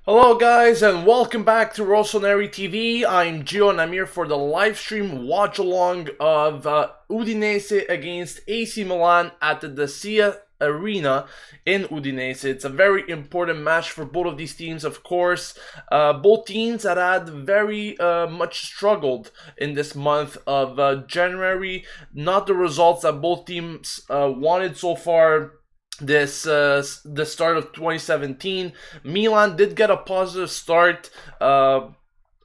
Hello guys and welcome back to Rossoneri TV. I'm Gio and I'm here for the live stream watch along of Udinese against AC Milan at the Dacia Arena in Udinese. It's a very important match for both of these teams, of course. Both teams had very much struggled in this month of January. Not the results that both teams wanted so far. The start of 2017, Milan did get a positive start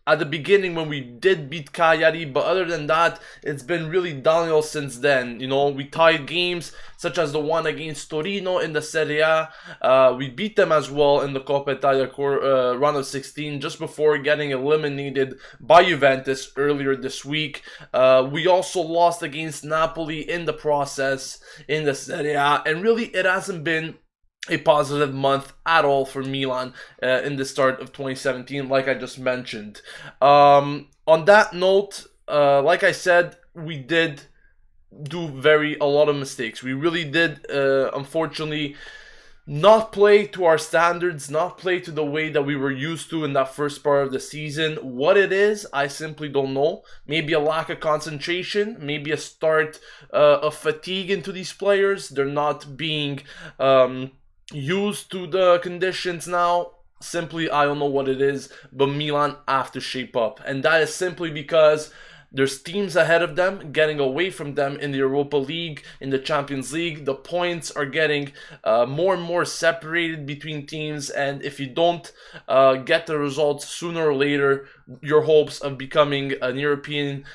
at the beginning when we did beat Cagliari, but other than that, it's been really downhill since then. You know, we tied games such as the one against Torino in the Serie A. We beat them as well in the Coppa Italia round of 16 just before getting eliminated by Juventus earlier this week. We also lost against Napoli in the process in the Serie A, and really it hasn't been a positive month at all for Milan in the start of 2017, like I just mentioned. On that note, like I said, we did do a lot of mistakes. We really did, unfortunately, not play to our standards, not play to the way that we were used to in that first part of the season. What it is, I simply don't know. Maybe a lack of concentration, maybe a start of fatigue into these players. They're not being used to the conditions now. Simply, I don't know what it is, but Milan have to shape up. And that is simply because there's teams ahead of them, getting away from them in the Europa League, in the Champions League. The points are getting more and more separated between teams, and if you don't get the results sooner or later, your hopes of becoming an European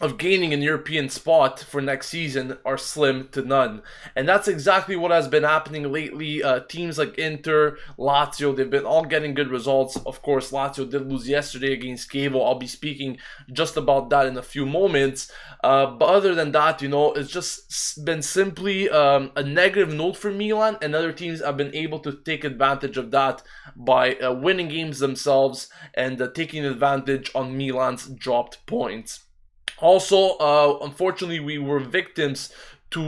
of gaining an European spot for next season are slim to none. And that's exactly what has been happening lately. Teams like Inter, Lazio, they've been all getting good results. Of course, Lazio did lose yesterday against Chievo. I'll be speaking just about that in a few moments. But other than that, you know, it's just been simply a negative note for Milan, and other teams have been able to take advantage of that by winning games themselves and taking advantage on Milan's dropped points. Also, unfortunately, we were victims to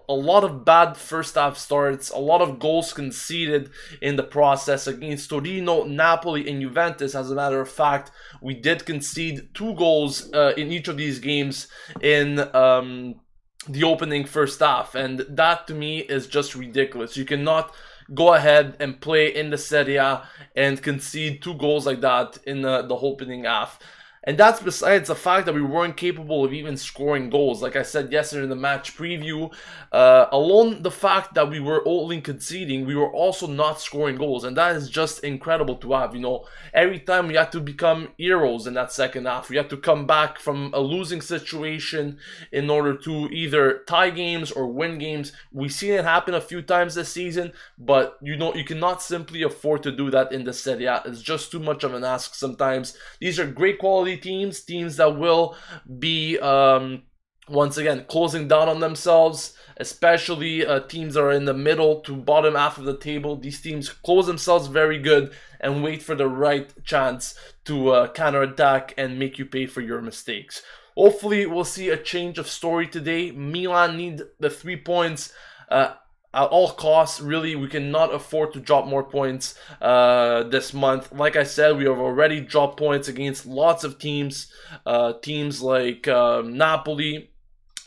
a lot of bad first half starts, a lot of goals conceded in the process against Torino, Napoli, and Juventus. As a matter of fact, we did concede 2 goals in each of these games in the opening first half, and that to me is just ridiculous. You cannot go ahead and play in the Serie A and concede 2 goals like that in the opening half. And that's besides the fact that we weren't capable of even scoring goals. Like I said yesterday in the match preview, alone the fact that we were only conceding, we were also not scoring goals. And that is just incredible to have. You know, every time we had to become heroes in that second half. We had to come back from a losing situation in order to either tie games or win games. We've seen it happen a few times this season, but you know, you cannot simply afford to do that in the Serie A. It's just too much of an ask sometimes. These are great quality teams that will be once again closing down on themselves, especially teams that are in the middle to bottom half of the table. These teams close themselves very good and wait for the right chance to counterattack and make you pay for your mistakes. Hopefully we'll see a change of story today. Milan need the 3 points at all costs. Really, we cannot afford to drop more points this month. Like I said, we have already dropped points against lots of teams. Teams like Napoli,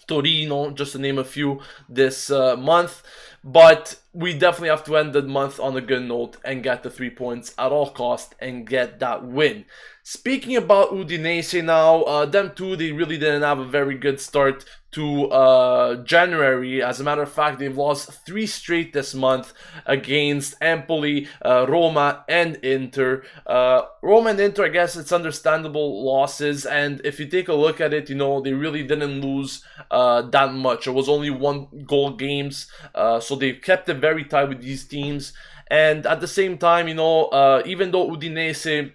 Torino, just to name a few this month. But we definitely have to end the month on a good note and get the 3 points at all costs and get that win. Speaking about Udinese now, them too, they really didn't have a very good start to January. As a matter of fact, they've lost 3 straight this month against Empoli, Roma, and Inter. Roma and Inter, I guess it's understandable losses, and if you take a look at it, you know, they really didn't lose that much. It was only 1 goal games, so they kept it very tight with these teams. And at the same time, you know, even though Udinese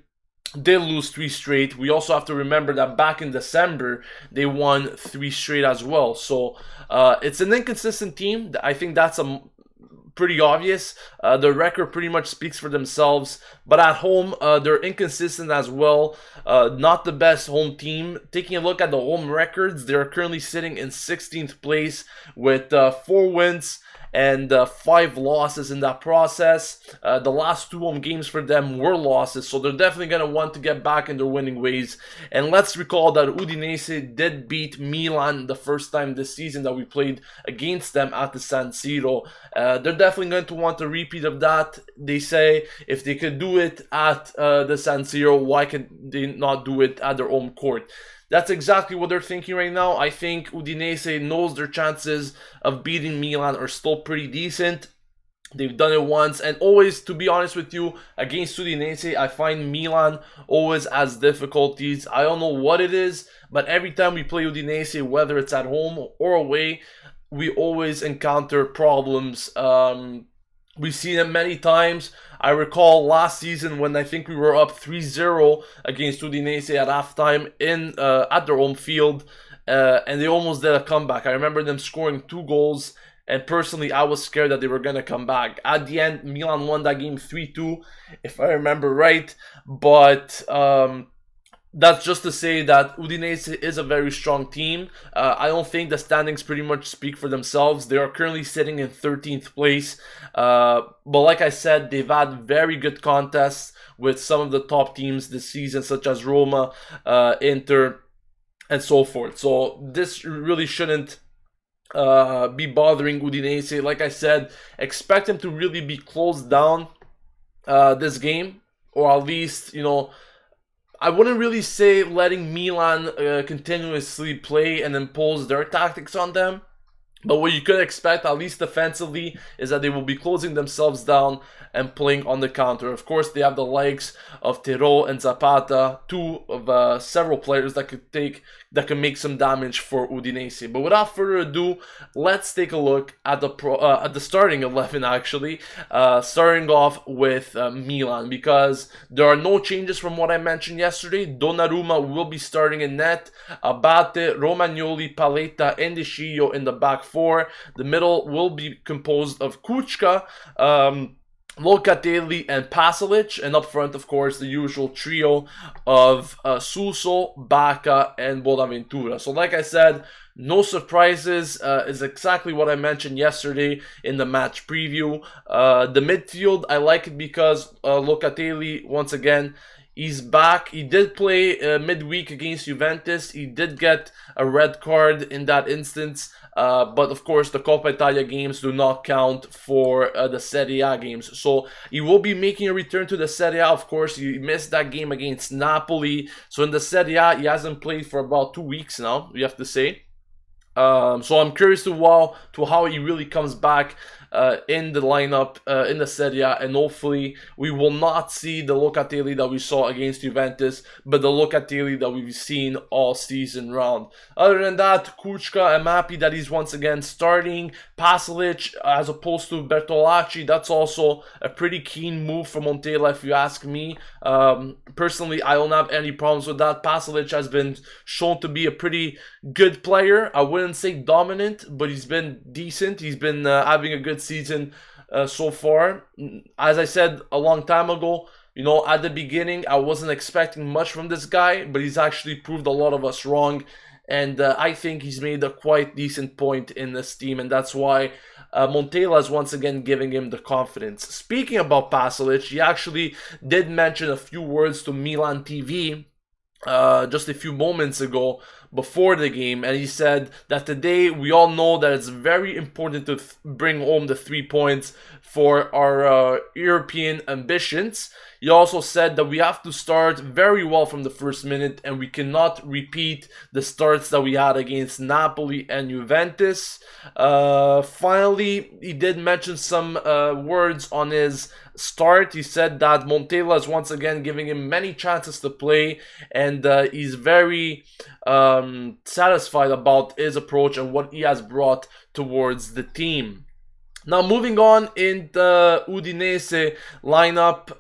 did lose 3 straight, we also have to remember that back in December they won 3 straight as well. So it's an inconsistent team. I think that's a pretty obvious. The record pretty much speaks for themselves, but at home, they're inconsistent as well. Not the best home team. Taking a look at the home records, they're currently sitting in 16th place with 4 wins and 5 losses in that process. The last 2 home games for them were losses, so they're definitely going to want to get back in their winning ways. And let's recall that Udinese did beat Milan the first time this season that we played against them at the San Siro. They're definitely going to want a repeat of that. They say if they could do it at the San Siro, why could they not do it at their home court? That's exactly what they're thinking right now. I think Udinese knows their chances of beating Milan are still pretty decent. They've done it once, and always, to be honest with you, against Udinese, I find Milan always has difficulties. I don't know what it is, but every time we play Udinese, whether it's at home or away, we always encounter problems. We've seen it many times. I recall last season when I think we were up 3-0 against Udinese at halftime at their home field, and they almost did a comeback. I remember them scoring 2 goals, and personally, I was scared that they were going to come back. At the end, Milan won that game 3-2, if I remember right, but that's just to say that Udinese is a very strong team. I don't think the standings pretty much speak for themselves. They are currently sitting in 13th place. But like I said, they've had very good contests with some of the top teams this season, such as Roma, Inter, and so forth. So this really shouldn't be bothering Udinese. Like I said, expect them to really be closed down this game, or at least, I wouldn't really say letting Milan continuously play and impose their tactics on them. But what you could expect, at least defensively, is that they will be closing themselves down and playing on the counter. Of course, they have the likes of Tero and Zapata, 2 of several players that can make some damage for Udinese. But without further ado, let's take a look at the starting 11. Actually, starting off with Milan, because there are no changes from what I mentioned yesterday. Donnarumma will be starting in net. Abate, Romagnoli, Paletta, and Deschillo in the back 4. The middle will be composed of Kuchka, Locatelli, and Pasalic, and up front, of course, the usual trio of Suso, Bacca, and Bonaventura. So like I said, no surprises, is exactly what I mentioned yesterday in the match preview. The midfield, I like it because Locatelli, once again, he's back. He did play midweek against Juventus. He did get a red card in that instance. But of course, the Coppa Italia games do not count for the Serie A games. So he will be making a return to the Serie A. Of course, he missed that game against Napoli. So in the Serie A, he hasn't played for about 2 weeks now, we have to say. So I'm curious to how he really comes back in the lineup in the Serie A, and hopefully we will not see the Locatelli that we saw against Juventus, but the Locatelli that we've seen all season round. Other than that, Kuchka, I'm happy that he's once again starting. Pasalic as opposed to Bertolacci, that's also a pretty keen move from Montella if you ask me. Personally, I don't have any problems with that. Pasalic has been shown to be a pretty good player. I wouldn't say dominant, but he's been decent. He's been having a good season so far. As I said a long time ago, at the beginning, I wasn't expecting much from this guy, but he's actually proved a lot of us wrong. And I think he's made a quite decent point in this team, and that's why Montella is once again giving him the confidence. Speaking about Pasalic, he actually did mention a few words to Milan TV just a few moments ago before the game, and he said that today we all know that it's very important to bring home the 3 points for our European ambitions. He also said that we have to start very well from the first minute, and we cannot repeat the starts that we had against Napoli and Juventus. Finally, he did mention some words on his start. He said that Montella is once again giving him many chances to play, and he's very satisfied about his approach and what he has brought towards the team. Now, moving on in the Udinese lineup,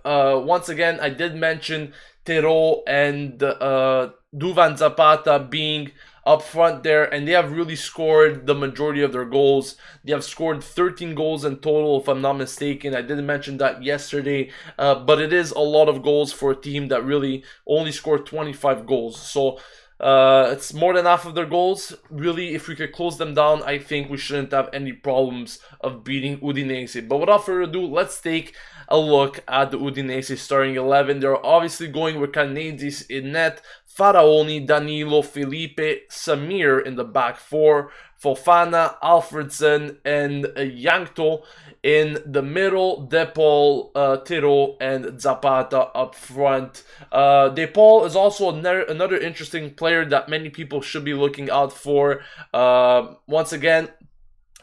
once again, I did mention Tero and Duvan Zapata being up front there, and they have really scored the majority of their goals. They have scored 13 goals in total, if I'm not mistaken. I didn't mention that yesterday, but it is a lot of goals for a team that really only scored 25 goals. So it's more than half of their goals. Really, if we could close them down, I think we shouldn't have any problems of beating Udinese. But without further ado, let's take a look at the Udinese starting 11. They're obviously going with Canedis in net, Faraoni, Danilo, Felipe, Samir in the back four, Fofana, Alfredson, and Yankto in the middle, Depol, Tiro, and Zapata up front. Depol is also another interesting player that many people should be looking out for. Once again,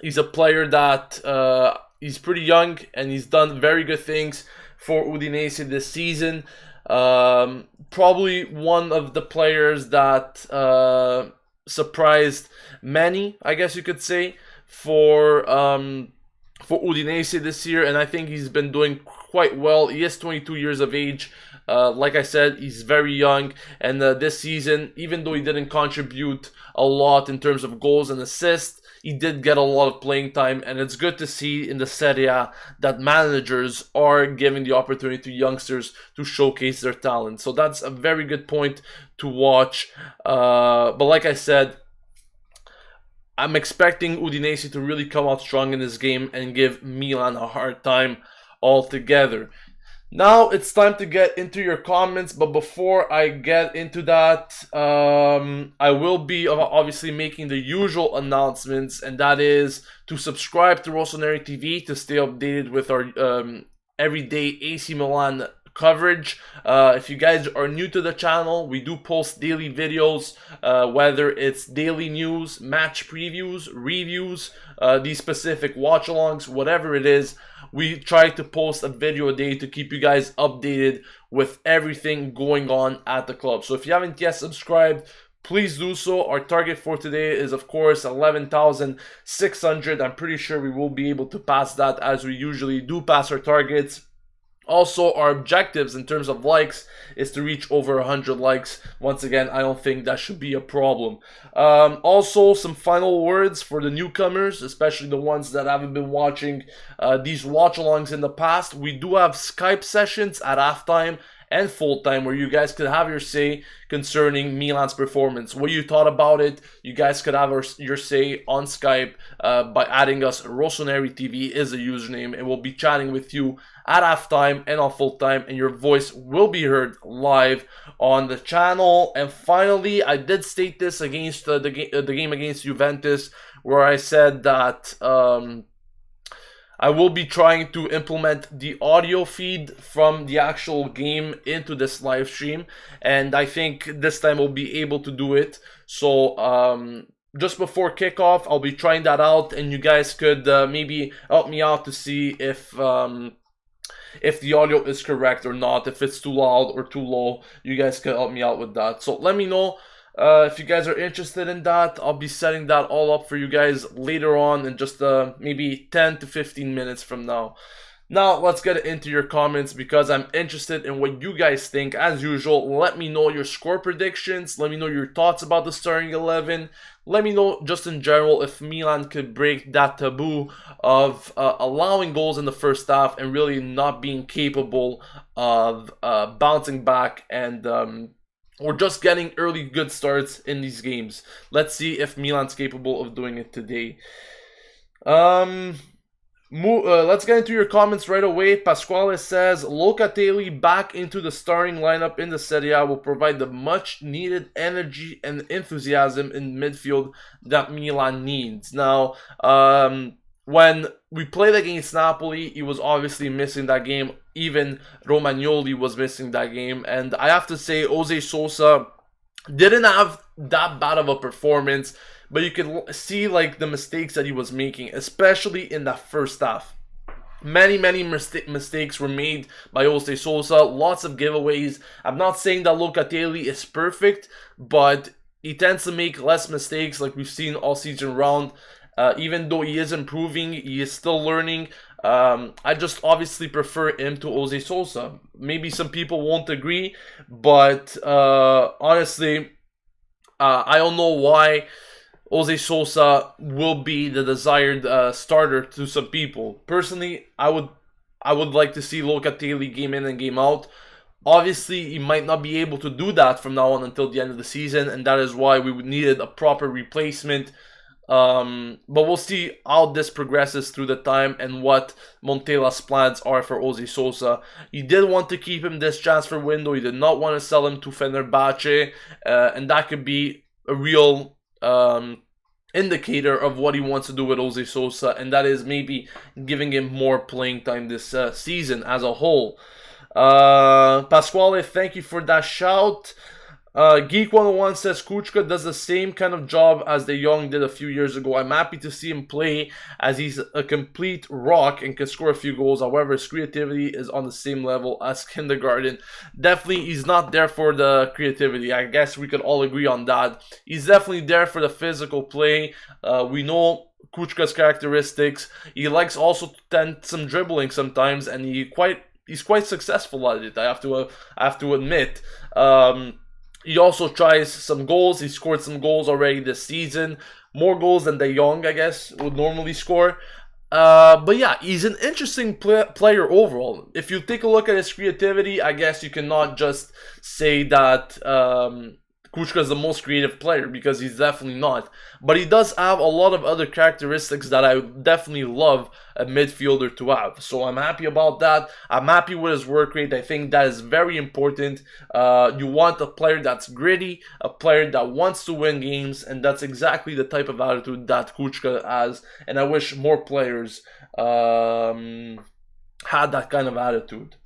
he's a player that he's pretty young, and he's done very good things for Udinese this season. Probably one of the players that surprised many, I guess you could say, for Udinese this year, and I think he's been doing quite well. He is 22 years of age. Like I said, he's very young, and this season, even though he didn't contribute a lot in terms of goals and assists, he did get a lot of playing time, and it's good to see in the Serie A that managers are giving the opportunity to youngsters to showcase their talent. So that's a very good point to watch. But like I said, I'm expecting Udinese to really come out strong in this game and give Milan a hard time altogether. Now it's time to get into your comments, but before I get into that, I will be obviously making the usual announcements, and that is to subscribe to Rossoneri TV to stay updated with our everyday AC Milan coverage. If you guys are new to the channel, we do post daily videos, whether it's daily news, match previews, reviews, these specific watch-alongs, whatever it is. We try to post a video a day to keep you guys updated with everything going on at the club. So if you haven't yet subscribed, please do so. Our target for today is, of course, 11,600. I'm pretty sure we will be able to pass that, as we usually do pass our targets. Also, our objectives in terms of likes is to reach over 100 likes. Once again, I don't think that should be a problem. Also, some final words for the newcomers, especially the ones that haven't been watching these watch-alongs in the past. We do have Skype sessions at halftime and full-time where you guys could have your say concerning Milan's performance. What you thought about it, you guys could have your say on Skype by adding us. Rossoneri TV is a username, and we'll be chatting with you at halftime and on full-time, and your voice will be heard live on the channel. And finally, I did state this against the game against Juventus, where I said that I will be trying to implement the audio feed from the actual game into this live stream, and I think this time we'll be able to do it. So just before kickoff, I'll be trying that out, and you guys could maybe help me out to see if the audio is correct or not, if it's too loud or too low. You guys can help me out with that. So let me know if you guys are interested in that. I'll be setting that all up for you guys later on in just maybe 10 to 15 minutes from now. Now let's get into your comments, because I'm interested in what you guys think. As usual, let me know your score predictions. Let me know your thoughts about the starting 11. Let me know just in general if Milan could break that taboo of allowing goals in the first half and really not being capable of bouncing back and or just getting early good starts in these games. Let's see if Milan's capable of doing it today. Let's get into your comments right away. Pasquale says, Locatelli back into the starting lineup in the Serie A will provide the much needed energy and enthusiasm in midfield that Milan needs. Now, when we played against Napoli, he was obviously missing that game. Even Romagnoli was missing that game. And I have to say, Jose Sosa didn't have that bad of a performance, but you could see like the mistakes that he was making, especially in that first half. Many mistakes were made by Jose Sosa, lots of giveaways. I'm not saying that Locatelli is perfect, but he tends to make less mistakes like we've seen all season round. Even though he is improving, he is still learning. I just obviously prefer him to Jose Sosa. Maybe some people won't agree, but honestly, I don't know why Jose Sosa will be the desired starter to some people. Personally, I would like to see Locatelli game in and game out. Obviously, he might not be able to do that from now on until the end of the season, and that is why we needed a proper replacement. But we'll see how this progresses through the time and what Montela's plans are for Jose Sosa. He did want to keep him this transfer window. He did not want to sell him to Fenerbahce, and that could be a real indicator of what he wants to do with Jose Sosa, and that is maybe giving him more playing time this season as a whole. Pasquale, thank you for that shout. Geek 101 says Kuchka does the same kind of job as De Jong did a few years ago. I'm happy to see him play as he's a complete rock and can score a few goals. However, his creativity is on the same level as kindergarten. Definitely, he's not there for the creativity. I guess we could all agree on that. He's definitely there for the physical play. We know Kuchka's characteristics. He likes also to tend some dribbling sometimes, and he's quite successful at it. I have to admit. He also tries some goals. He scored some goals already this season. More goals than De Jong, I guess, would normally score. But yeah, he's an interesting player overall. If you take a look at his creativity, I guess you cannot just say that Kuchka is the most creative player, because he's definitely not. But he does have a lot of other characteristics that I definitely love a midfielder to have. So I'm happy about that. I'm happy with his work rate. I think that is very important. You want a player that's gritty, a player that wants to win games, and that's exactly the type of attitude that Kuchka has. And I wish more players had that kind of attitude.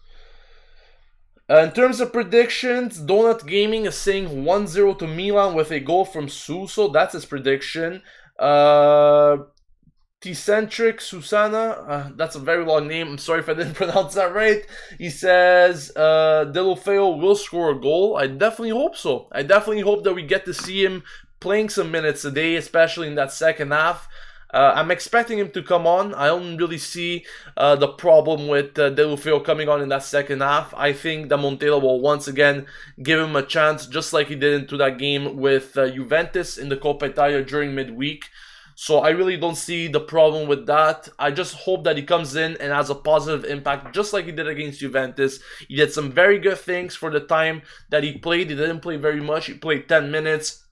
In terms of predictions, Donut Gaming is saying 1-0 to Milan with a goal from Suso. That's his prediction. T-Centric Susana, that's a very long name. I'm sorry if I didn't pronounce that right. He says Deulofeu will score a goal. I definitely hope so. I definitely hope that we get to see him playing some minutes a day, especially in that second half. I'm expecting him to come on. I don't really see the problem with Deulofeu coming on in that second half. I think that Montella will once again give him a chance, just like he did into that game with Juventus in the Coppa Italia during midweek. So I really don't see the problem with that. I just hope that he comes in and has a positive impact, just like he did against Juventus. He did some very good things for the time that he played. He didn't play very much. He played 10 minutes.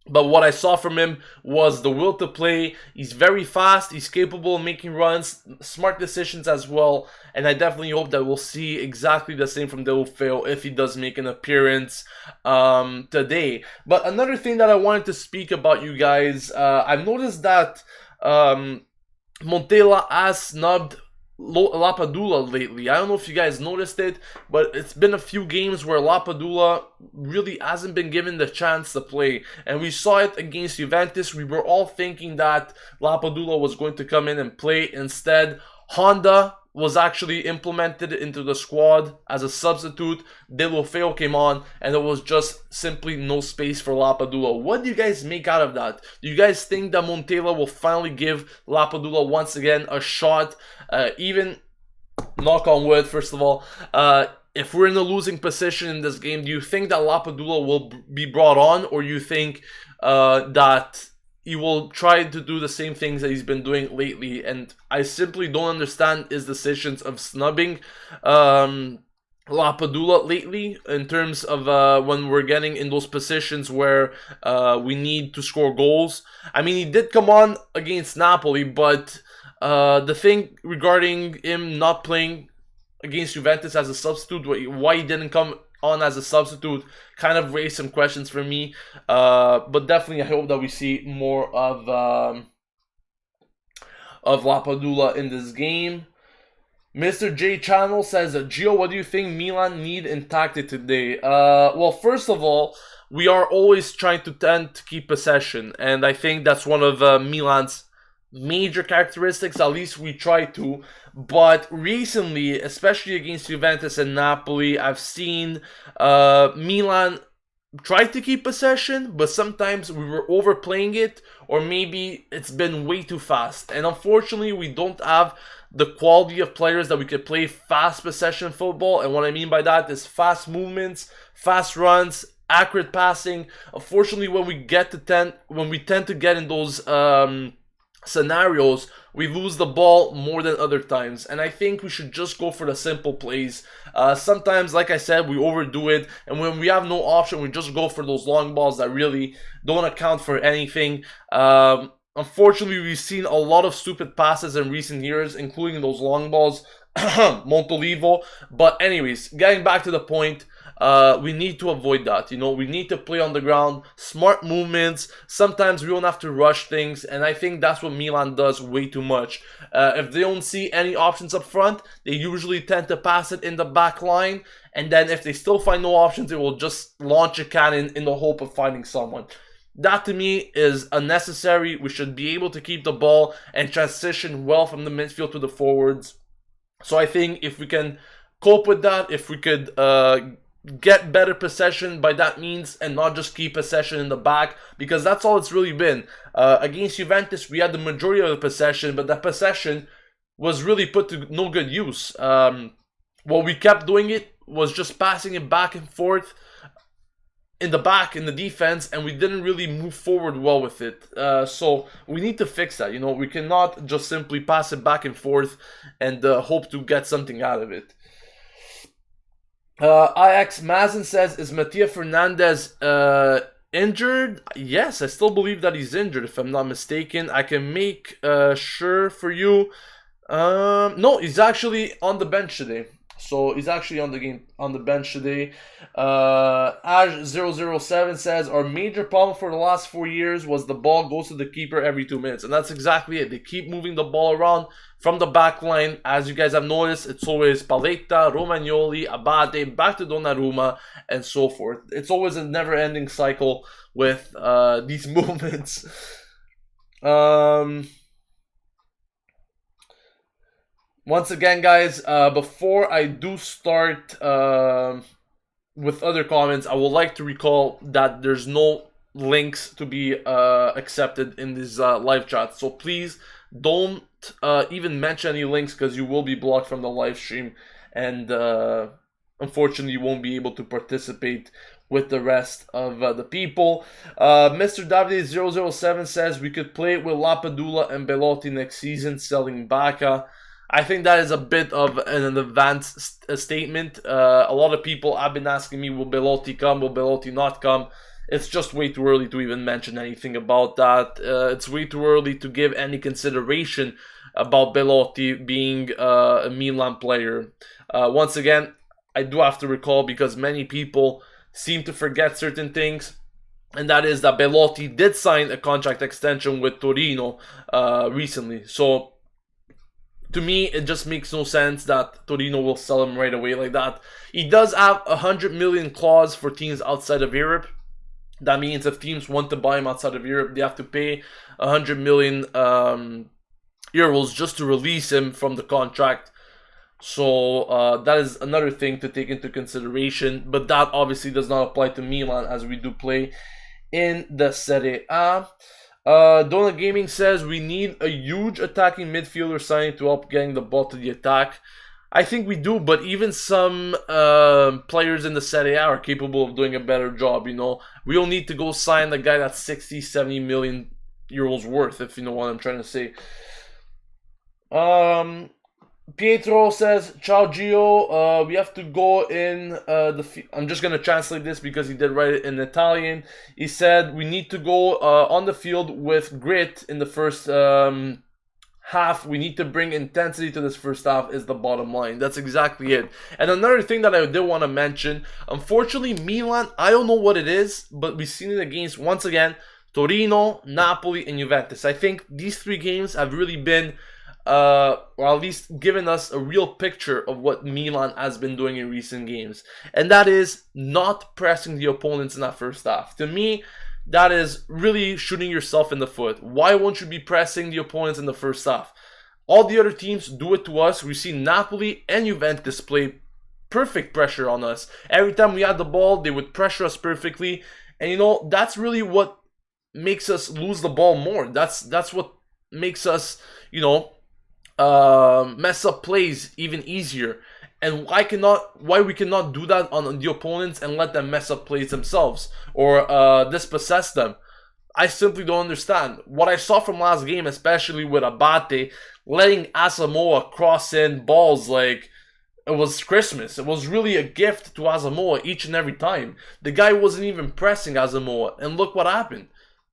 But what I saw from him was the will to play. He's very fast. He's capable of making runs, smart decisions as well. And I definitely hope that we'll see exactly the same from Deulofeu if he does make an appearance today. But another thing that I wanted to speak about, you guys, I've noticed that Montella has snubbed Lapadula lately. I don't know if you guys noticed it, but it's been a few games where Lapadula really hasn't been given the chance to play. And we saw it against Juventus. We were all thinking that Lapadula was going to come in and play. Instead, Honda was actually implemented into the squad as a substitute. Deulofeu came on, and there was just simply no space for Lapadula. What do you guys make out of that? Do you guys think that Montella will finally give Lapadula once again a shot? Even, knock on wood, first of all, if we're in a losing position in this game, do you think that Lapadula will be brought on, or you think that he will try to do the same things that he's been doing lately? And I simply don't understand his decisions of snubbing Lapadula lately, in terms of when we're getting in those positions where we need to score goals. I mean, he did come on against Napoli, but the thing regarding him not playing against Juventus as a substitute, why he didn't come on as a substitute, kind of raised some questions for me. But definitely I hope that we see more of Lapadula in this game. Mr. J Channel says, Gio, what do you think Milan need in tactic today? Well, first of all, we are always trying to tend to keep possession, and I think that's one of Milan's major characteristics. At least we try to. But recently, especially against Juventus and Napoli, I've seen Milan try to keep possession, but sometimes we were overplaying it, or maybe it's been way too fast. And unfortunately, we don't have the quality of players that we could play fast possession football. And what I mean by that is fast movements, fast runs, accurate passing. Unfortunately, when we tend to get in those scenarios, we lose the ball more than other times, and I think we should just go for the simple plays. Sometimes, like I said, we overdo it, and when we have no option, we just go for those long balls that really don't account for anything. Unfortunately, we've seen a lot of stupid passes in recent years, including those long balls. Montolivo. But anyways, getting back to the point, we need to avoid that. You know, we need to play on the ground, smart movements. Sometimes we don't have to rush things, and I think that's what Milan does way too much. If they don't see any options up front, they usually tend to pass it in the back line, and then if they still find no options, they will just launch a cannon in the hope of finding someone. That to me is unnecessary. We should be able to keep the ball and transition well from the midfield to the forwards. So I think if we can cope with that, if we could get better possession by that means and not just keep possession in the back, because that's all it's really been. Against Juventus, we had the majority of the possession, but that possession was really put to no good use. What we kept doing it was just passing it back and forth in the back, in the defense, and we didn't really move forward well with it. So we need to fix that. You know, we cannot just simply pass it back and forth and hope to get something out of it. IX Mazen says, is Matia Fernandez injured? Yes, I still believe that he's injured, if I'm not mistaken. I can make sure for you. No, he's actually on the bench today. So he's actually on the bench today. Aj007 says, our major problem for the last 4 years was the ball goes to the keeper every 2 minutes. And that's exactly it. They keep moving the ball around from the back line. As you guys have noticed, it's always Paletta, Romagnoli, Abate, back to Donnarumma, and so forth. It's always a never-ending cycle with these movements. Once again, guys, before I do start with other comments, I would like to recall that there's no links to be accepted in this live chat. So please don't even mention any links, because you will be blocked from the live stream, and unfortunately you won't be able to participate with the rest of the people. Mr. Davide007 says, we could play with Lapadula and Belotti next season, selling Bacca. I think that is a bit of an advanced statement. A lot of people have been asking me, will Belotti come, will Belotti not come? It's just way too early to even mention anything about that. It's way too early to give any consideration about Belotti being a Milan player. Once again, I do have to recall, because many people seem to forget certain things, and that is that Belotti did sign a contract extension with Torino recently. So to me, it just makes no sense that Torino will sell him right away like that. He does have a 100 million clause for teams outside of Europe. That means if teams want to buy him outside of Europe, they have to pay 100 million euros just to release him from the contract. So that is another thing to take into consideration. But that obviously does not apply to Milan, as we do play in the Serie A. Donut Gaming says, we need a huge attacking midfielder signing to help getting the ball to the attack. I think we do, but even some players in the Serie A are capable of doing a better job, you know. We don't need to go sign the guy that's 60, 70 million euros worth, if you know what I'm trying to say. Pietro says, ciao Gio, we have to go in I'm just going to translate this because he did write it in Italian. He said, we need to go on the field with grit in the first half. We need to bring intensity to this first half is the bottom line. That's exactly it. And another thing that I did want to mention, unfortunately, Milan, I don't know what it is, but we've seen it against, once again, Torino, Napoli, and Juventus. I think these 3 games have really been or at least given us a real picture of what Milan has been doing in recent games. And that is not pressing the opponents in that first half. To me, that is really shooting yourself in the foot. Why won't you be pressing the opponents in the first half? All the other teams do it to us. We see Napoli and Juventus play perfect pressure on us. Every time we had the ball, they would pressure us perfectly. And you know, that's really what makes us lose the ball more. That's what makes us, you know, mess up plays even easier. And why we cannot do that on the opponents and let them mess up plays themselves or dispossess them. I simply don't understand. What I saw from last game, especially with Abate, letting Asamoah cross in balls like it was Christmas. It was really a gift to Asamoah each and every time. The guy wasn't even pressing Asamoah, and look what happened.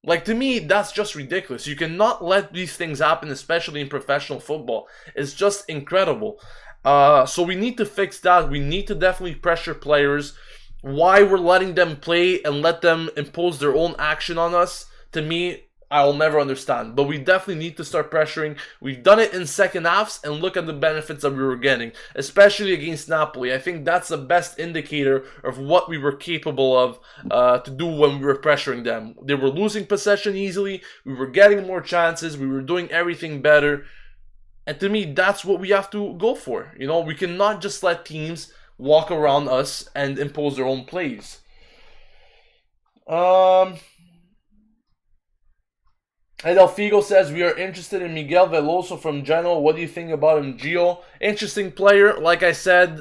Like, to me, that's just ridiculous. You cannot let these things happen, especially in professional football. It's just incredible. So we need to fix that. We need to definitely pressure players. Why we're letting them play and let them impose their own action on us, to me, I'll never understand. But we definitely need to start pressuring. We've done it in second halves, and look at the benefits that we were getting, especially against Napoli. I think that's the best indicator of what we were capable of to do when we were pressuring them. They were losing possession easily. We were getting more chances. We were doing everything better. And to me, that's what we have to go for. You know, we cannot just let teams walk around us and impose their own plays. And Figo says, we are interested in Miguel Veloso from Genoa. What do you think about him, Gio? Interesting player. Like I said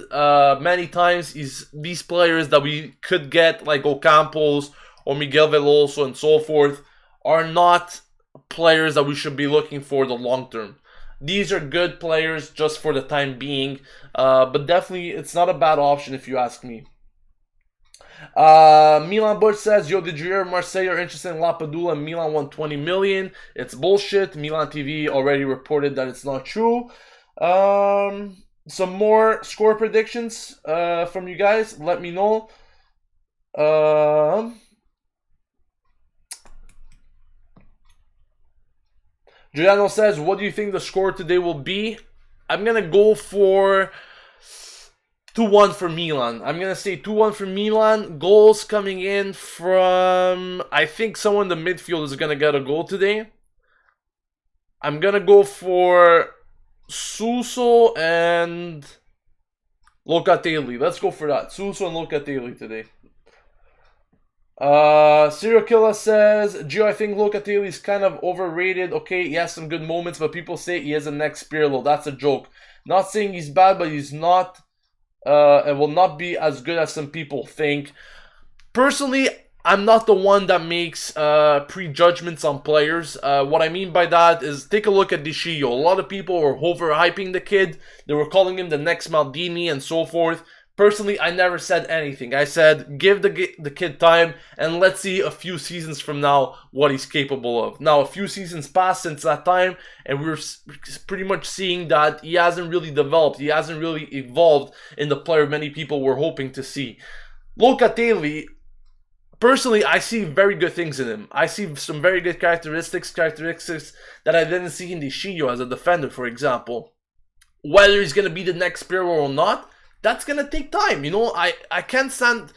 many times, these players that we could get, like Ocampos or Miguel Veloso and so forth, are not players that we should be looking for the long term. These are good players just for the time being, but definitely it's not a bad option if you ask me. Milan Bush says, yo, did you hear Marseille are interested in Lapadula and Milan won 20 million? It's bullshit. Milan TV already reported that it's not true. Some more score predictions from you guys. Let me know. Giuliano says, what do you think the score today will be? I'm going to go for 2-1 for Milan. I'm going to say 2-1 for Milan. Goals coming in from, I think someone in the midfield is going to get a goal today. I'm going to go for Suso and Locatelli. Let's go for that. Suso and Locatelli today. Serial Killer says, Gio, I think Locatelli is kind of overrated. Okay, he has some good moments, but people say he is the next Pirlo. That's a joke. Not saying he's bad, but he's not. It will not be as good as some people think. Personally, I'm not the one that makes prejudgments on players. What I mean by that is, take a look at Dicillo. A lot of people were overhyping the kid. They were calling him the next Maldini and so forth. Personally, I never said anything. I said, give the kid time, and let's see a few seasons from now what he's capable of. Now, a few seasons passed since that time, and we're pretty much seeing that he hasn't really developed. He hasn't really evolved in the player many people were hoping to see. Locatelli, personally, I see very good things in him. I see some very good characteristics that I didn't see in Dicillo as a defender, for example. Whether he's going to be the next Pirlo or not, that's going to take time. You know, I can't stand...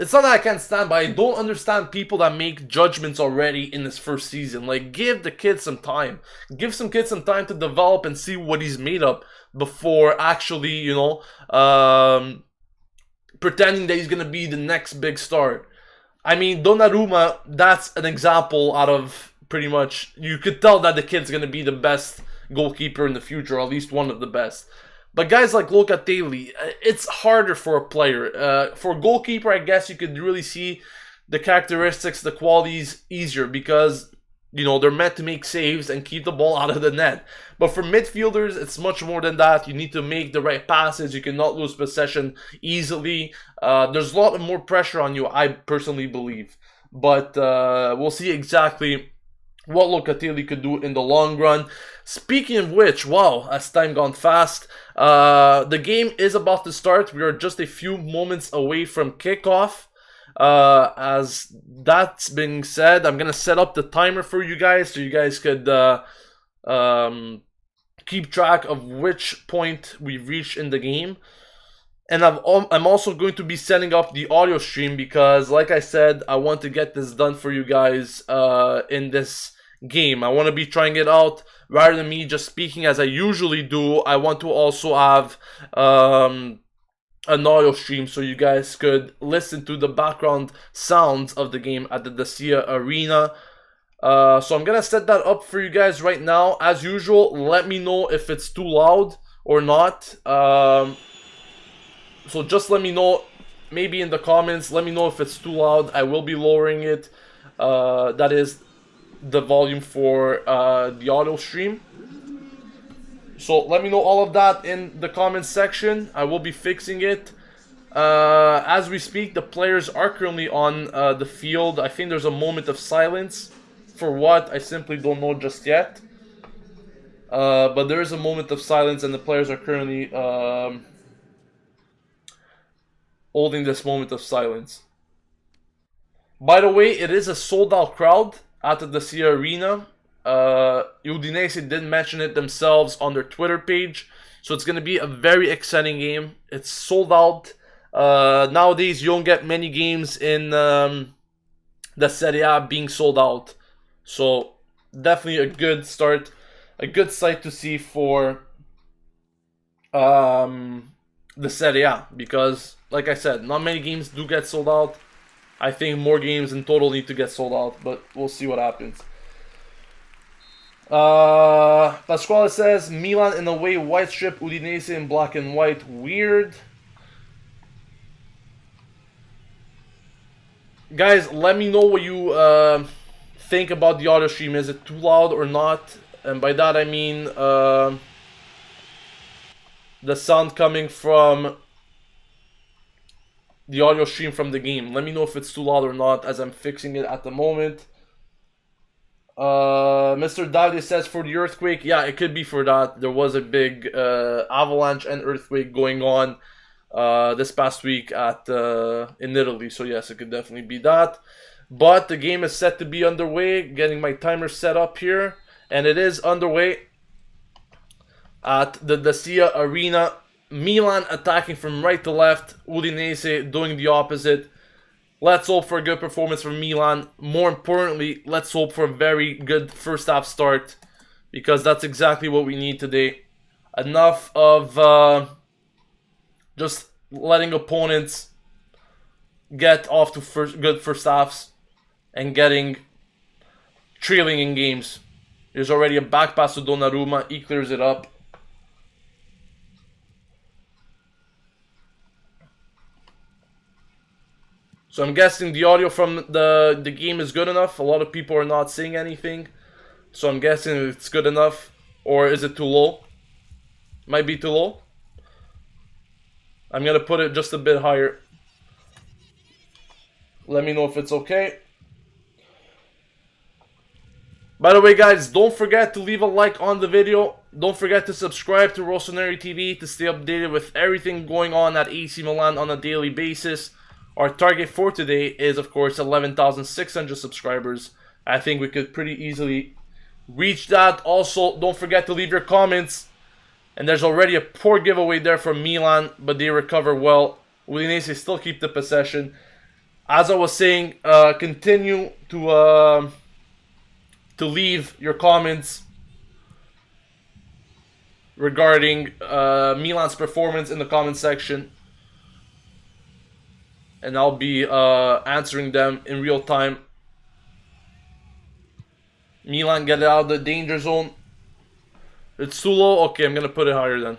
It's not that I can't stand, but I don't understand people that make judgments already in his first season. Like, give the kid some time. Give some kids some time to develop and see what he's made up before actually, you know, pretending that he's going to be the next big star. I mean, Donnarumma, that's an example out of pretty much... You could tell that the kid's going to be the best goalkeeper in the future, or at least one of the best. But guys like Locatelli, it's harder for a player. For a goalkeeper, I guess you could really see the characteristics, the qualities easier because, you know, they're meant to make saves and keep the ball out of the net. But for midfielders, it's much more than that. You need to make the right passes. You cannot lose possession easily. There's a lot more pressure on you, I personally believe. But we'll see exactly what Locatelli could do in the long run. Speaking of which, wow, has time gone fast. The game is about to start. We are just a few moments away from kickoff. As that's being said, I'm going to set up the timer for you guys so you guys could keep track of which point we've reached in the game. And I'm also going to be setting up the audio stream because, like I said, I want to get this done for you guys in this game. I want to be trying it out rather than me just speaking as I usually do. I want to also have an audio stream so you guys could listen to the background sounds of the game at the Dacia Arena. So I'm gonna set that up for you guys right now. As usual, let me know if it's too loud or not. So just let me know, maybe in the comments, let me know if it's too loud. I will be lowering it. That is the volume for the audio stream. So let me know all of that in the comments section. I will be fixing it. As we speak, the players are currently on the field. I think there's a moment of silence. For what? I simply don't know just yet. But there is a moment of silence, and the players are currently holding this moment of silence. By the way, it is a sold-out crowd at the SIA Arena. Udinese did mention it themselves on their Twitter page. So it's going to be a very exciting game. It's sold out. Nowadays, you don't get many games in the Serie A being sold out. So definitely a good start. A good sight to see for the Serie A. Because, like I said, not many games do get sold out. I think more games in total need to get sold out. But we'll see what happens. Pasquale says, Milan in away white strip, Udinese in black and white. Weird. Guys, let me know what you think about the audio stream. Is it too loud or not? And by that I mean the sound coming from the audio stream from the game. Let me know if it's too loud or not, as I'm fixing it at the moment. Mr. Davide says for the earthquake. Yeah, it could be for that. There was a big avalanche and earthquake going on this past week at in Italy. So yes, it could definitely be that. But the game is set to be underway. Getting my timer set up here. And it is underway at the SIA Arena. Milan attacking from right to left. Udinese doing the opposite. Let's hope for a good performance from Milan. More importantly, let's hope for a very good first half start, because that's exactly what we need today. Enough of just letting opponents get off to good first halves and getting trailing in games. There's already a back pass to Donnarumma. He clears it up. So I'm guessing the audio from the game is good enough. A lot of people are not saying anything. So I'm guessing it's good enough. Or is it too low? Might be too low. I'm going to put it just a bit higher. Let me know if it's okay. By the way, guys, don't forget to leave a like on the video. Don't forget to subscribe to Rossoneri TV to stay updated with everything going on at AC Milan on a daily basis. Our target for today is, of course, 11,600 subscribers. I think we could pretty easily reach that. Also, don't forget to leave your comments. And there's already a poor giveaway there from Milan, but they recover well. Udinese still keep the possession. As I was saying, continue to leave your comments regarding Milan's performance in the comment section. And I'll be answering them in real time. Milan, get it out of the danger zone. It's too low? Okay, I'm going to put it higher then.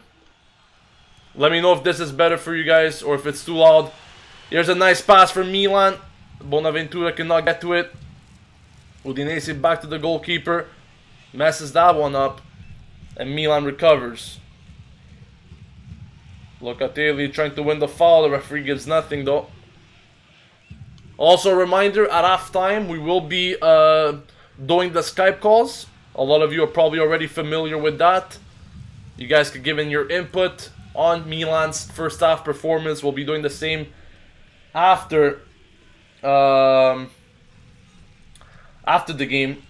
Let me know if this is better for you guys or if it's too loud. Here's a nice pass from Milan. Bonaventura cannot get to it. Udinese back to the goalkeeper. Messes that one up. And Milan recovers. Locatelli trying to win the foul. The referee gives nothing though. Also a reminder, at halftime we will be doing the Skype calls. A lot of you are probably already familiar with that. You guys could give in your input on Milan's first half performance. We'll be doing the same after the game.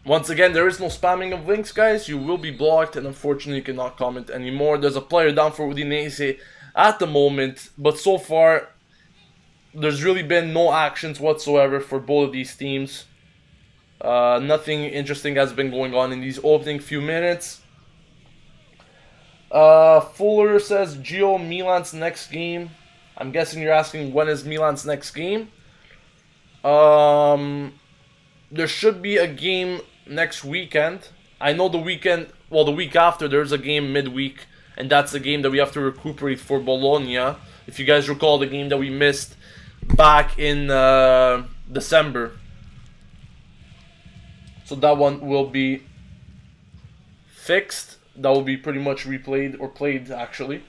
Once again, there is no spamming of links, guys. You will be blocked, and unfortunately you cannot comment anymore. There's a player down for Udinese at the moment, but so far there's really been no actions whatsoever for both of these teams. Nothing interesting has been going on in these opening few minutes. Fuller says, Gio, Milan's next game. I'm guessing you're asking when is Milan's next game. There should be a game next weekend. I know the weekend, well, the week after, there's a game midweek, and that's the game that we have to recuperate for Bologna. If you guys recall the game that we missed back in December. So that one will be fixed. That will be pretty much replayed, or played actually.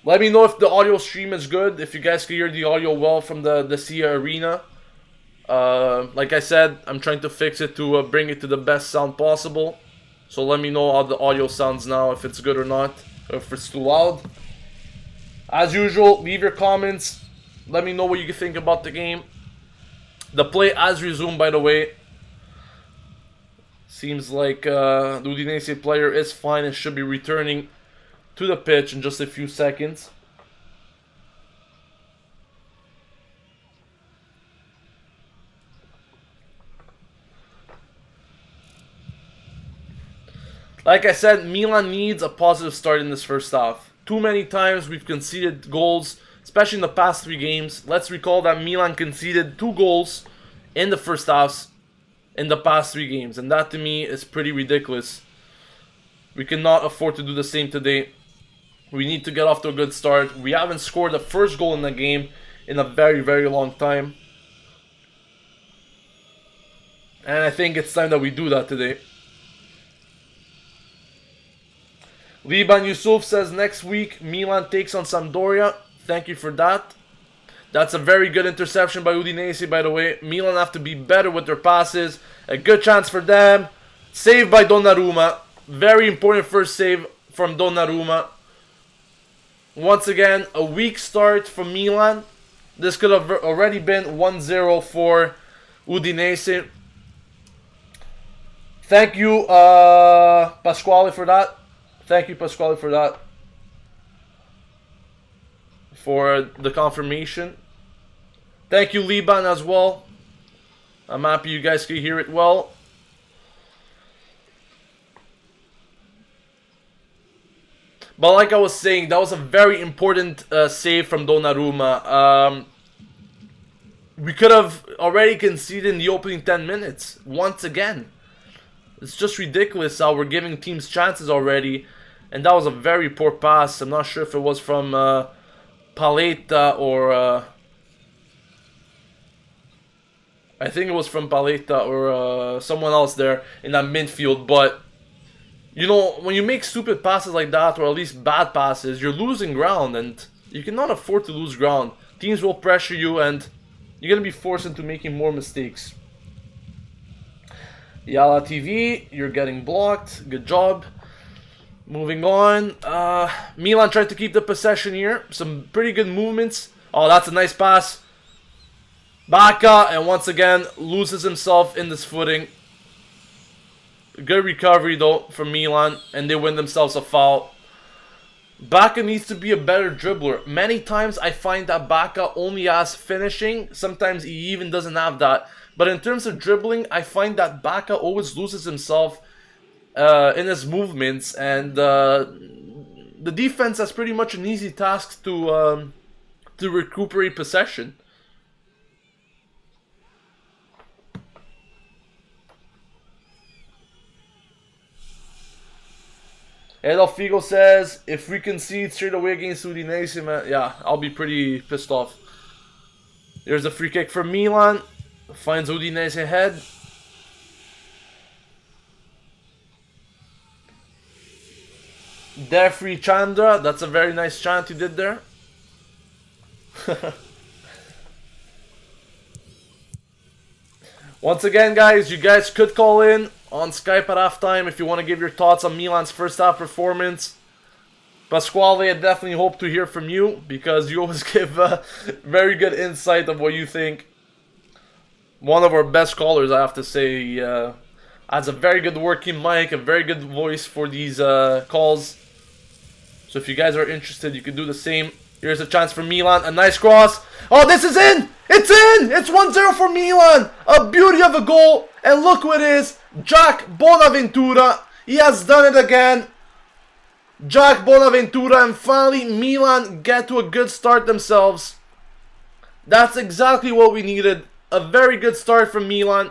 Let me know if the audio stream is good, if you guys can hear the audio well from the Sia Arena. Like I said, I'm trying to fix it to bring it to the best sound possible. So let me know how the audio sounds now, if it's good or not, or if it's too loud. As usual, leave your comments. Let me know what you think about the game. The play has resumed, by the way. Seems like the Udinese player is fine and should be returning to the pitch in just a few seconds. Like I said, Milan needs a positive start in this first half. Too many times we've conceded goals, especially in the past 3 games. Let's recall that Milan conceded 2 goals in the first halves in the past 3 games. And that to me is pretty ridiculous. We cannot afford to do the same today. We need to get off to a good start. We haven't scored the first goal in the game in a very, very long time. And I think it's time that we do that today. Liban Yusuf says next week Milan takes on Sampdoria. Thank you for that. That's a very good interception by Udinese, by the way. Milan have to be better with their passes. A good chance for them. Saved by Donnarumma. Very important first save from Donnarumma. Once again, a weak start from Milan. This could have already been 1-0 for Udinese. Thank you, Pasquale, for that. Thank you, Pasquale, for that. For the confirmation. Thank you, Liban, as well. I'm happy you guys can hear it well. But like I was saying, that was a very important save from Donnarumma. We could have already conceded in the opening 10 minutes. Once again. It's just ridiculous how we're giving teams chances already. And that was a very poor pass. I'm not sure if it was from Paletta or... I think it was from Paletta or someone else there in that midfield. But, you know, when you make stupid passes like that, or at least bad passes, you're losing ground. And you cannot afford to lose ground. Teams will pressure you and you're going to be forced into making more mistakes. Yala TV, you're getting blocked. Good job. Moving on. Milan tried to keep the possession here. Some pretty good movements. Oh, that's a nice pass. Bacca, and once again, loses himself in this footing. Good recovery, though, from Milan, and they win themselves a foul. Bacca needs to be a better dribbler. Many times I find that Bacca only has finishing. Sometimes he even doesn't have that. But in terms of dribbling, I find that Bacca always loses himself in his movements, and the defense has pretty much an easy task to recuperate possession. Adolf Figo says, if we concede straight away against Udinese, man, yeah, I'll be pretty pissed off. There's a free kick for Milan. Finds Udinese head. Defree Chandra, that's a very nice chant you did there. Once again, guys, you guys could call in on Skype at halftime if you want to give your thoughts on Milan's first half performance. Pasquale, I definitely hope to hear from you, because you always give very good insight of what you think. One of our best callers, I have to say. Has a very good working mic, a very good voice for these calls. So if you guys are interested, you can do the same. Here's a chance for Milan. A nice cross. Oh, this is in! It's in! It's 1-0 for Milan! A beauty of a goal. And look who it is. Jack Bonaventura. He has done it again. Jack Bonaventura, and finally Milan get to a good start themselves. That's exactly what we needed. a very good start from Milan.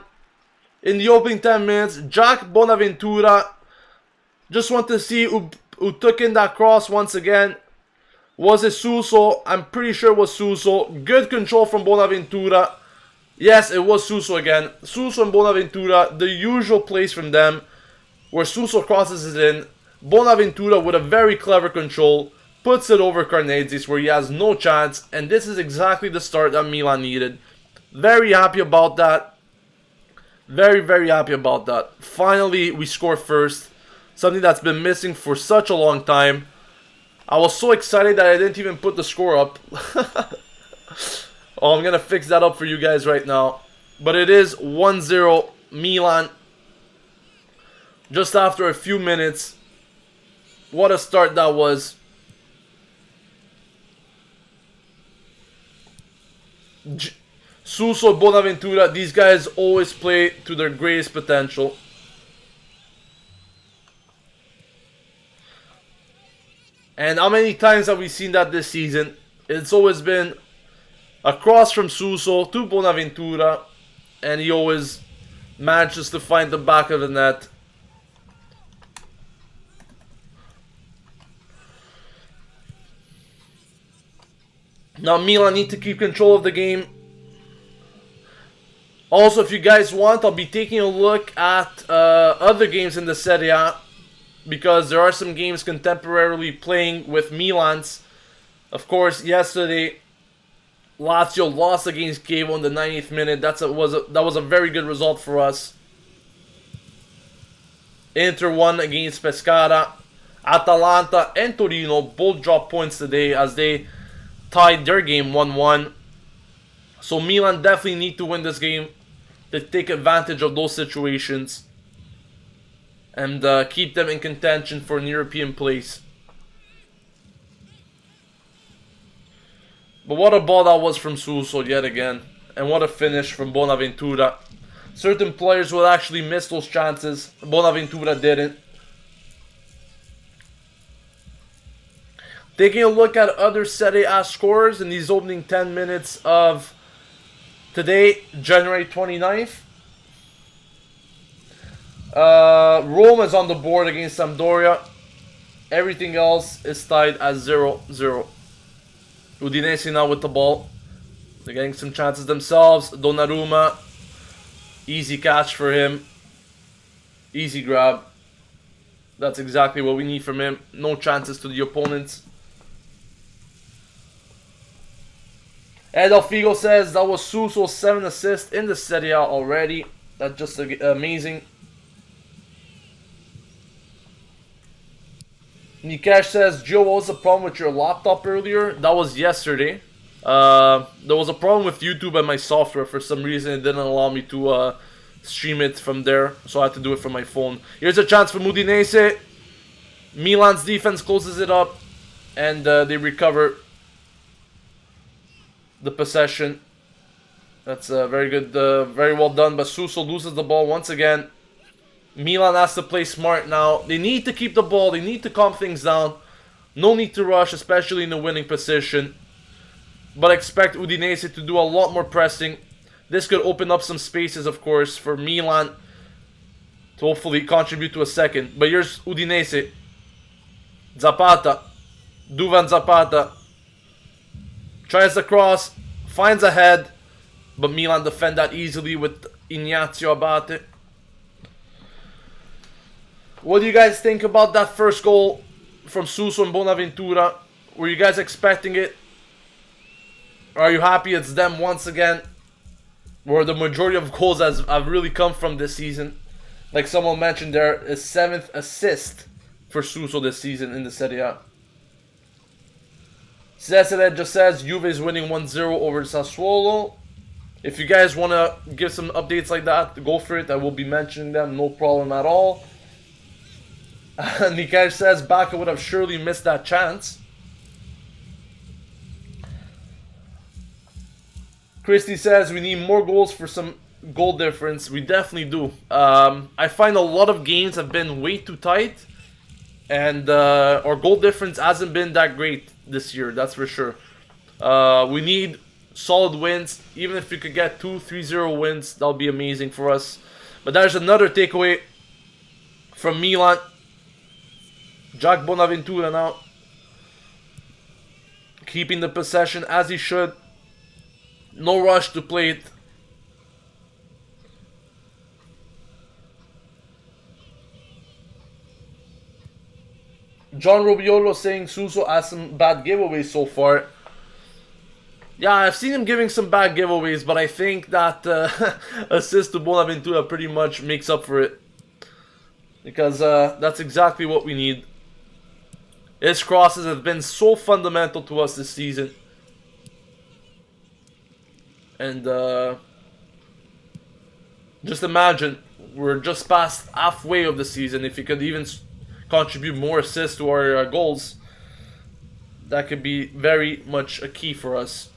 In the opening 10 minutes, Jack Bonaventura, just want to see who took in that cross once again. Was it Suso? I'm pretty sure it was Suso. Good control from Bonaventura. Yes, it was Suso again. Suso and Bonaventura, the usual place from them, where Suso crosses it in. Bonaventura with a very clever control puts it over Carnezis where he has no chance, and this is exactly the start that Milan needed. Very happy about that. Very, very happy about that. Finally, we score first. Something that's been missing for such a long time. I was so excited that I didn't even put the score up. Oh, I'm going to fix that up for you guys right now. But it is 1-0 Milan. Just after a few minutes. What a start that was. Suso, Bonaventura, these guys always play to their greatest potential. And how many times have we seen that this season? It's always been a cross from Suso to Bonaventura, and he always manages to find the back of the net. Now Milan need to keep control of the game. Also, if you guys want, I'll be taking a look at other games in the Serie A, because there are some games contemporarily playing with Milan's. Of course, yesterday, Lazio lost against Chievo in the 90th minute. That was a very good result for us. Inter won against Pescara. Atalanta and Torino both dropped points today as they tied their game 1-1. So Milan definitely need to win this game to take advantage of those situations and keep them in contention for an European place. But what a ball that was from Suso yet again. And what a finish from Bonaventura. Certain players will actually miss those chances. Bonaventura didn't. Taking a look at other Serie A scores in these opening 10 minutes of today, January 29th. Rome is on the board against Sampdoria. Everything else is tied at 0-0. Udinese now with the ball. They're getting some chances themselves. Donnarumma. Easy catch for him. Easy grab. That's exactly what we need from him. No chances to the opponents. Edelfigo says that was Suso's 7th assist in the Serie A already. That's just amazing. Nikesh says, Joe, what was the problem with your laptop earlier? That was yesterday. There was a problem with YouTube and my software. For some reason, it didn't allow me to stream it from there. So I had to do it from my phone. Here's a chance for Udinese. Milan's defense closes it up. And they recover the possession. That's very good. Very well done. But Suso loses the ball once again. Milan has to play smart now. They need to keep the ball. They need to calm things down. No need to rush, especially in the winning position. But expect Udinese to do a lot more pressing. This could open up some spaces, of course, for Milan to hopefully contribute to a second. But here's Udinese. Zapata. Duvan Zapata. Tries the cross. Finds a head. But Milan defend that easily with Ignazio Abate. What do you guys think about that first goal from Suso and Bonaventura? Were you guys expecting it? Are you happy it's them once again? Where the majority of goals have really come from this season. Like someone mentioned, there is 7th assist for Suso this season in the Serie A. Cesare just says Juve is winning 1-0 over Sassuolo. If you guys want to give some updates like that, go for it. I will be mentioning them, no problem at all. Nikesh says Baka would have surely missed that chance. Christy says we need more goals for some goal difference. We definitely do. I find a lot of games have been way too tight. And our goal difference hasn't been that great this year, that's for sure. We need solid wins. Even if we could get 2-3-0 wins, that would be amazing for us. But there's another takeaway from Milan. Jack Bonaventura now keeping the possession as he should. No rush to play it. John Robiolo saying Suso has some bad giveaways so far. Yeah, I've seen him giving some bad giveaways, but I think that assist to Bonaventura pretty much makes up for it. Because that's exactly what we need. His crosses have been so fundamental to us this season. And just imagine, we're just past halfway of the season. If he could even contribute more assists to our goals, that could be very much a key for us.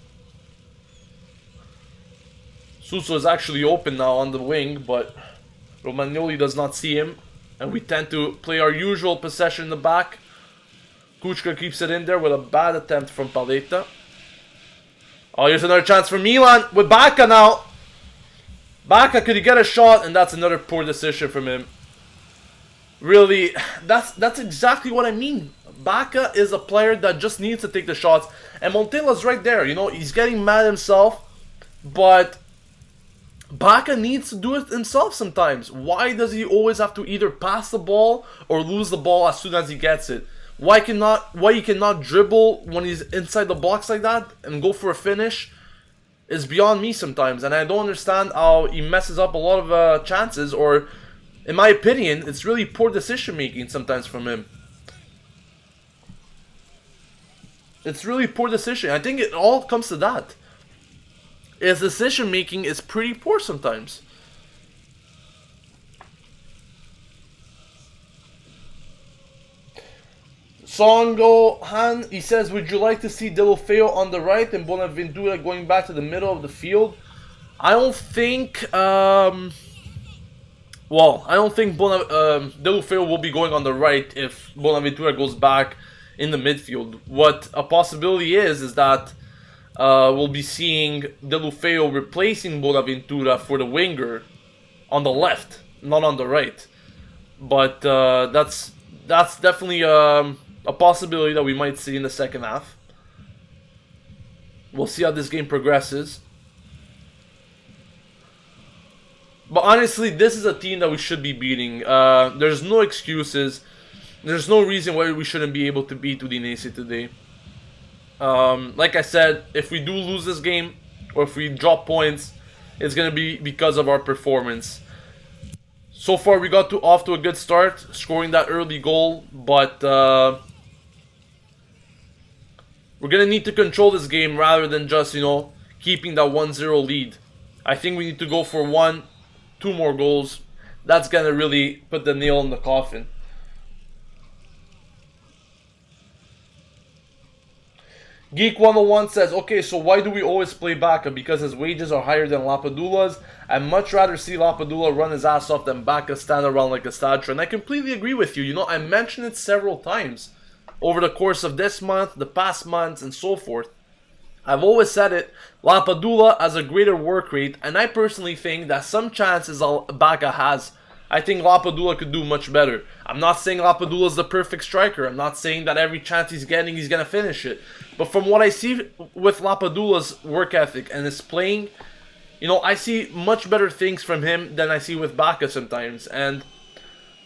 Suso is actually open now on the wing, but Romagnoli does not see him. And we tend to play our usual possession in the back. Kuchka keeps it in there with a bad attempt from Paletta. Oh, here's another chance for Milan with Bacca now. Bacca, could he get a shot? And that's another poor decision from him. Really, that's exactly what I mean. Bacca is a player that just needs to take the shots. And Montella's right there, you know, he's getting mad himself. But Bacca needs to do it himself sometimes. Why does he always have to either pass the ball or lose the ball as soon as he gets it? Why he cannot dribble when he's inside the box like that and go for a finish is beyond me sometimes. And I don't understand how he messes up a lot of chances, or in my opinion, it's really poor decision making sometimes from him. It's really poor decision. I think it all comes to that. His decision making is pretty poor sometimes. Songo Han, he says, would you like to see Deulofeu on the right and Bonaventura going back to the middle of the field? I don't think, I don't think Deulofeu will be going on the right if Bonaventura goes back in the midfield. What a possibility is that we'll be seeing Deulofeu replacing Bonaventura for the winger on the left, not on the right. But that's definitely a possibility that we might see in the second half. We'll see how this game progresses. But honestly, this is a team that we should be beating. There's no excuses. There's no reason why we shouldn't be able to beat Udinese today. Like I said, if we do lose this game, or if we drop points, it's going to be because of our performance. So far, we got off to a good start, scoring that early goal, but we're going to need to control this game rather than just, you know, keeping that 1-0 lead. I think we need to go for 1-2 more goals. That's going to really put the nail in the coffin. Geek 101 says, okay, so why do we always play Bacca? Because his wages are higher than Lapadula's. I'd much rather see Lapadula run his ass off than Bacca stand around like a statue. And I completely agree with you. You know, I mentioned it several times over the course of this month, the past months, and so forth. I've always said it, Lapadula has a greater work rate, and I personally think that some chances Bacca has, I think Lapadula could do much better. I'm not saying Lapadula is the perfect striker. I'm not saying that every chance he's getting, he's going to finish it. But from what I see with Lapadula's work ethic and his playing, you know, I see much better things from him than I see with Bacca sometimes. And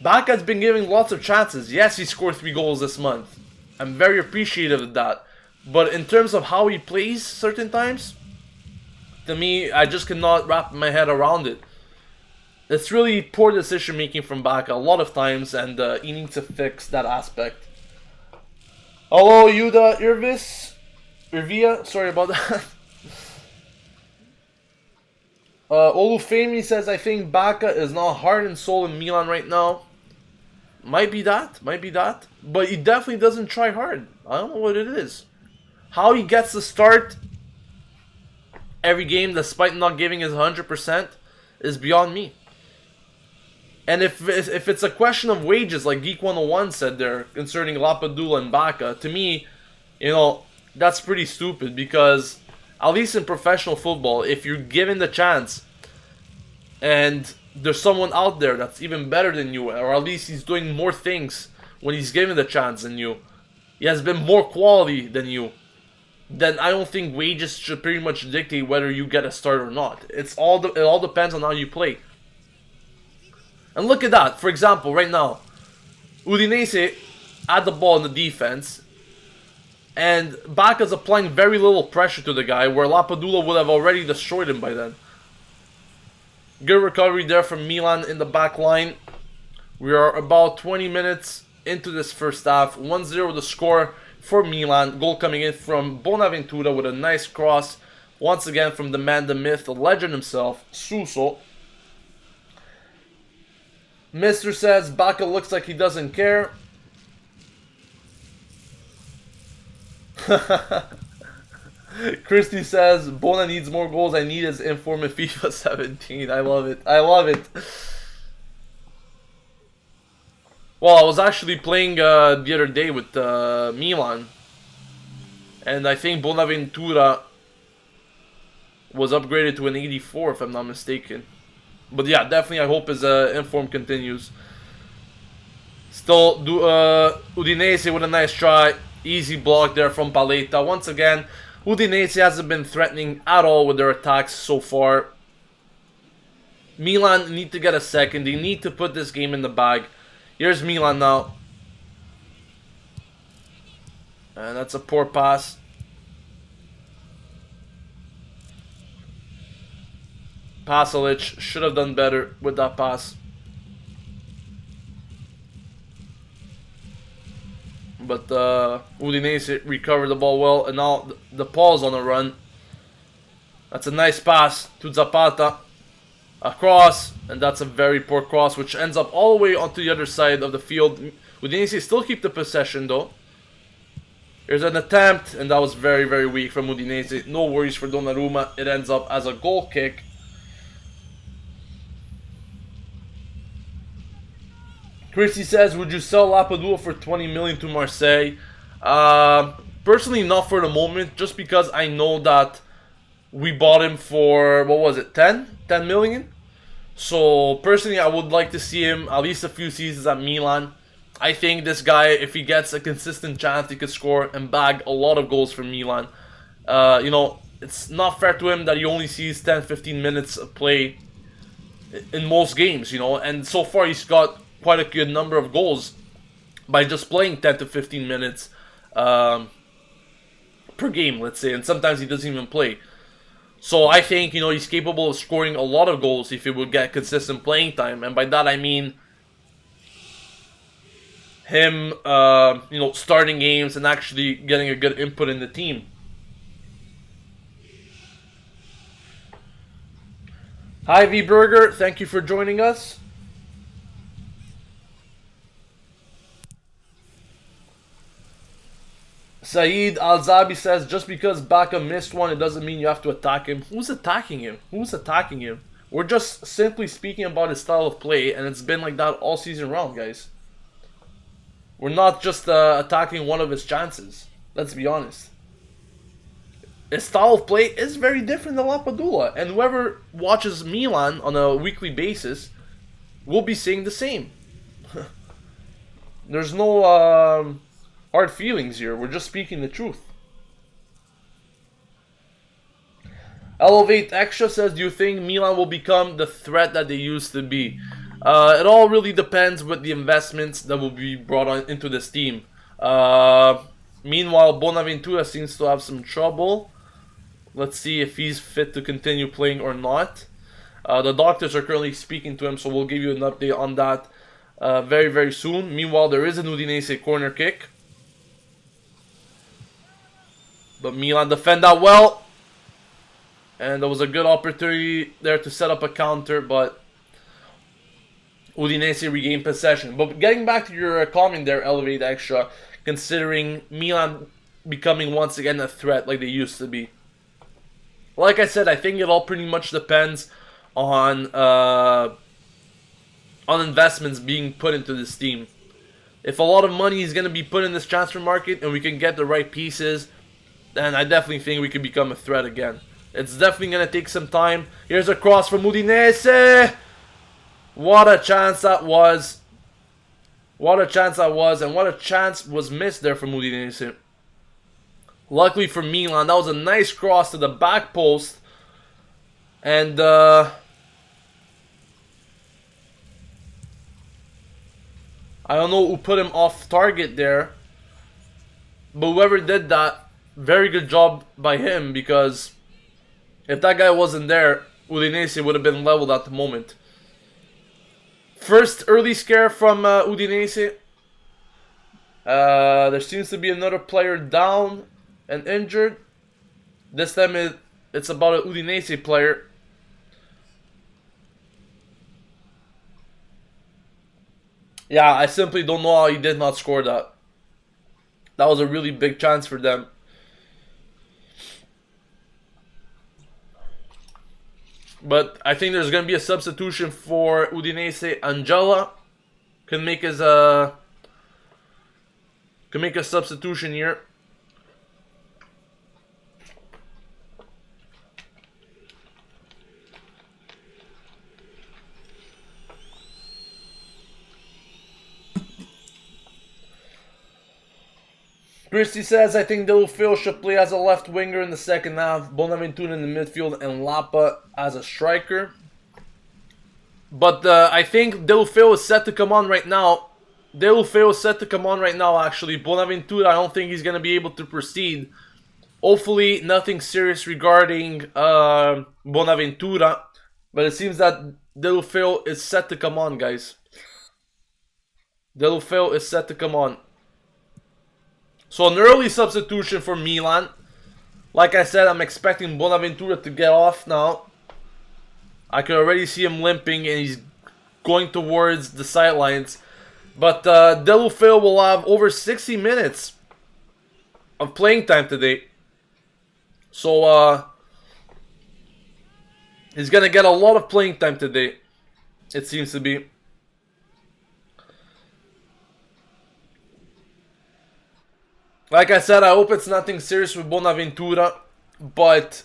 Bacca's been giving lots of chances. Yes, he scored 3 goals this month. I'm very appreciative of that. But in terms of how he plays certain times, to me, I just cannot wrap my head around it. It's really poor decision making from Bacca a lot of times, and he needs to fix that aspect. Hello, Yuda Irvia, sorry about that. Olufemi says, I think Bacca is not heart and soul in Milan right now. Might be that. But he definitely doesn't try hard. I don't know what it is. How he gets to start every game despite not giving his 100% is beyond me. And if it's a question of wages, like Geek 101 said there, concerning Lapadula and Bacca, to me, you know, that's pretty stupid, because at least in professional football, if you're given the chance and there's someone out there that's even better than you, or at least he's doing more things when he's given the chance than you, he has been more quality than you, then I don't think wages should pretty much dictate whether you get a start or not. It all depends on how you play. And look at that. For example, right now, Udinese had the ball in the defense, and Bacca's applying very little pressure to the guy, where Lapadula would have already destroyed him by then. Good recovery there from Milan in the back line. We are about 20 minutes into this first half. 1-0 the score for Milan. Goal coming in from Bonaventura with a nice cross. Once again from the man, the myth, the legend himself, Suso. Mister says Bacca looks like he doesn't care. Christy says Bona needs more goals. I need his inform in FIFA 17. I love it. I love it. Well, I was actually playing the other day with Milan, and I think Bonaventura was upgraded to an 84 if I'm not mistaken. But yeah, definitely I hope his inform continues. Still, Udinese with a nice try. Easy block there from Paletta. Once again, Udinese hasn't been threatening at all with their attacks so far. Milan need to get a second. They need to put this game in the bag. Here's Milan now. And that's a poor pass. Pasalic should have done better with that pass. But Udinese recovered the ball well, and now the Paul's on the run. That's a nice pass to Zapata. Across, and that's a very poor cross, which ends up all the way onto the other side of the field. Udinese still keep the possession though. Here's an attempt, and that was very, very weak from Udinese. No worries for Donnarumma. It ends up as a goal kick. Chrissy says, would you sell Lapadula for 20 million to Marseille? Personally, not for the moment, just because I know that we bought him for, what was it, 10 million? So, personally, I would like to see him at least a few seasons at Milan. I think this guy, if he gets a consistent chance, he could score and bag a lot of goals for Milan. You know, it's not fair to him that he only sees 10-15 minutes of play in most games, you know. And so far, he's got quite a good number of goals by just playing 10 to 15 minutes per game, let's say. And sometimes he doesn't even play. So I think, you know, he's capable of scoring a lot of goals if he would get consistent playing time. And by that I mean him, you know, starting games and actually getting a good input in the team. Hi V Burger, thank you for joining us. Saeed Al-Zabi says, just because Bacca missed one, it doesn't mean you have to attack him. Who's attacking him? Who's attacking him? We're just simply speaking about his style of play, and it's been like that all season round, guys. We're not just attacking one of his chances. Let's be honest. His style of play is very different than Lapadula, and whoever watches Milan on a weekly basis will be saying the same. There's no hard feelings here. We're just speaking the truth. Elevate Extra says, do you think Milan will become the threat that they used to be? It all really depends with the investments that will be brought on into this team. Meanwhile, Bonaventura seems to have some trouble. Let's see if he's fit to continue playing or not. The doctors are currently speaking to him, so we'll give you an update on that very, very soon. Meanwhile, there is an Udinese corner kick. But Milan defend that well. And there was a good opportunity there to set up a counter, but Udinese regained possession. But getting back to your comment there, Elevate Extra, considering Milan becoming once again a threat like they used to be. Like I said, I think it all pretty much depends on investments being put into this team. If a lot of money is going to be put in this transfer market and we can get the right pieces, then I definitely think we could become a threat again. It's definitely going to take some time. Here's a cross from Udinese. What a chance that was. What a chance that was. And what a chance was missed there from Udinese. Luckily for Milan, that was a nice cross to the back post. And I don't know who put him off target there. But whoever did that, very good job by him, because if that guy wasn't there, Udinese would have been leveled at the moment. First early scare from Udinese. There seems to be another player down and injured. This time it's about an Udinese player. Yeah, I simply don't know how he did not score that. That was a really big chance for them. But I think there's going to be a substitution for Udinese. Angela can make his can make a substitution here. Christy says, I think Delufeu should play as a left winger in the second half, Bonaventura in the midfield, and Lapa as a striker. But I think Delufeu is set to come on right now. Delufeu is set to come on right now, actually. Bonaventura, I don't think he's going to be able to proceed. Hopefully, nothing serious regarding Bonaventura. But it seems that Delufeu is set to come on, guys. Delufeu is set to come on. So an early substitution for Milan. Like I said, I'm expecting Bonaventura to get off now. I can already see him limping and he's going towards the sidelines. But Delufeu will have over 60 minutes of playing time today. So he's going to get a lot of playing time today, it seems to be. Like I said, I hope it's nothing serious with Bonaventura, but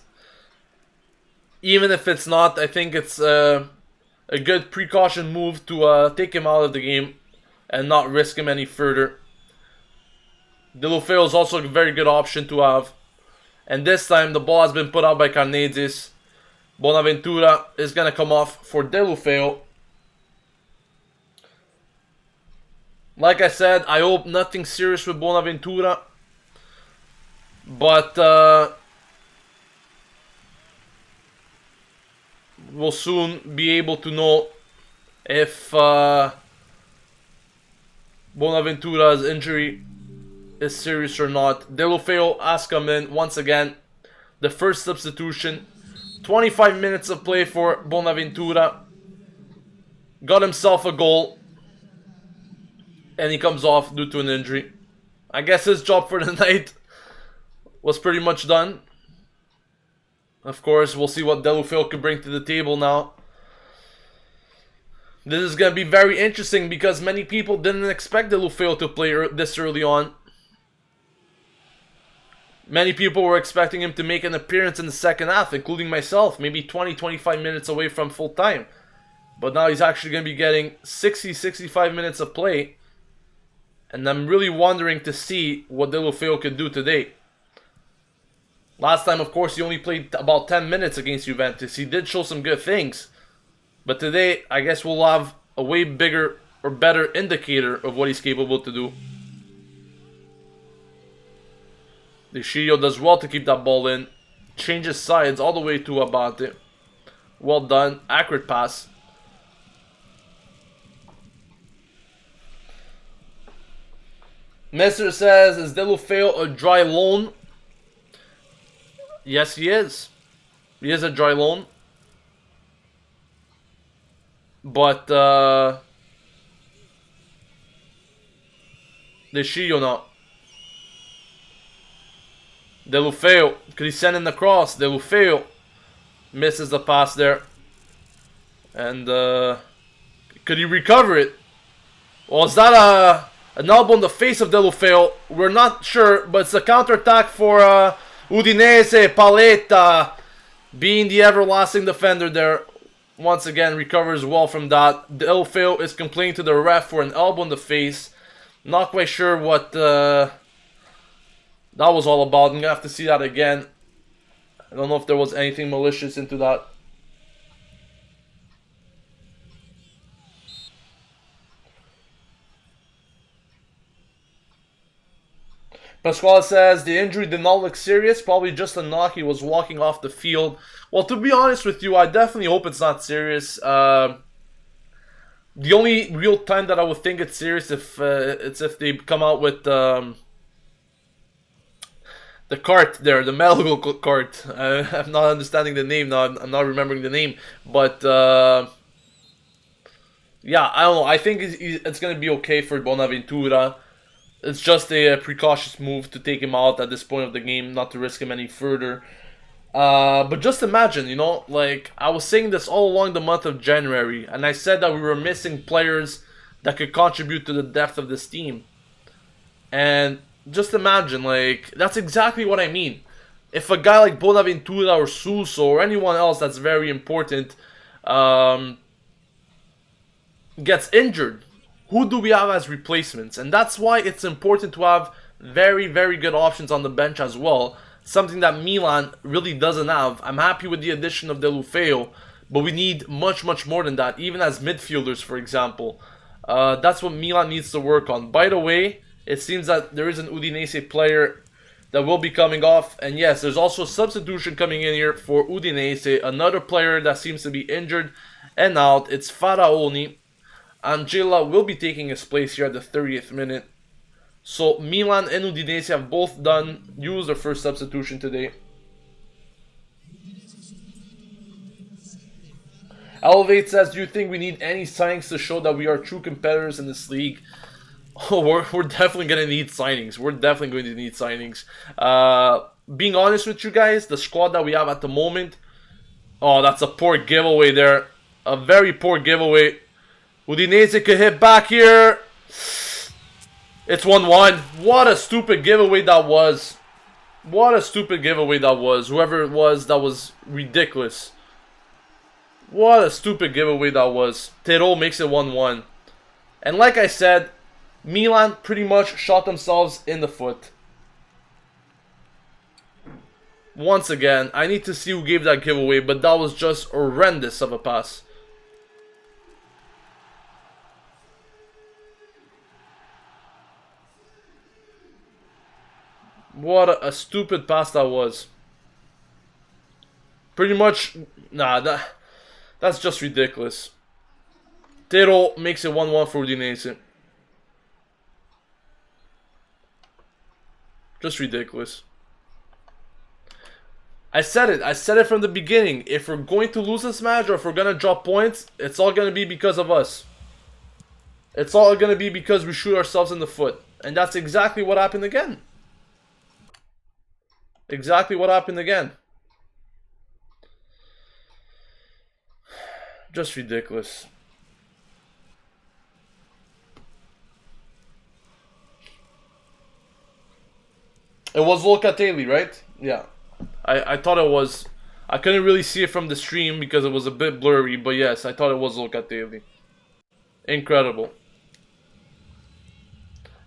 even if it's not, I think it's a good precaution move to take him out of the game and not risk him any further. Delufeu is also a very good option to have. And this time, the ball has been put out by Carneades. Bonaventura is going to come off for Delufeu. Like I said, I hope nothing serious with Bonaventura. But we'll soon be able to know if Bonaventura's injury is serious or not. Delufeu has come in once again. The first substitution. 25 minutes of play for Bonaventura. Got himself a goal. And he comes off due to an injury. I guess his job for the night was pretty much done. Of course, we'll see what Delufeu can bring to the table now. This is going to be very interesting because many people didn't expect Delufeu to play this early on. Many people were expecting him to make an appearance in the second half, including myself, maybe 20-25 minutes away from full time. But now he's actually going to be getting 60-65 minutes of play. And I'm really wondering to see what Delufeu can do today. Last time, of course, he only played about 10 minutes against Juventus. He did show some good things. But today, I guess we'll have a way bigger or better indicator of what he's capable to do. Deschio does well to keep that ball in. Changes sides all the way to Abate. Well done. Accurate pass. Messer says, is Delufeu a dry loan? Yes, he is. He is a dry loan. But, Deschio now. Delufeu. Could he send in the cross? Delufeu misses the pass there. And, could he recover it? Well, is that an elbow in the face of Delufeu? We're not sure, but it's a counterattack for Udinese, Paletta, being the everlasting defender there, once again recovers well from that. Delfeo is complaining to the ref for an elbow in the face. Not quite sure what that was all about. I'm gonna have to see that again. I don't know if there was anything malicious into that. Pasquale says the injury did not look serious, probably just a knock. He was walking off the field. Well, to be honest with you, I definitely hope it's not serious. The only real time that I would think it's serious it's if they come out with the cart there, the medical cart. I'm not understanding the name now. I'm not remembering the name, but yeah, I don't know. I think it's gonna be okay for Bonaventura. It's just a precautious move to take him out at this point of the game, not to risk him any further. But just imagine, you know, like, I was saying this all along the month of January, and I said that we were missing players that could contribute to the depth of this team. And just imagine, like, that's exactly what I mean. If a guy like Bonaventura or Suso or anyone else that's very important gets injured, who do we have as replacements? And that's why it's important to have very, very good options on the bench as well. Something that Milan really doesn't have. I'm happy with the addition of Delufeo, but we need much, much more than that. Even as midfielders, for example. That's what Milan needs to work on. By the way, it seems that there is an Udinese player that will be coming off. And yes, there's also a substitution coming in here for Udinese. Another player that seems to be injured and out. It's Faraoni. Angela will be taking his place here at the 30th minute. So Milan and Udinese have both used their first substitution today. Elevate says, do you think we need any signings to show that we are true competitors in this league? Oh, we're definitely going to need signings. We're definitely going to need signings. Being honest with you guys, the squad that we have at the moment... Oh, that's a poor giveaway there. A very poor giveaway. Udinese could hit back here. It's 1-1. What a stupid giveaway that was. What a stupid giveaway that was. Whoever it was, that was ridiculous. What a stupid giveaway that was. Tero makes it 1-1. And like I said, Milan pretty much shot themselves in the foot. Once again, I need to see who gave that giveaway, but that was just horrendous of a pass. What a stupid pass that was. Pretty much, nah, that's just ridiculous. Tero makes it 1-1 for Udinese. Just ridiculous. I said it from the beginning. If we're going to lose this match or if we're going to drop points, it's all going to be because of us. It's all going to be because we shoot ourselves in the foot. And that's exactly what happened again. Exactly what happened again. Just ridiculous. It was Locatelli, right? Yeah. I thought it was. I couldn't really see it from the stream because it was a bit blurry, but yes, I thought it was Locatelli. Incredible.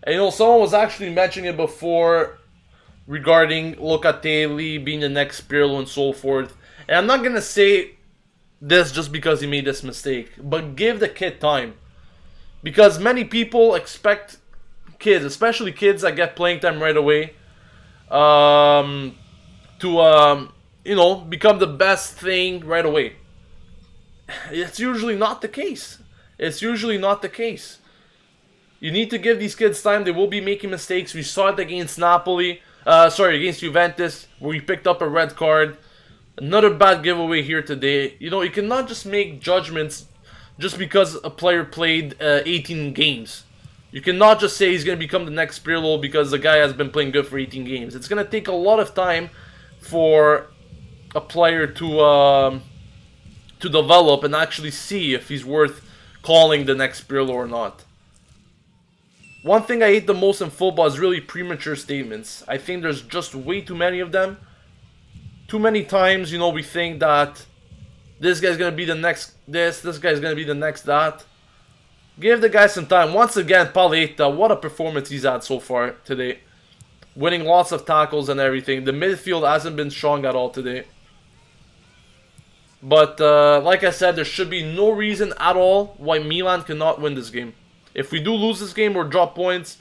And you know, someone was actually mentioning it before regarding Locatelli being the next Pirlo and so forth. And I'm not going to say this just because he made this mistake, but give the kid time. Because many people expect kids, especially kids that get playing time right away, to, you know, become the best thing right away. It's usually not the case. It's usually not the case. You need to give these kids time. They will be making mistakes. We saw it against Napoli. Against Juventus, where we picked up a red card. Another bad giveaway here today. You know, you cannot just make judgments just because a player played 18 games. You cannot just say he's going to become the next Pirlo because the guy has been playing good for 18 games. It's going to take a lot of time for a player to develop and actually see if he's worth calling the next Pirlo or not. One thing I hate the most in football is really premature statements. I think there's just way too many of them. Too many times, you know, we think that this guy's going to be the next this guy's going to be the next that. Give the guy some time. Once again, Paletta, what a performance he's had so far today. Winning lots of tackles and everything. The midfield hasn't been strong at all today. But, like I said, there should be no reason at all why Milan cannot win this game. If we do lose this game or drop points,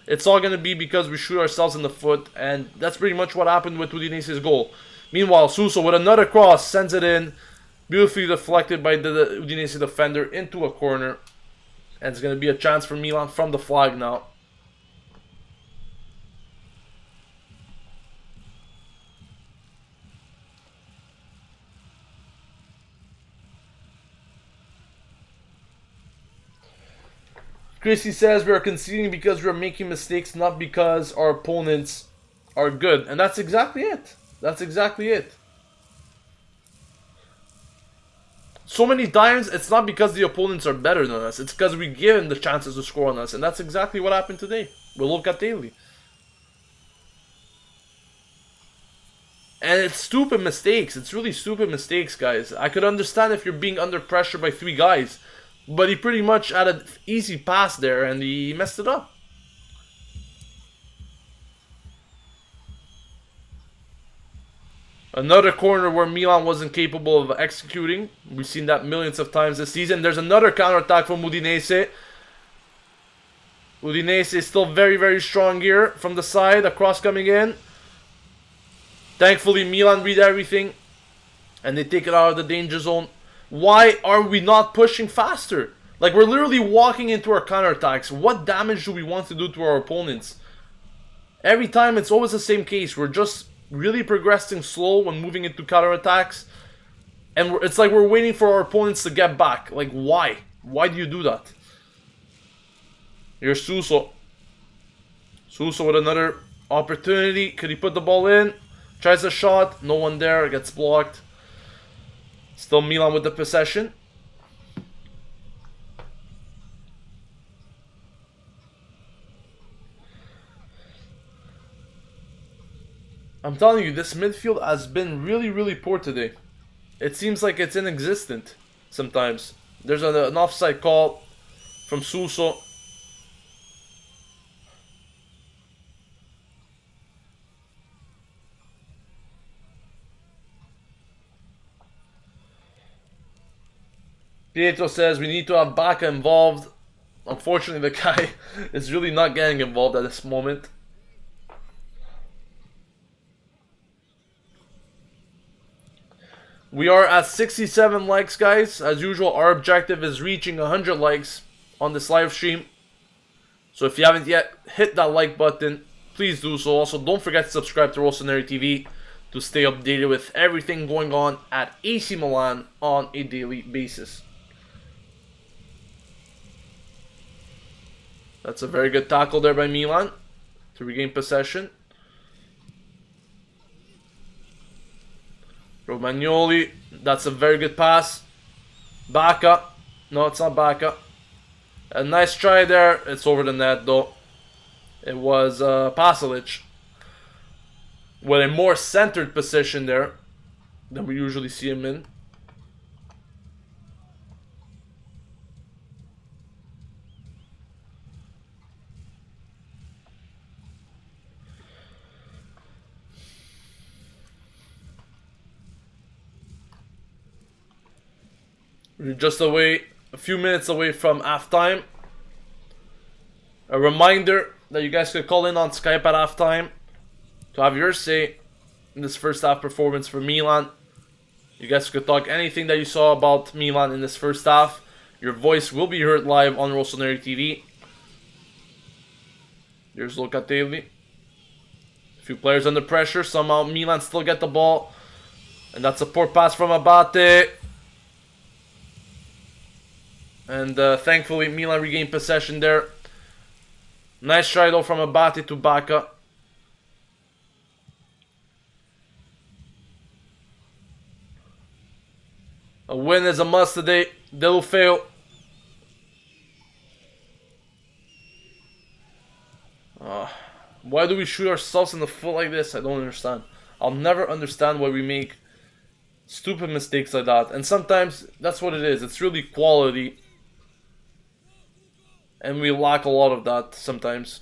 it's all going to be because we shoot ourselves in the foot. And that's pretty much what happened with Udinese's goal. Meanwhile, Suso with another cross sends it in. Beautifully deflected by the Udinese defender into a corner. And it's going to be a chance for Milan from the flag now. Chrissy says we are conceding because we are making mistakes, not because our opponents are good. And that's exactly it. That's exactly it. So many times, it's not because the opponents are better than us. It's because we give them the chances to score on us. And that's exactly what happened today. We'll look at daily. And it's stupid mistakes. It's really stupid mistakes, guys. I could understand if you're being under pressure by 3 guys. But he pretty much had an easy pass there and he messed it up. Another corner where Milan wasn't capable of executing. We've seen that millions of times this season. There's another counterattack from Udinese. Udinese is still very, very strong here from the side. A cross coming in. Thankfully, Milan read everything. And they take it out of the danger zone. Why are we not pushing faster? Like, we're literally walking into our counterattacks. What damage do we want to do to our opponents? Every time, it's always the same case. We're just really progressing slow when moving into counterattacks. And it's like we're waiting for our opponents to get back. Like, why? Why do you do that? Here's Suso. Suso with another opportunity. Could he put the ball in? Tries a shot. No one there. Gets blocked. Still Milan with the possession. I'm telling you, this midfield has been really, really poor today. It seems like it's inexistent sometimes. There's an offside call from Suso. Pietro says we need to have Bacca involved. Unfortunately, the guy is really not getting involved at this moment. We are at 67 likes, guys. As usual, our objective is reaching 100 likes on this live stream. So if you haven't yet hit that like button, please do so. Also, don't forget to subscribe to Rossoneri TV to stay updated with everything going on at AC Milan on a daily basis. That's a very good tackle there by Milan to regain possession. Romagnoli, that's a very good pass. Bacca, no, it's not Bacca. A nice try there. It's over the net though. It was Pasalic with a more centered position there than we usually see him in. We're just a few minutes away from halftime. A reminder that you guys could call in on Skype at halftime to have your say in this first half performance for Milan. You guys could talk anything that you saw about Milan in this first half. Your voice will be heard live on Rossoneri TV. Here's Locatelli. A few players under pressure. Somehow Milan still get the ball. And that's a poor pass from Abate. And thankfully Milan regained possession there. Nice try though from Abate to Bacca. A win is a must today. Deulofeu. Why do we shoot ourselves in the foot like this? I don't understand. I'll never understand why we make stupid mistakes like that. And sometimes that's what it is. It's really quality. And we lack a lot of that sometimes.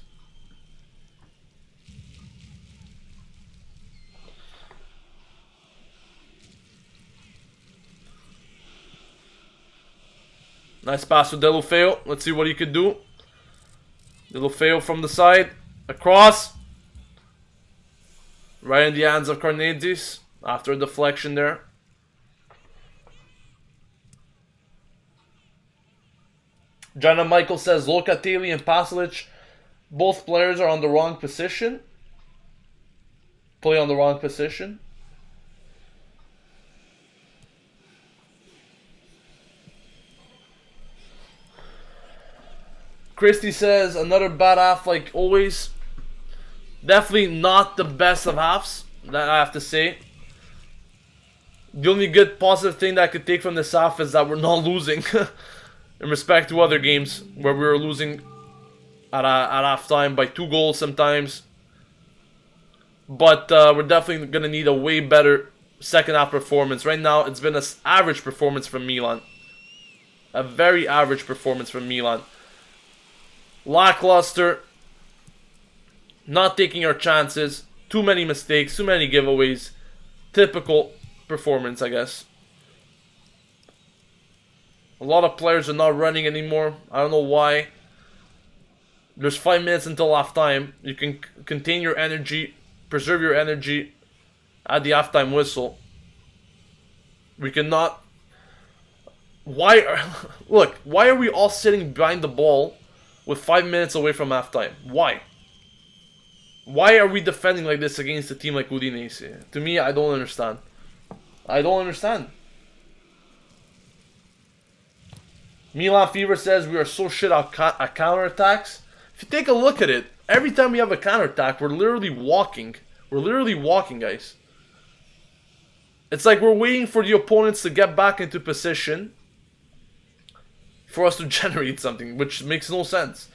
Nice pass to Deulofeu. Let's see what he could do. Deulofeu from the side. Across. Right in the hands of Carneades. After a deflection there. Jana Michael says Locatelli and Pasalic, both players are on the wrong position. Play on the wrong position. Christy says another bad half like always. Definitely not the best of halves, that I have to say. The only good positive thing that I could take from this half is that we're not losing. In respect to other games where we were losing at halftime by 2 goals sometimes. But we're definitely going to need a way better second half performance. Right now, it's been an average performance from Milan. A very average performance from Milan. Lackluster. Not taking our chances. Too many mistakes. Too many giveaways. Typical performance, I guess. A lot of players are not running anymore. I don't know why. There's 5 minutes until halftime. You can contain your energy, preserve your energy at the halftime whistle. We cannot. Look, why are we all sitting behind the ball with 5 minutes away from halftime? Why? Why are we defending like this against a team like Udinese? To me, I don't understand. I don't understand. Milan Fever says we are so shit at counterattacks. If you take a look at it, every time we have a counterattack, we're literally walking. We're literally walking, guys. It's like we're waiting for the opponents to get back into position for us to generate something, which makes no sense.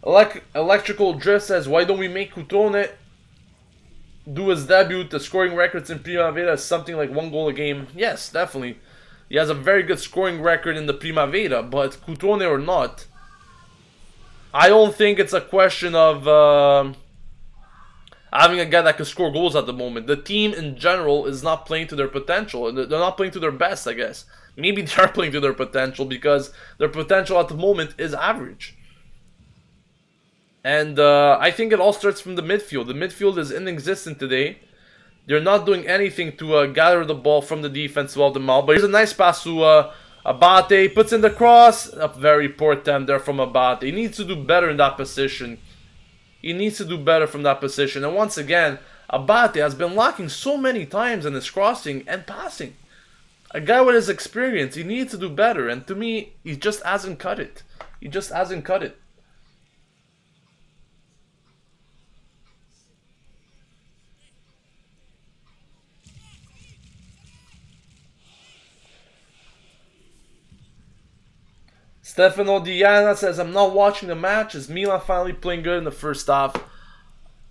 Electrical Drift says, why don't we make Cutrone do his debut? The scoring records in Primavera is something like 1 goal a game. Yes, definitely. He has a very good scoring record in the Primavera, but Cutrone or not, I don't think it's a question of having a guy that can score goals at the moment. The team in general is not playing to their potential. They're not playing to their best, I guess. Maybe they are playing to their potential because their potential at the moment is average. And I think it all starts from the midfield. The midfield is inexistent today. They're not doing anything to gather the ball from the defense to help them out. But here's a nice pass to Abate. Puts in the cross. A very poor attempt there from Abate. He needs to do better in that position. He needs to do better from that position. And once again, Abate has been lacking so many times in his crossing and passing. A guy with his experience, he needs to do better. And to me, he just hasn't cut it. He just hasn't cut it. Stefano Diana says, I'm not watching the match. Is Milan finally playing good in the first half?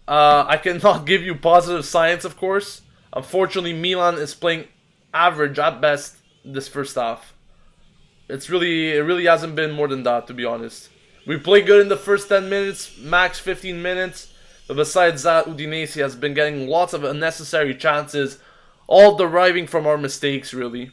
I cannot give you positive signs, of course. Unfortunately, Milan is playing average at best this first half. It really hasn't been more than that, to be honest. We played good in the first 10 minutes, max 15 minutes. But besides that, Udinese has been getting lots of unnecessary chances, all deriving from our mistakes, really.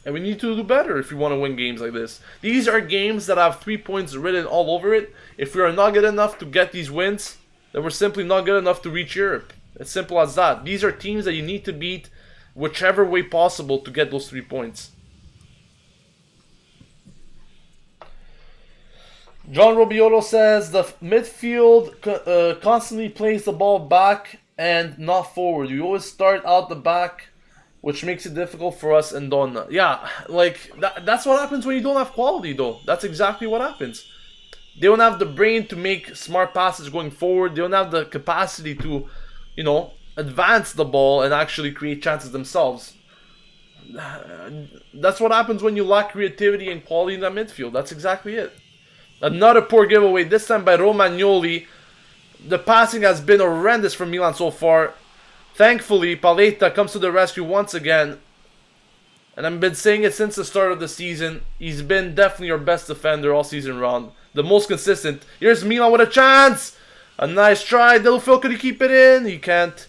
And we need to do better if we want to win games like this. These are games that have 3 points written all over it. If we are not good enough to get these wins, then we're simply not good enough to reach Europe. It's simple as that. These are teams that you need to beat whichever way possible to get those 3 points. John Robiolo says the midfield constantly plays the ball back and not forward. You always start out the back, which makes it difficult for us and Donna. Yeah, like, that's what happens when you don't have quality, though. That's exactly what happens. They don't have the brain to make smart passes going forward. They don't have the capacity to, you know, advance the ball and actually create chances themselves. That's what happens when you lack creativity and quality in that midfield. That's exactly it. Another poor giveaway, this time by Romagnoli. The passing has been horrendous from Milan so far. Thankfully, Paletta comes to the rescue once again. And I've been saying it since the start of the season. He's been definitely our best defender all season round. The most consistent. Here's Milan with a chance! A nice try. Deulofeu, could he keep it in? He can't.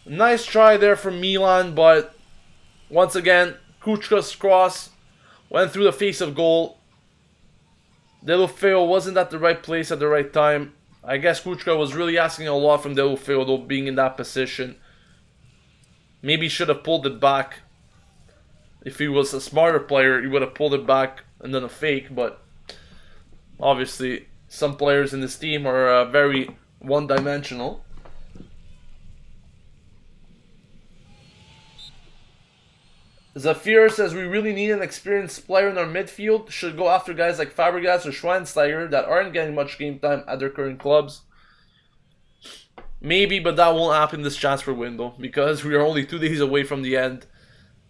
Nice try there from Milan, but once again, Kuchka's cross went through the face of goal. Deulofeu wasn't at the right place at the right time. I guess Kuchka was really asking a lot from Deulofeu, though, being in that position. Maybe he should have pulled it back. If he was a smarter player, he would have pulled it back and done a fake, but obviously some players in this team are very one-dimensional. Zafir says we really need an experienced player in our midfield. Should go after guys like Fabregas or Schweinsteiger that aren't getting much game time at their current clubs. Maybe, but that won't happen this transfer window because we are only 2 days away from the end.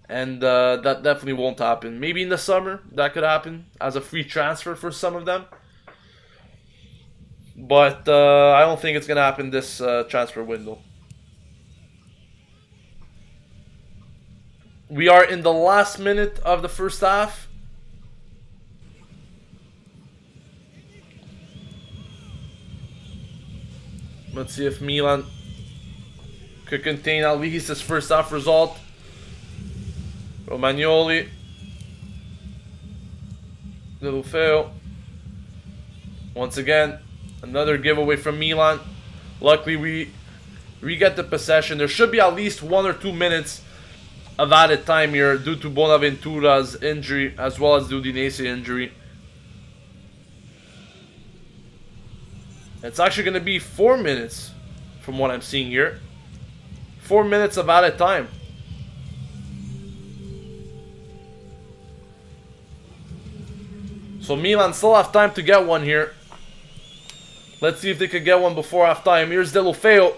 And that definitely won't happen. Maybe in the summer that could happen as a free transfer for some of them. But I don't think it's going to happen this transfer window. We are in the last minute of the first half. Let's see if Milan could contain at least this first half result. Romagnoli. Deulofeu. Once again, another giveaway from Milan. Luckily, we get the possession. There should be at least 1 or 2 minutes of added time here due to Bonaventura's injury as well as the Udinese injury. It's actually going to be 4 minutes from what I'm seeing here. 4 minutes of added time. So Milan still have time to get one here. Let's see if they could get one before half time. Here's Deulofeu.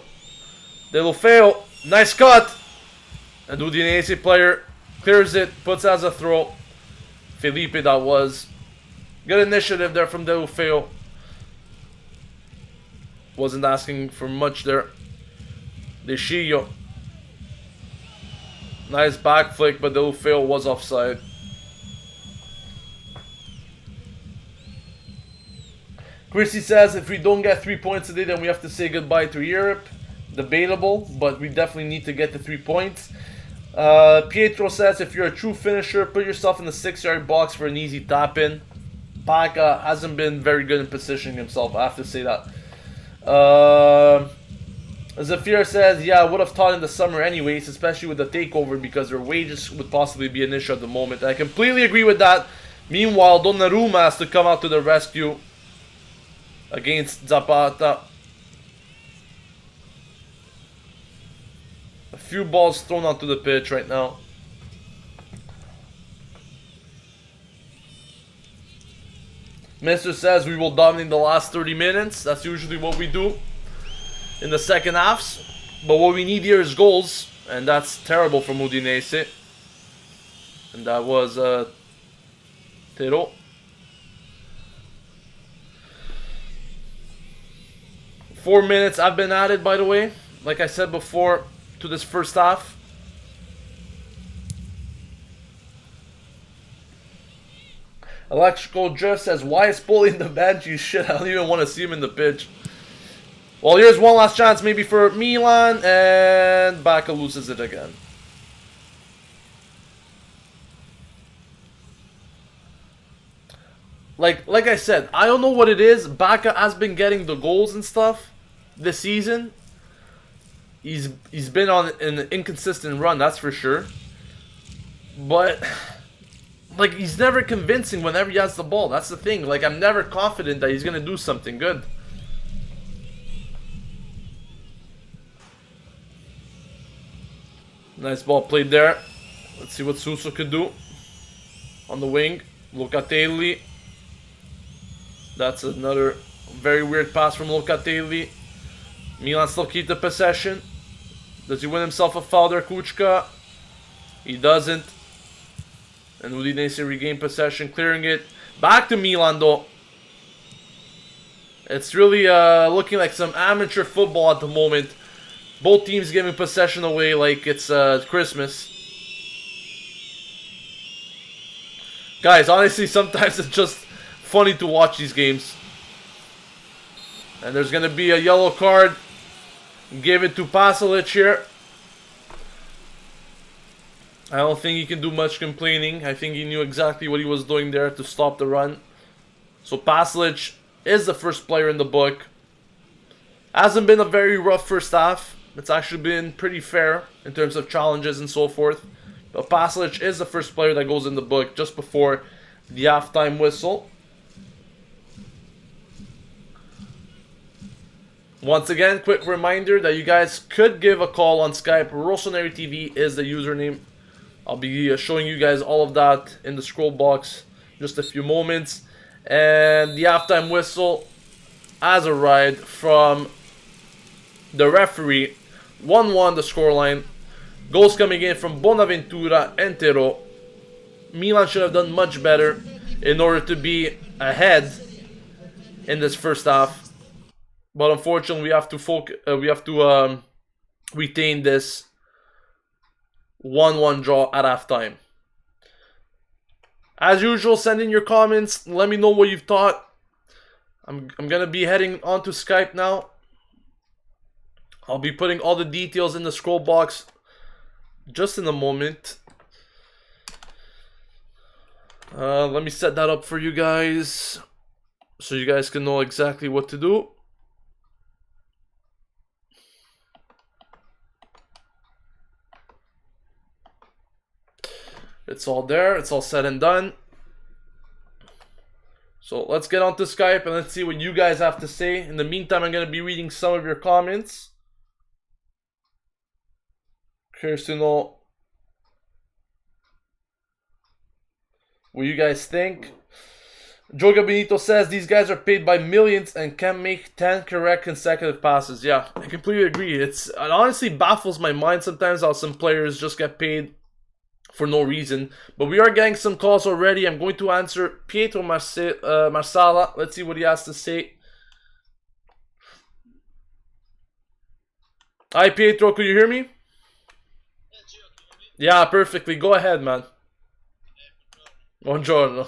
Deulofeu, nice cut. And the Udinese player clears it, puts it as a throw. Felipe that was. Good initiative there from Deulofeu. Wasn't asking for much there. Deschillo. Nice back flick, but Deulofeu was offside. Chrissy says if we don't get 3 points today, then we have to say goodbye to Europe. Debatable, but we definitely need to get the 3 points. Pietro says if you're a true finisher, put yourself in the 6-yard box for an easy tap-in. Bacca hasn't been very good in positioning himself, I have to say that. Zafir says, yeah, I would have thought in the summer anyways, especially with the takeover, because their wages would possibly be an issue at the moment. I completely agree with that. Meanwhile, Donnarumma has to come out to the rescue against Zapata. A few balls thrown onto the pitch right now. Mister says we will dominate the last 30 minutes. That's usually what we do in the second halves. But what we need here is goals. And that's terrible from Udinese. And that was Tero. Four minutes have been added, by the way. Like I said before, to this first half. Electrical Drift says, why is Poli in the bench? You shit, I don't even want to see him in the pitch. Well, here's one last chance maybe for Milan, and Bacca loses it again. Like I said, I don't know what it is. Bacca has been getting the goals and stuff this season. He's been on an inconsistent run, that's for sure. But like, he's never convincing whenever he has the ball. That's the thing. Like, I'm never confident that he's going to do something good. Nice ball played there. Let's see what Suso could do. On the wing. Locatelli. That's another very weird pass from Locatelli. Milan still keep the possession. Does he win himself a foul there, Kuchka? He doesn't. And Udinese regain possession, clearing it. Back to Milan, though. It's really looking like some amateur football at the moment. Both teams giving possession away like it's Christmas. Guys, honestly, sometimes it's just funny to watch these games. And there's going to be a yellow card. Give it to Pasalic here. I don't think he can do much complaining. I think he knew exactly what he was doing there to stop the run. So Pasalic is the first player in the book. Hasn't been a very rough first half. It's actually been pretty fair in terms of challenges and so forth. But Pasalic is the first player that goes in the book just before the halftime whistle. Once again, quick reminder that you guys could give a call on Skype. Rossoneri TV is the username. I'll be showing you guys all of that in the scroll box in just a few moments. And the halftime whistle has arrived from the referee. 1-1 the scoreline. Goals coming in from Bonaventura and Tero. Milan should have done much better in order to be ahead in this first half. But unfortunately, we have to retain this 1-1 draw at halftime. As usual, send in your comments. Let me know what you've thought. I'm gonna be heading onto Skype now. I'll be putting all the details in the scroll box just in a moment. Let me set that up for you guys so you guys can know exactly what to do. It's all there. It's all said and done. So let's get on to Skype and let's see what you guys have to say. In the meantime, I'm going to be reading some of your comments. Curious to know what you guys think. Joga Benito says these guys are paid by millions and can make 10 correct consecutive passes. Yeah, I completely agree. It honestly baffles my mind sometimes how some players just get paid for no reason. But we are getting some calls already. I'm going to answer Pietro Marsala. Let's see what he has to say. Hi Pietro, could you hear me? Yeah, perfectly. Go ahead, man. Buongiorno.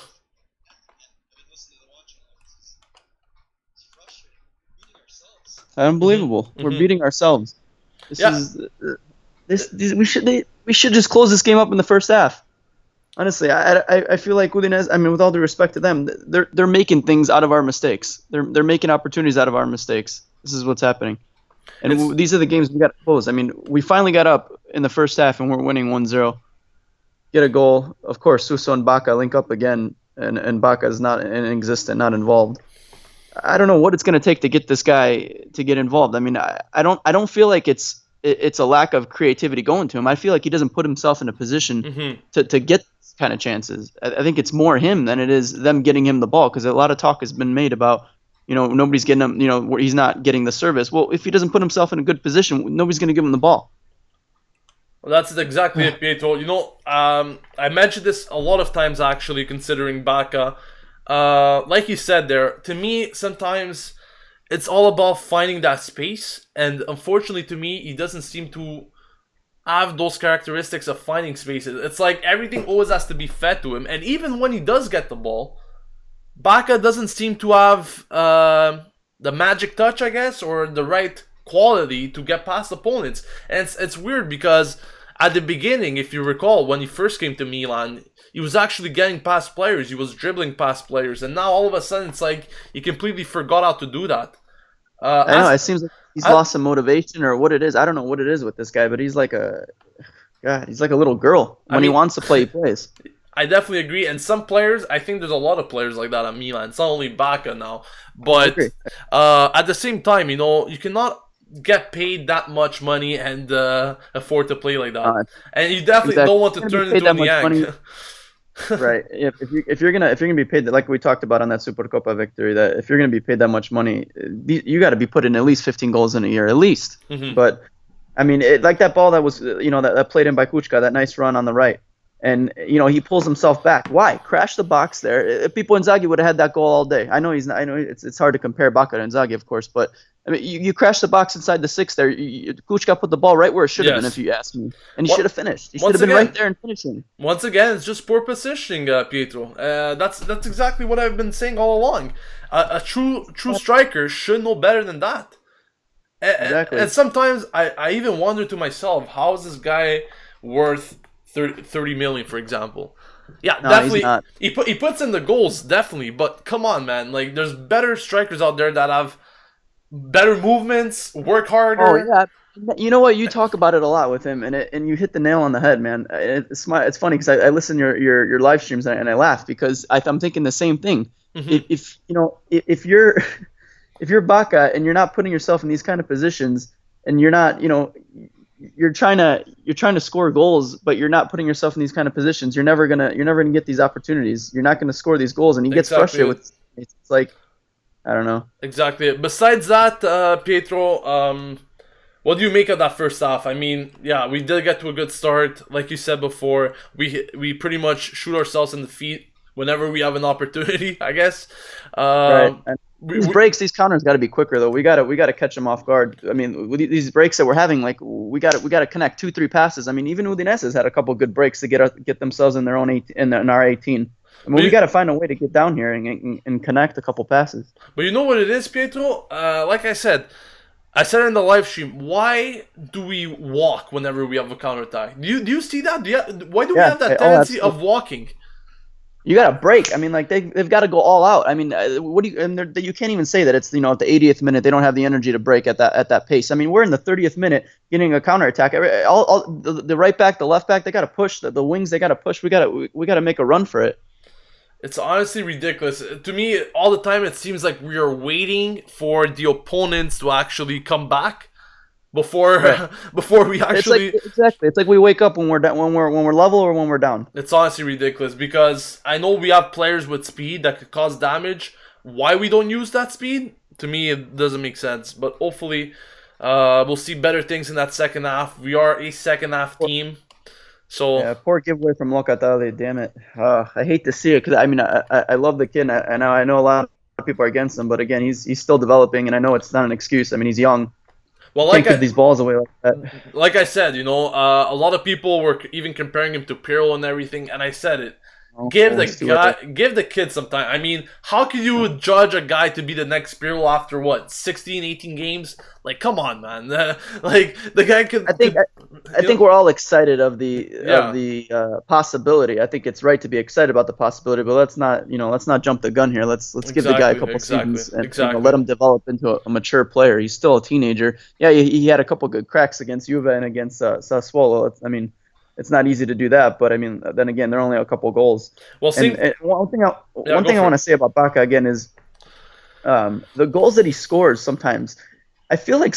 Unbelievable. We're beating ourselves. We should just close this game up in the first half. Honestly, I feel like Udinese, I mean, with all due respect to them, they're making things out of our mistakes. They're making opportunities out of our mistakes. This is what's happening. And these are the games we got to close. I mean, we finally got up in the first half and we're winning 1-0. Get a goal. Of course, Suso and Baca link up again, and Baca is not inexistent, not involved. I don't know what it's going to take to get this guy to get involved. I mean, I don't feel like it's a lack of creativity going to him. I feel like he doesn't put himself in a position to get this kind of chances. I think it's more him than it is them getting him the ball, because a lot of talk has been made about, nobody's getting him, he's not getting the service. Well, if he doesn't put himself in a good position, nobody's going to give him the ball. Well, that's exactly it, Pietro. I mentioned this a lot of times, actually, considering Baca. Like you said there, to me, sometimes it's all about finding that space. And unfortunately, to me, he doesn't seem to have those characteristics of finding spaces. It's like everything always has to be fed to him. And even when he does get the ball, Baca doesn't seem to have the magic touch, I guess, or the right quality to get past opponents. And it's weird because at the beginning, if you recall, when he first came to Milan, he was actually getting past players. He was dribbling past players. And now all of a sudden, it's like he completely forgot how to do that. I know. It seems like he's lost some motivation or what it is. I don't know what it is with this guy, but he's like he's like a little girl. When he wants to play, he plays. I definitely agree. And some players, I think there's a lot of players like that at Milan. It's not only Baca now. But at the same time, you cannot get paid that much money and afford to play like that. And you definitely don't want to turn into a Niang. Right. If you're gonna be paid, like we talked about on that Supercopa victory, that if you're gonna be paid that much money, you got to be putting at least 15 goals in a year, at least. But I mean, like that ball that was that played in by Kuchka, that nice run on the right. And he pulls himself back. Why? Crash the box there. If Pippo Inzaghi would have had that goal all day. I know he's not. I know it's hard to compare Bacca to Inzaghi, of course, but I mean, you crash the box inside the six there. Kuchka put the ball right where it should have been, if you ask me, and he should have finished. He should have been right there and finishing. Once again, it's just poor positioning, Pietro. That's exactly what I've been saying all along. A true striker should know better than that. Exactly. And sometimes I even wonder to myself, how is this guy worth 30 million, for example? Yeah, no, definitely. He's not. He puts in the goals, definitely. But come on, man. Like, there's better strikers out there that have better movements, work harder. Oh yeah. You know what? You talk about it a lot with him, and you hit the nail on the head, man. It's funny because I listen to your live streams and I laugh because I'm thinking the same thing. If you're Bacca and you're not putting yourself in these kind of positions, and you're not, you're trying to score goals, but you're not putting yourself in these kind of positions, you're never gonna get these opportunities. You're not gonna score these goals, and he gets frustrated with. It's like, I don't know. Exactly. Besides that, Pietro, what do you make of that first half? I mean, yeah, we did get to a good start. Like you said before, we pretty much shoot ourselves in the feet whenever we have an opportunity, I guess. Right. And these counters got to be quicker though. We got to catch them off guard. I mean, with these breaks that we're having, like we got to connect 2-3 passes. I mean, even Udinese has had a couple good breaks to get themselves in their own in our 18. I mean, we got to find a way to get down here and connect a couple passes. But you know what it is, Pietro? Like I said it in the live stream. Why do we walk whenever we have a counterattack? Do you see that? Why do we have that tendency of walking? You got to break. I mean, like they've got to go all out. I mean, you can't even say that it's at the 80th minute they don't have the energy to break at that pace. I mean, we're in the 30th minute getting a counterattack. The right back, the left back, they got to push. The wings, they got to push. We got to make a run for it. It's honestly ridiculous. To me, all the time, it seems like we are waiting for the opponents to actually come back before we actually. Exactly. It's like we wake up when we're down, when we're level or when we're down. It's honestly ridiculous because I know we have players with speed that could cause damage. Why we don't use that speed? To me, it doesn't make sense. But hopefully, we'll see better things in that second half. We are a second half team. So yeah, poor giveaway from Locatelli. Damn it! I hate to see it because I mean I love the kid. And I know a lot of people are against him, but again he's still developing, and I know it's not an excuse. I mean he's young. Well, can't give these balls away like that. Like I said, a lot of people were even comparing him to Pirlo and everything, and I said it. Give the kid some time. I mean, how can you judge a guy to be the next Pirlo after what 16, 18 games? Like, come on, man. Like the guy could. I think we're all excited of the possibility. I think it's right to be excited about the possibility, but let's not jump the gun here. Let's give the guy a couple seasons and let him develop into a mature player. He's still a teenager. Yeah, he had a couple good cracks against Juve and against Sassuolo. I mean. It's not easy to do that, but I mean, then again, they're only a couple goals. Well, one thing I want to say about Bacca again is the goals that he scores. Sometimes I feel like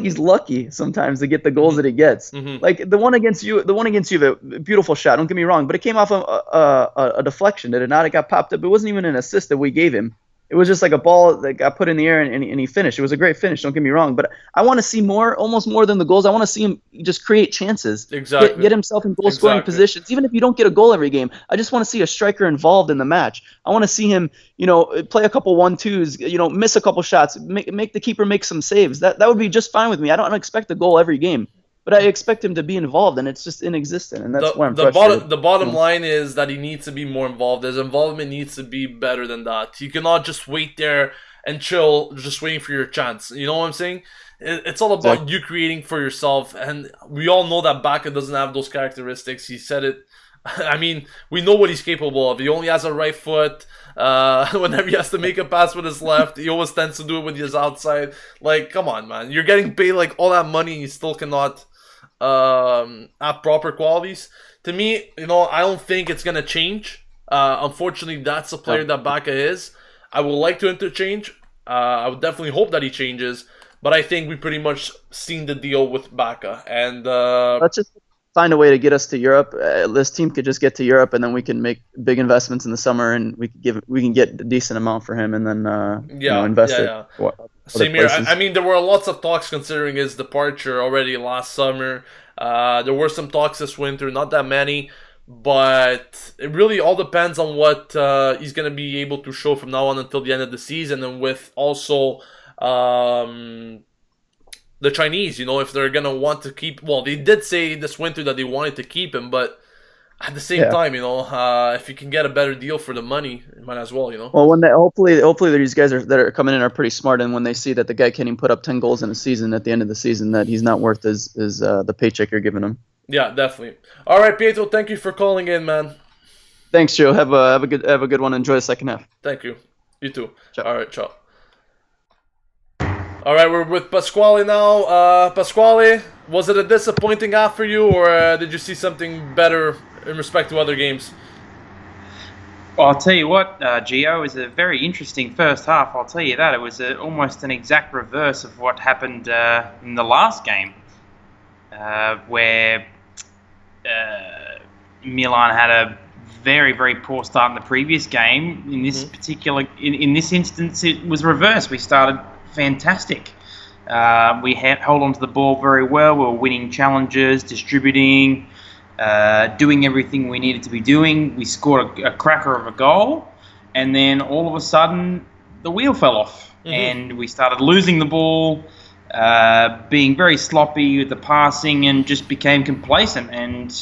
he's lucky sometimes to get the goals that he gets. Mm-hmm. Like the one against Juve, beautiful shot. Don't get me wrong, but it came off a deflection. Did it not? It got popped up. It wasn't even an assist that we gave him. It was just like a ball that got put in the air and he finished. It was a great finish, don't get me wrong. But I want to see more, almost more than the goals. I want to see him just create chances. Exactly. Get himself in goal-scoring positions. Even if you don't get a goal every game, I just want to see a striker involved in the match. I want to see him, play a couple 1-2s, miss a couple shots, make the keeper make some saves. That would be just fine with me. I don't expect a goal every game. But I expect him to be involved, and it's just inexistent, and that's why I'm frustrated. The bottom line is that he needs to be more involved. His involvement needs to be better than that. You cannot just wait there and chill, just waiting for your chance. You know what I'm saying? It's all about you creating for yourself, and we all know that Bacca doesn't have those characteristics. He said it. I mean, we know what he's capable of. He only has a right foot. Whenever he has to make a pass with his left, he always tends to do it with his outside. Like, come on, man. You're getting paid like all that money, and you still cannot have proper qualities. To me, I don't think it's gonna change. Unfortunately, that's the player that Bacca is. I would like to interchange. I would definitely hope that he changes, but I think we pretty much seen the deal with Bacca. And let's just find a way to get us to Europe. This team could just get to Europe, and then we can make big investments in the summer, and we can get a decent amount for him, and then invest it. Same here. I mean, there were lots of talks considering his departure already last summer. There were some talks this winter, not that many, but it really all depends on what he's going to be able to show from now on until the end of the season, and with also the Chinese, if they're going to want to keep. Well, they did say this winter that they wanted to keep him, but at the same time, if you can get a better deal for the money, you might as well, Well, when they hopefully these guys that are coming in are pretty smart, and when they see that the guy can't even put up 10 goals in a season at the end of the season, that he's not worth the paycheck you're giving him. Yeah, definitely. All right, Pietro, thank you for calling in, man. Thanks, Joe. Have a good one. Enjoy the second half. Thank you. You too. Ciao. All right, ciao. All right, we're with Pasquale now. Pasquale, was it a disappointing half for you, or did you see something better in respect to other games? Well, I'll tell you what, Gio, it was a very interesting first half. I'll tell you that. It was almost an exact reverse of what happened in the last game, where Milan had a very, very poor start in the previous game. In this particular, in this instance, it was reversed. We started fantastic. We held on to the ball very well. We were winning challenges, distributing, doing everything we needed to be doing. We scored a cracker of a goal, and then all of a sudden the wheel fell off, and we started losing the ball, being very sloppy with the passing, and just became complacent. And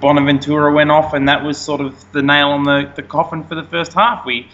Bonaventura went off, and that was sort of the nail on the coffin for the first half. We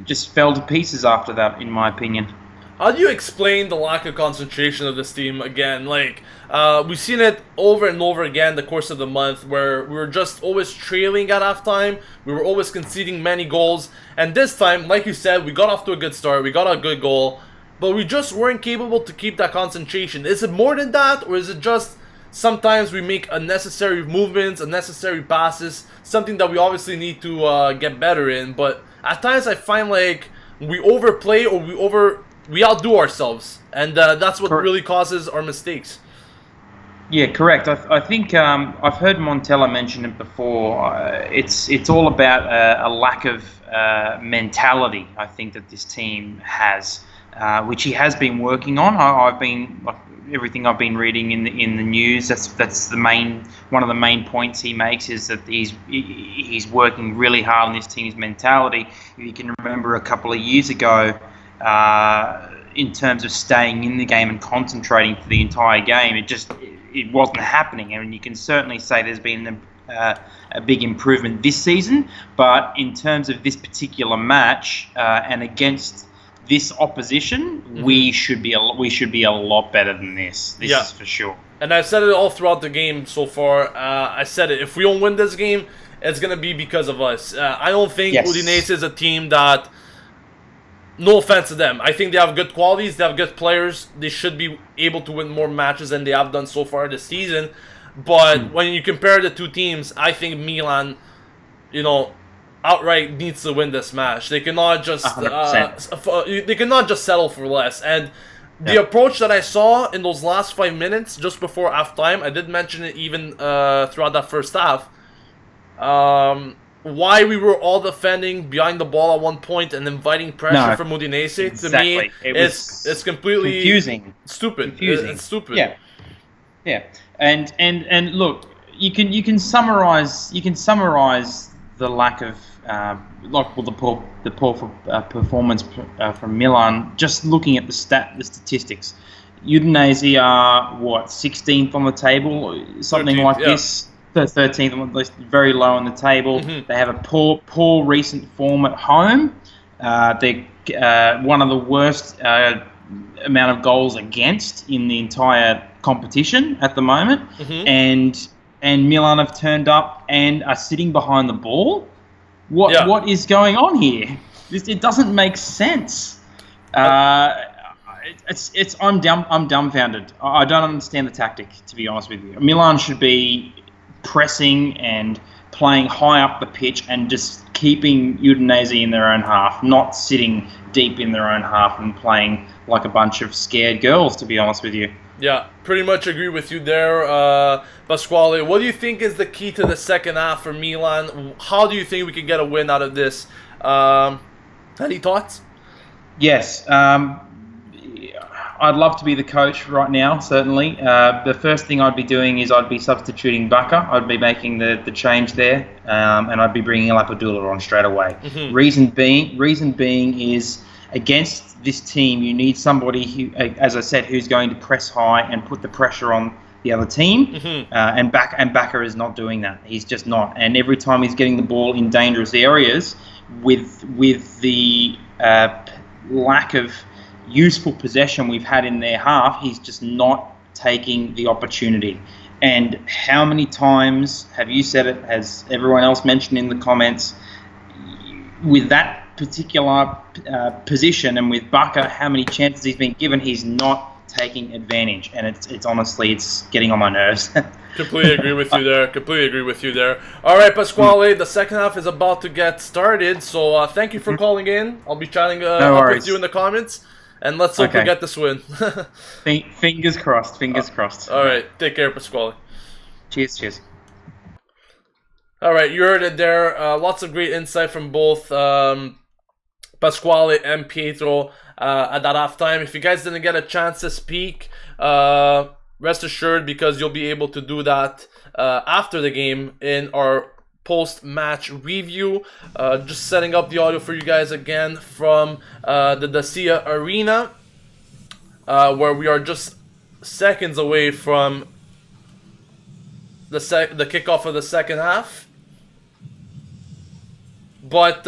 just fell to pieces after that, in my opinion. How do you explain the lack of concentration of this team again? We've seen it over and over again the course of the month, where we were just always trailing at halftime. We were always conceding many goals. And this time, like you said, we got off to a good start. We got a good goal. But we just weren't capable to keep that concentration. Is it more than that? Or is it just sometimes we make unnecessary movements, unnecessary passes? Something that we obviously need to get better in. But at times I find like we overplay or we outdo ourselves, and that's what really causes our mistakes. Yeah, correct. I think I've heard Montella mention it before. It's all about a lack of mentality, I think, that this team has, which he has been working on. I've been everything I've been reading in the news. That's one of the main points he makes, is that he's working really hard on this team's mentality. If you can remember a couple of years ago, in terms of staying in the game and concentrating for the entire game, it wasn't happening. I mean, you can certainly say there's been a big improvement this season, but in terms of this particular match and against this opposition, we should be a lot better than this. This is for sure. And I've said it all throughout the game so far. I said it. If we don't win this game, it's gonna be because of us. I don't think Udinese is a team that. No offense to them. I think they have good qualities. They have good players. They should be able to win more matches than they have done so far this season. But when you compare the two teams, I think Milan, outright needs to win this match. They cannot just settle for less. And the approach that I saw in those last 5 minutes, just before halftime, I did mention it even throughout that first half. Why we were all defending behind the ball at one point and inviting pressure from Udinese, to me, it's completely confusing. Stupid. It's stupid. Yeah. And look, you can summarize the lack of the poor performance from Milan just looking at the statistics. Udinese are 16th on the table, something 13th, like this. 13th, very low on the table. They have a poor recent form at home. They're one of the worst amount of goals against in the entire competition at the moment. And Milan have turned up and are sitting behind the ball. What is going on here? It doesn't make sense. I'm dumbfounded. I don't understand the tactic, to be honest with you. Milan should be pressing and playing high up the pitch and just keeping Udinese in their own half, not sitting deep in their own half and playing like a bunch of scared girls, to be honest with you. Yeah, pretty much agree with you there, Pasquale. What do you think is the key to the second half for Milan? How do you think we can get a win out of this? Any thoughts? Yes. I'd love to be the coach right now, certainly. The first thing I'd be doing is I'd be substituting Baka. I'd be making the change there, and I'd be bringing Lapadula on straight away. Mm-hmm. Reason being is against this team, you need somebody who, as I said, who's going to press high and put the pressure on the other team. Mm-hmm. And Baka is not doing that. He's just not. And every time he's getting the ball in dangerous areas, with the lack of useful possession we've had in their half, he's just not taking the opportunity. And how many times have you said it, has everyone else mentioned in the comments, with that particular position and with Baka, how many chances he's been given, he's not taking advantage, and it's honestly, it's getting on my nerves. Completely agree with you there. Completely agree with you there. All right, Pasquale, the second half is about to get started, so thank you for calling in. I'll be chatting up with you in the comments, and let's hope we get this win. Fingers crossed. Fingers crossed. All right, take care, Pasquale. Cheers. All right, you heard it there. Lots of great insight from both Pasquale and Pietro at that halftime. If you guys didn't get a chance to speak, rest assured, because you'll be able to do that after the game in our post-match review. Just setting up the audio for you guys again from the Dacia Arena, where we are just seconds away from the kickoff of the second half. But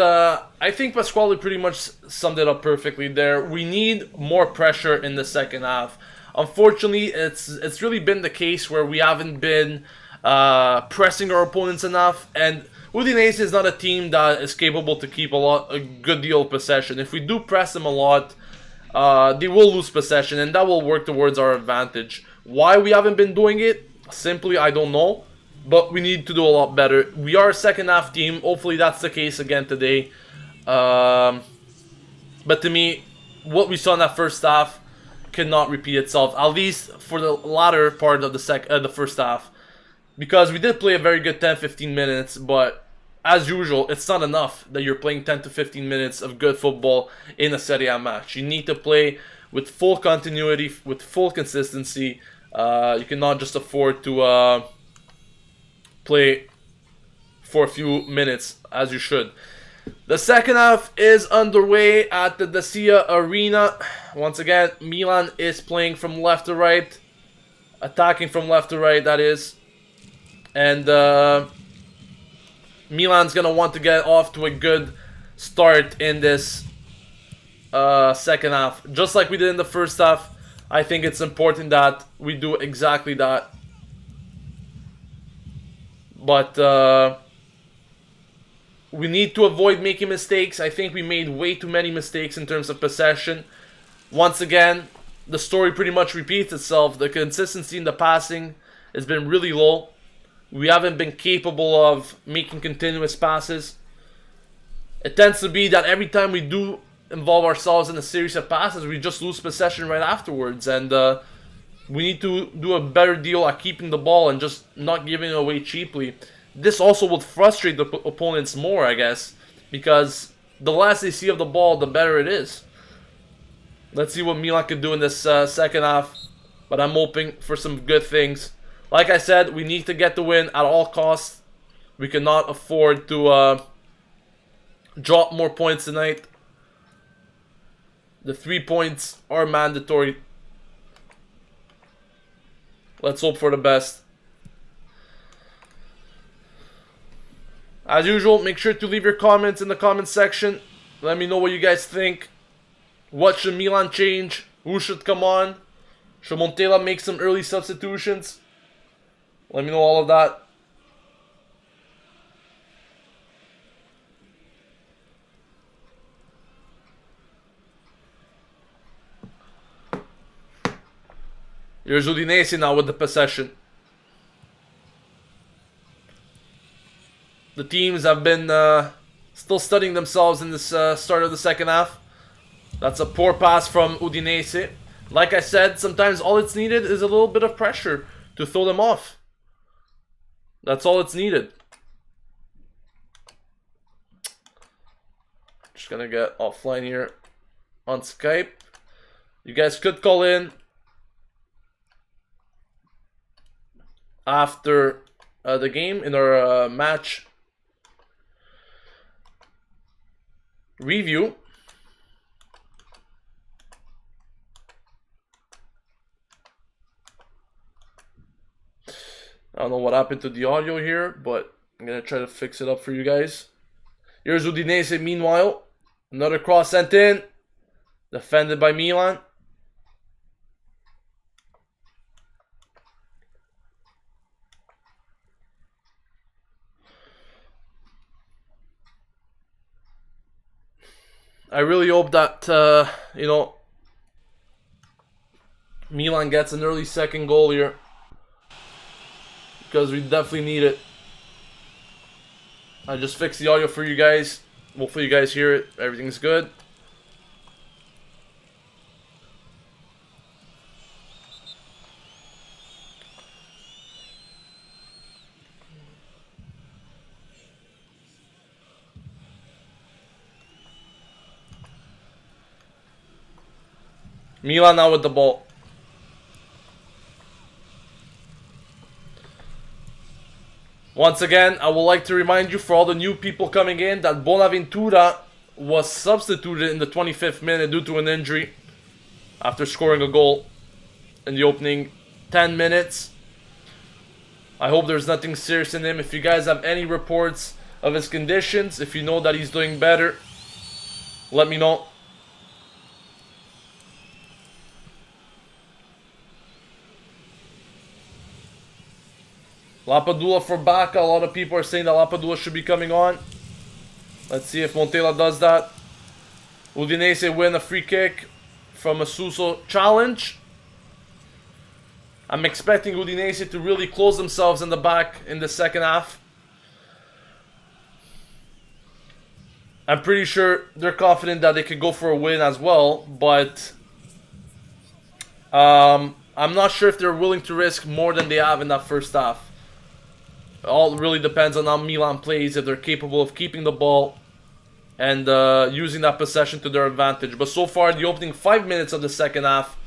I think Pasquale pretty much summed it up perfectly there. We need more pressure in the second half. Unfortunately, it's really been the case where we haven't been pressing our opponents enough, and Udinese is not a team that is capable to keep a good deal of possession. If we do press them a lot, they will lose possession, and that will work towards our advantage. Why we haven't been doing it? Simply, I don't know. But we need to do a lot better. We are a second half team. Hopefully that's the case again today. But to me, what we saw in that first half cannot repeat itself, at least for the latter part of the first half. Because we did play a very good 10-15 minutes, but as usual, it's not enough that you're playing 10 to 15 minutes of good football in a Serie A match. You need to play with full continuity, with full consistency. You cannot just afford to play for a few minutes as you should. The second half is underway at the Dacia Arena. Once again, Milan is playing from left to right, attacking from left to right, that is. And Milan's gonna want to get off to a good start in this second half. Just like we did in the first half, I think it's important that we do exactly that. But we need to avoid making mistakes. I think we made way too many mistakes in terms of possession. Once again, the story pretty much repeats itself. The consistency in the passing has been really low. We haven't been capable of making continuous passes. It tends to be that every time we do involve ourselves in a series of passes, we just lose possession right afterwards. And we need to do a better deal at keeping the ball and just not giving it away cheaply. This also would frustrate the opponents more, I guess, because the less they see of the ball, the better it is. Let's see what Milan can do in this second half, but I'm hoping for some good things. Like I said, we need to get the win at all costs. We cannot afford to drop more points tonight. The 3 points are mandatory. Let's hope for the best. As usual, make sure to leave your comments in the comment section. Let me know what you guys think. What should Milan change? Who should come on? Should Montella make some early substitutions? Let me know all of that. Here's Udinese now with the possession. The teams have been still studying themselves in this start of the second half. That's a poor pass from Udinese. Like I said, sometimes all it's needed is a little bit of pressure to throw them off. That's all it's needed. Just gonna get offline here on Skype. You guys could call in after the game in our match review. I don't know what happened to the audio here, but I'm going to try to fix it up for you guys. Here's Udinese meanwhile. Another cross sent in. Defended by Milan. I really hope that, you know, Milan gets an early second goal here, because we definitely need it. I just fixed the audio for you guys. Hopefully you guys hear it. Everything's good. Milan now with the ball. Once again, I would like to remind you, for all the new people coming in, that Bonaventura was substituted in the 25th minute due to an injury after scoring a goal in the opening 10 minutes. I hope there's nothing serious in him. If you guys have any reports of his conditions, if you know that he's doing better, let me know. Lapadula for Bacca. A lot of people are saying that Lapadula should be coming on. Let's see if Montella does that. Udinese win a free kick from a Suso challenge. I'm expecting Udinese to really close themselves in the back in the second half. I'm pretty sure they're confident that they could go for a win as well, but I'm not sure if they're willing to risk more than they have in that first half. It all really depends on how Milan plays, if they're capable of keeping the ball and using that possession to their advantage. But so far, the opening 5 minutes of the second half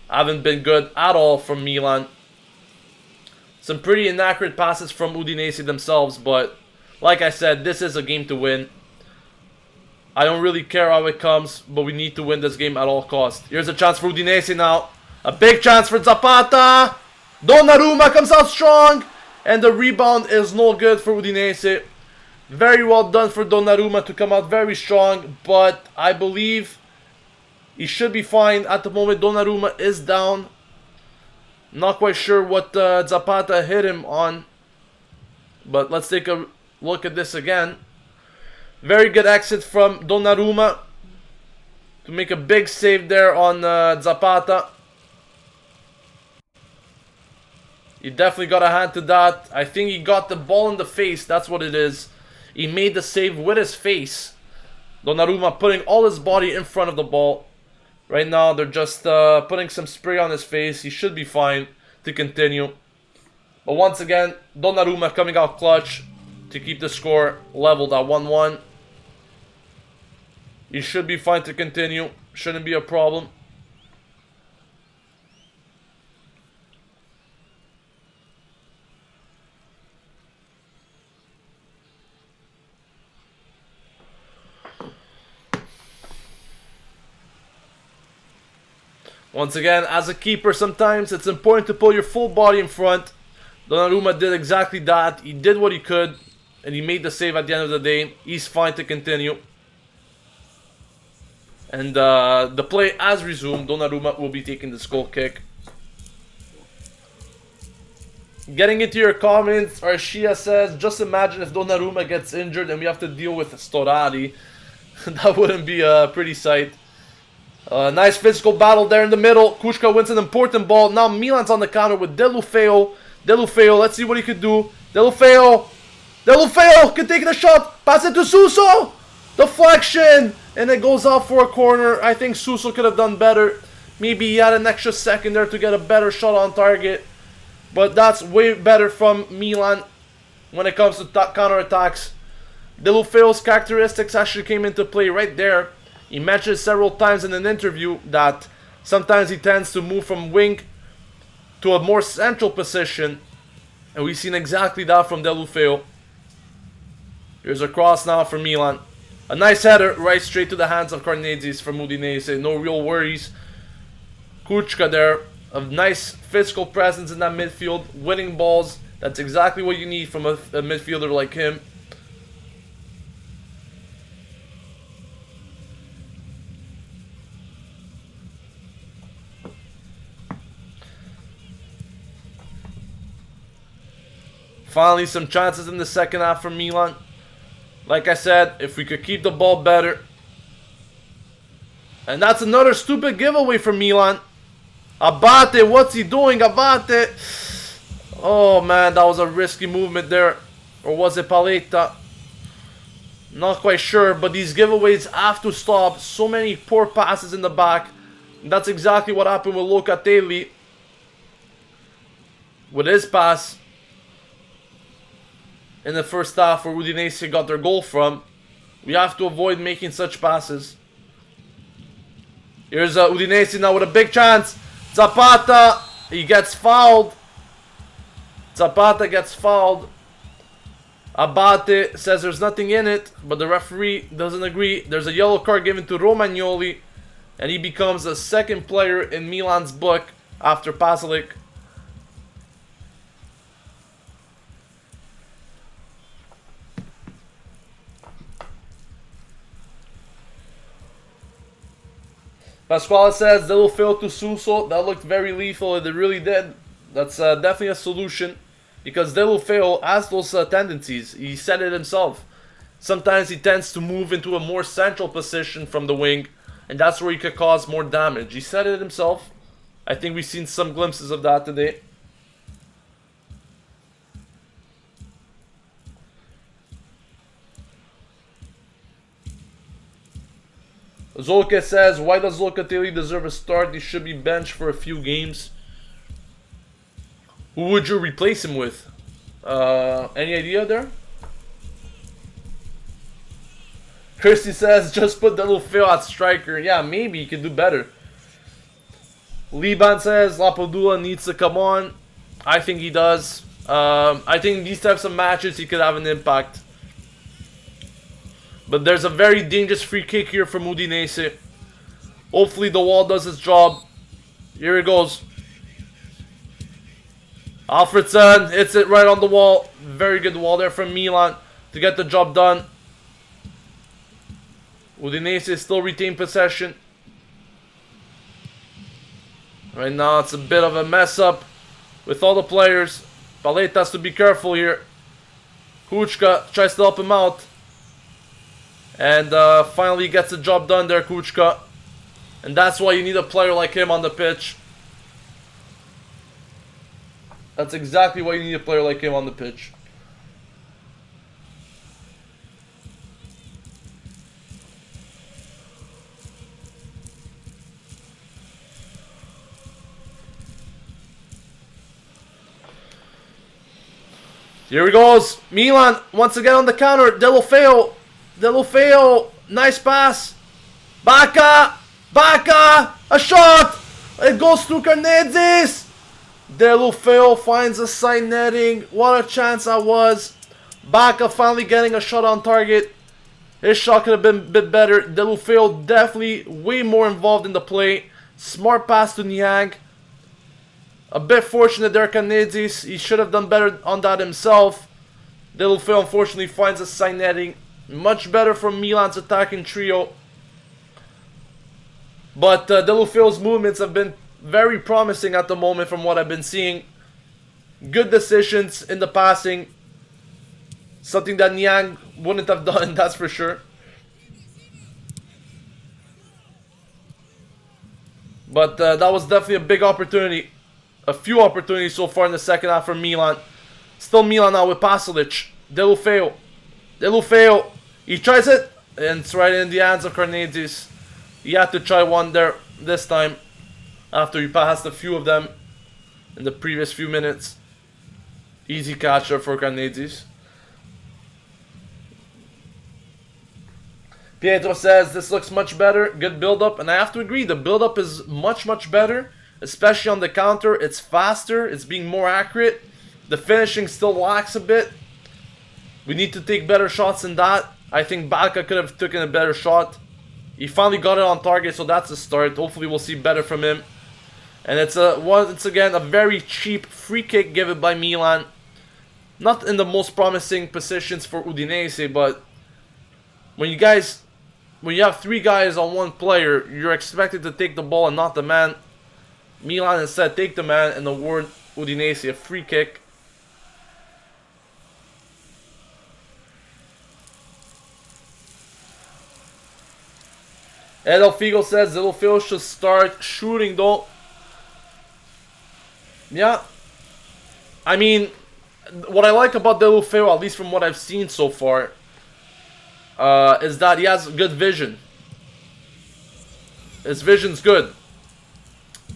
haven't been good at all from Milan. Some pretty inaccurate passes from Udinese themselves, but like I said, this is a game to win. I don't really care how it comes, but we need to win this game at all costs. Here's a chance for Udinese now. A big chance for Zapata. Donnarumma comes out strong. And the rebound is no good for Udinese. Very well done for Donnarumma to come out very strong, but I believe he should be fine. At the moment, Donnarumma is down. Not quite sure what Zapata hit him on, but let's take a look at this again. Very good exit from Donnarumma to make a big save there on Zapata. He definitely got a hand to that. I think he got the ball in the face. That's what it is. He made the save with his face. Donnarumma putting all his body in front of the ball. Right now, they're just putting some spray on his face. He should be fine to continue. But once again, Donnarumma coming out clutch to keep the score leveled at 1-1. He should be fine to continue. Shouldn't be a problem. Once again, as a keeper, sometimes it's important to put your full body in front. Donnarumma did exactly that. He did what he could, and he made the save at the end of the day. He's fine to continue. And the play has resumed. Donnarumma will be taking this goal kick. Getting into your comments, Arshia says, just imagine if Donnarumma gets injured and we have to deal with Storari. That wouldn't be a pretty sight. Nice physical battle there in the middle. Kushka wins an important ball. Now Milan's on the counter with Deulofeu. Deulofeu, let's see what he could do. Deulofeu can take the shot. Pass it to Suso. Deflection. And it goes out for a corner. I think Suso could have done better. Maybe he had an extra second there to get a better shot on target. But that's way better from Milan when it comes to counter-attacks. Deulofeu's characteristics actually came into play right there. He mentioned several times in an interview that Sometimes he tends to move from wing to a more central position. And we've seen exactly that from Deulofeu. Here's a cross now for Milan. A nice header right straight to the hands of Carnezis from Udinese. No real worries. Kuchka there. A nice physical presence in that midfield. Winning balls. That's exactly what you need from a midfielder like him. Finally, some chances in the second half for Milan. Like I said, if we could keep the ball better. And that's another stupid giveaway for Milan. Abate, what's he doing? Abate. Oh man, that was a risky movement there. Or was it Paletta? Not quite sure, but these giveaways have to stop. So many poor passes in the back. And that's exactly what happened with Locatelli. With his pass in the first half where Udinese got their goal from. We have to avoid making such passes. Here's Udinese now with a big chance. Zapata, he gets fouled. Zapata gets fouled. Abate says there's nothing in it, but the referee doesn't agree. There's a yellow card given to Romagnoli, and he becomes the second player in Milan's book after Pasalic. Pasquale says Deulofeu to Suso. That looked very lethal. It really did. That's definitely a solution. Because Deulofeu has those tendencies. He said it himself. Sometimes he tends to move into a more central position from the wing. And that's where he could cause more damage. He said it himself. I think we've seen some glimpses of that today. Zolke says, why does Locatelli deserve a start? He should be benched for a few games. Who would you replace him with? Any idea there? Christy says, just put Deulofeu at striker. Yeah, maybe he could do better. Liban says, Lapadula needs to come on. I think he does. I think these types of matches he could have an impact. But there's a very dangerous free kick here from Udinese. Hopefully the wall does its job. Here it goes. Alfredson hits it right on the wall. Very good wall there from Milan to get the job done. Udinese still retain possession. Right now it's a bit of a mess up with all the players. Paletta has to be careful here. Kuchka tries to help him out. And finally gets the job done there, Kuchka. And that's why you need a player like him on the pitch. That's exactly why you need a player like him on the pitch. Here he goes. Milan once again on the counter. Deulofeu. Deulofeu. Nice pass. Bacca. Bacca. A shot. It goes through Carnezis. Deulofeu finds a side netting. What a chance that was. Bacca finally getting a shot on target. His shot could have been a bit better. Deulofeu definitely way more involved in the play. Smart pass to Niang. A bit fortunate there, Carnezis. He should have done better on that himself. Deulofeu unfortunately finds a side netting. Much better from Milan's attacking trio. But Deulofeu's movements have been very promising at the moment from what I've been seeing. Good decisions in the passing. Something that Niang wouldn't have done, that's for sure. But that was definitely a big opportunity. A few opportunities so far in the second half for Milan. Still Milan now with Pasalic. Deulofeu. Deulofeu. He tries it. And it's right in the hands of Carnezis. He had to try one there this time. After he passed a few of them in the previous few minutes. Easy catcher for Carnezis. Pietro says this looks much better. Good build-up. And I have to agree, the build-up is much, much better. Especially on the counter. It's faster. It's being more accurate. The finishing still lacks a bit. We need to take better shots than that. I think Balka could have taken a better shot. He finally got it on target, so that's a start. Hopefully we'll see better from him. And it's once again a very cheap free kick given by Milan. Not in the most promising positions for Udinese, but when you have 3 guys on 1 player, you're expected to take the ball and not the man. Milan instead take the man and award Udinese a free kick. Edel Figo says Delufeu should start shooting though. Yeah. I mean, what I like about Delufeu, at least from what I've seen so far, is that he has good vision. His vision's good.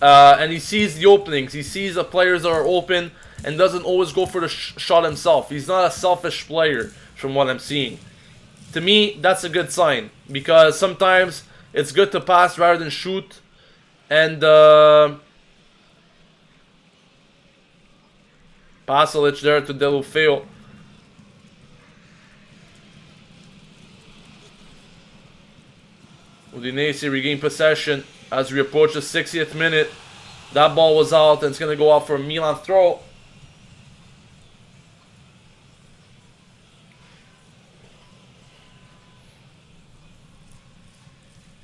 And he sees the openings. He sees the players that are open and doesn't always go for the shot himself. He's not a selfish player from what I'm seeing. To me, that's a good sign. Because sometimes it's good to pass rather than shoot. And Pasalic there to Delufeu. Udinese regain possession as we approach the 60th minute. That ball was out and it's going to go out for a Milan throw.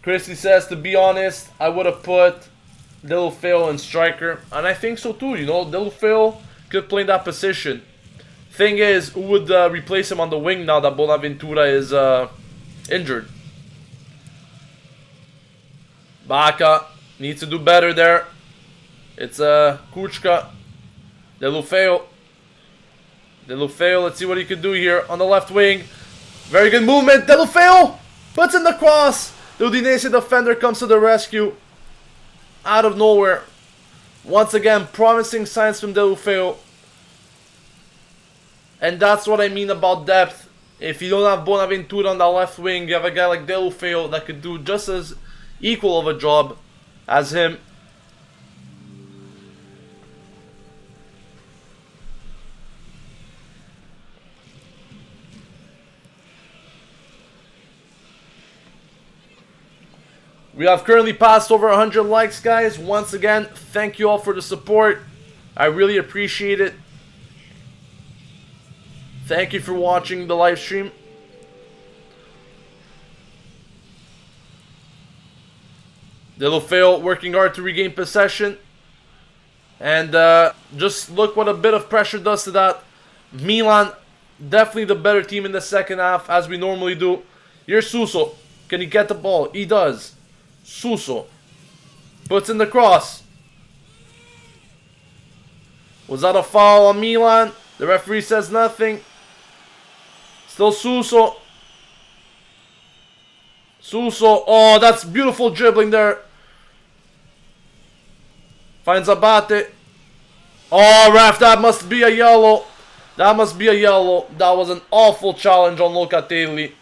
Christy says, to be honest, I would have put Delufeu in striker. And I think so too, you know. Delufeu could play in that position. Thing is, who would replace him on the wing now that Bonaventura is injured? Baka needs to do better there. It's Kuchka. Delufeu. Delufeu, let's see what he can do here on the left wing. Very good movement. Delufeu puts in the cross. The Udinese defender comes to the rescue. Out of nowhere. Once again, promising signs from Delufeu. And that's what I mean about depth. If you don't have Bonaventura on the left wing, you have a guy like Delufeu that could do just as equal of a job as him. We have currently passed over 100 likes, guys. Once again, thank you all for the support. I really appreciate it. Thank you for watching the live stream. Delufeu working hard to regain possession. And just look what a bit of pressure does to that. Milan, definitely the better team in the second half, as we normally do. Here's Suso. Can he get the ball? He does. Suso puts in the cross. Was that a foul on Milan? The referee says nothing. Still Suso. Suso. Oh, that's beautiful dribbling there. Finds Abate. Oh, ref, that must be a yellow. That must be a yellow. That was an awful challenge on Locatelli.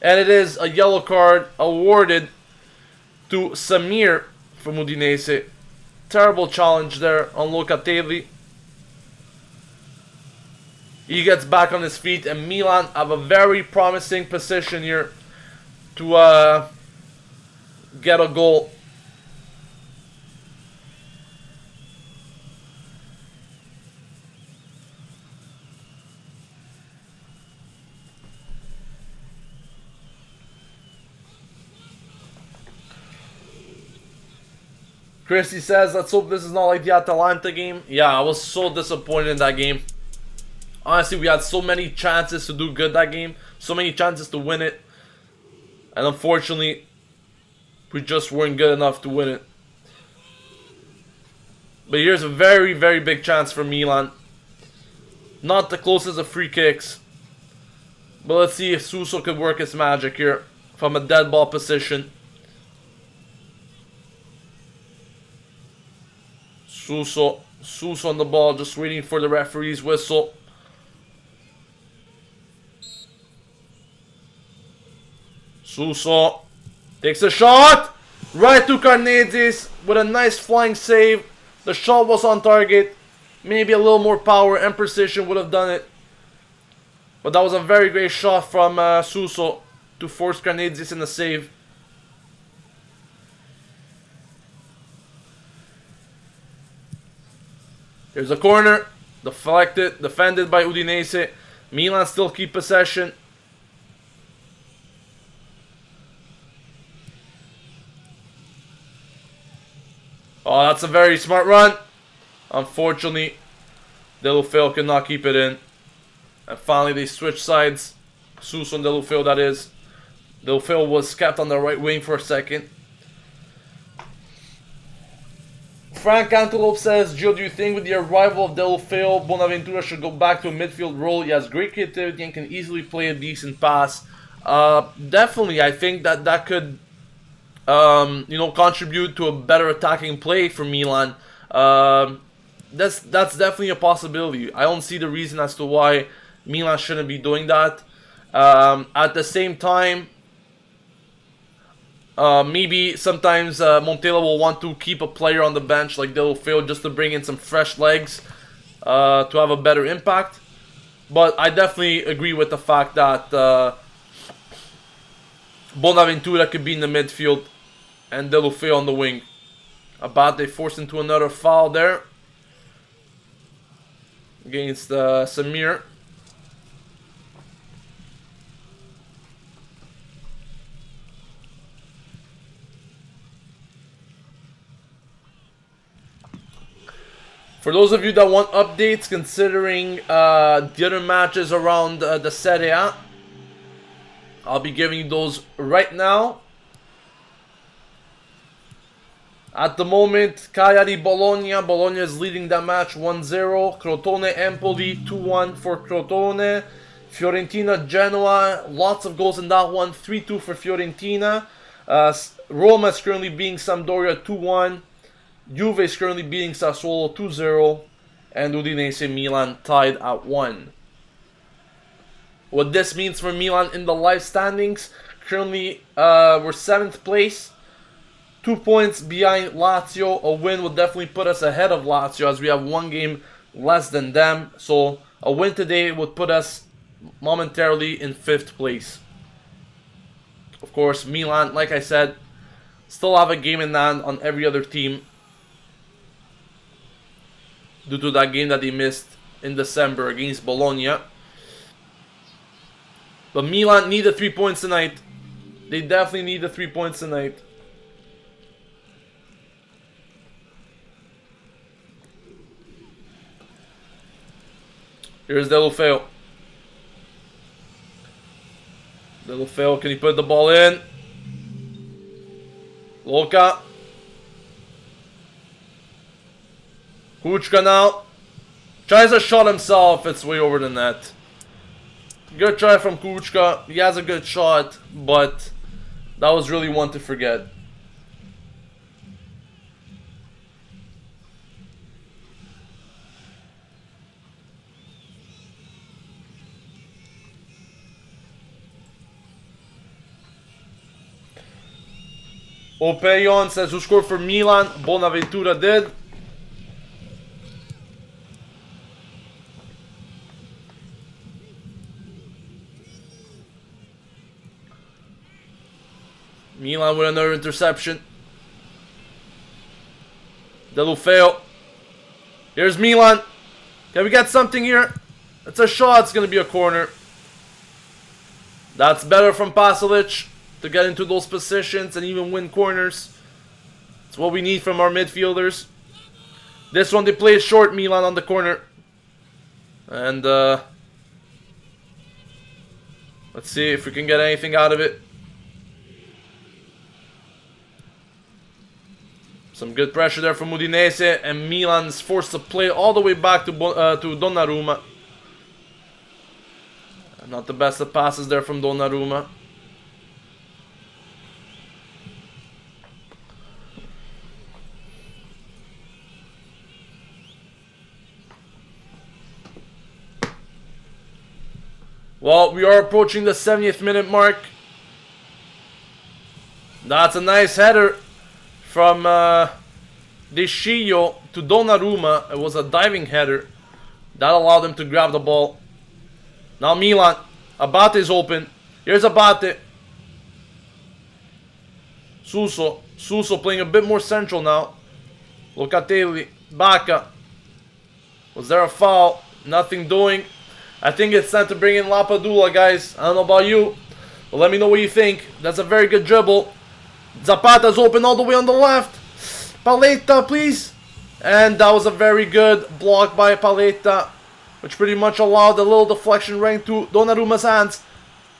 And it is a yellow card awarded to Samir from Udinese. Terrible challenge there on Locatelli. He gets back on his feet, and Milan have a very promising position here to get a goal. Christy says, let's hope this is not like the Atalanta game. Yeah, I was so disappointed in that game. Honestly, we had so many chances to do good that game. So many chances to win it. And unfortunately, we just weren't good enough to win it. But here's a very, very big chance for Milan. Not the closest of free kicks. But let's see if Suso could work his magic here from a dead ball position. Suso on the ball, just waiting for the referee's whistle. Suso takes a shot right to Carneades with a nice flying save. The shot was on target. Maybe a little more power and precision would have done it. But that was a very great shot from Suso to force Carneades in the save. Here's a corner. Deflected. Defended by Udinese. Milan still keep possession. Oh, that's a very smart run. Unfortunately, Deulofeu could not keep it in. And finally they switch sides. Suso and Deulofeu, that is. Deulofeu was kept on the right wing for a second. Frank Antelope says, Gio, do you think with the arrival of Deulofeu, Bonaventura should go back to a midfield role? He has great creativity and can easily play a decent pass. Definitely, I think that could contribute to a better attacking play for Milan. That's definitely a possibility. I don't see the reason as to why Milan shouldn't be doing that. At the same time, maybe sometimes Montella will want to keep a player on the bench like Deulofeu just to bring in some fresh legs to have a better impact. But I definitely agree with the fact that Bonaventura could be in the midfield and Deulofeu on the wing. Abate forced into another foul there against Samir. For those of you that want updates considering the other matches around the Serie A, I'll be giving you those right now. At the moment, Cagliari Bologna. Bologna is leading that match 1-0. Crotone Empoli 2-1 for Crotone. Fiorentina Genoa, lots of goals in that one. 3-2 for Fiorentina. Roma is currently beating Sampdoria 2-1. Juve is currently beating Sassuolo 2-0. And Udinese Milan tied at 1. What this means for Milan in the live standings, currently we're 7th place. 2 points behind Lazio. A win would definitely put us ahead of Lazio as we have 1 game less than them. So a win today would put us momentarily in 5th place. Of course, Milan, like I said, still have a game in hand on every other team due to that game that they missed in December against Bologna. But Milan need the 3 points tonight. They definitely need the 3 points tonight. Here's Deulofeu. Deulofeu, can he put the ball in? Loka. Kuchka now. Tries a shot himself. It's way over the net. Good try from Kuchka. He has a good shot, but that was really one to forget. Opeyon says, who scored for Milan? Bonaventura did. Milan with another interception. Deulofeu. Here's Milan. Can we get something here? It's a shot. It's going to be a corner. That's better from Pasalic to get into those positions and even win corners. It's what we need from our midfielders. This one they played short, Milan on the corner. And let's see if we can get anything out of it. Some good pressure there from Udinese, and Milan's forced to play all the way back to Donnarumma. Not the best of passes there from Donnarumma. Well, we are approaching the 70th minute mark. That's a nice header from De Sciglio to Donnarumma. It was a diving header that allowed him to grab the ball. Now Milan. Abate's open. Here's Abate. Suso. Suso playing a bit more central now. Locatelli. Bacca. Was there a foul? Nothing doing. I think it's time to bring in Lapadula, guys. I don't know about you, but let me know what you think. That's a very good dribble. Zapata's open all the way on the left. Paletta, please. And that was a very good block by Paletta, which pretty much allowed a little deflection right into Donnarumma's hands.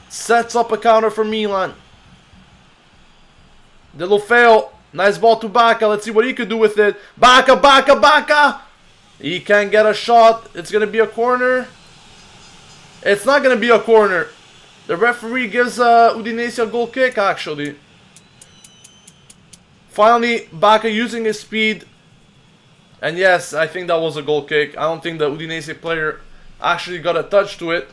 Sets up a counter for Milan. De Lofeo. Nice ball to Bacca. Let's see what he could do with it. Bacca, Bacca, Bacca. He can't get a shot. It's going to be a corner. It's not going to be a corner. The referee gives Udinese a goal kick, actually. Finally, Bacca using his speed. And yes, I think that was a goal kick. I don't think the Udinese player actually got a touch to it.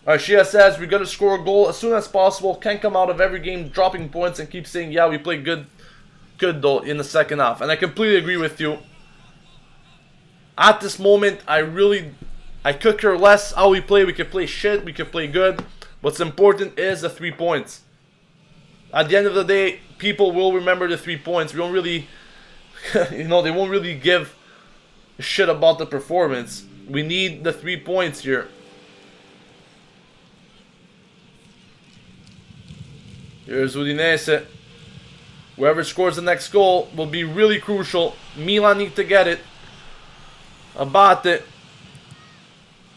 Shia says, we got to score a goal as soon as possible. Can't come out of every game dropping points and keep saying, yeah, we played good though in the second half. And I completely agree with you. At this moment, I could care less how we play. We could play shit, we could play good. What's important is the 3 points. At the end of the day, people will remember the 3 points. We don't really, they won't really give a shit about the performance. We need the 3 points here. Here's Udinese. Whoever scores the next goal will be really crucial. Milan need to get it. Abate.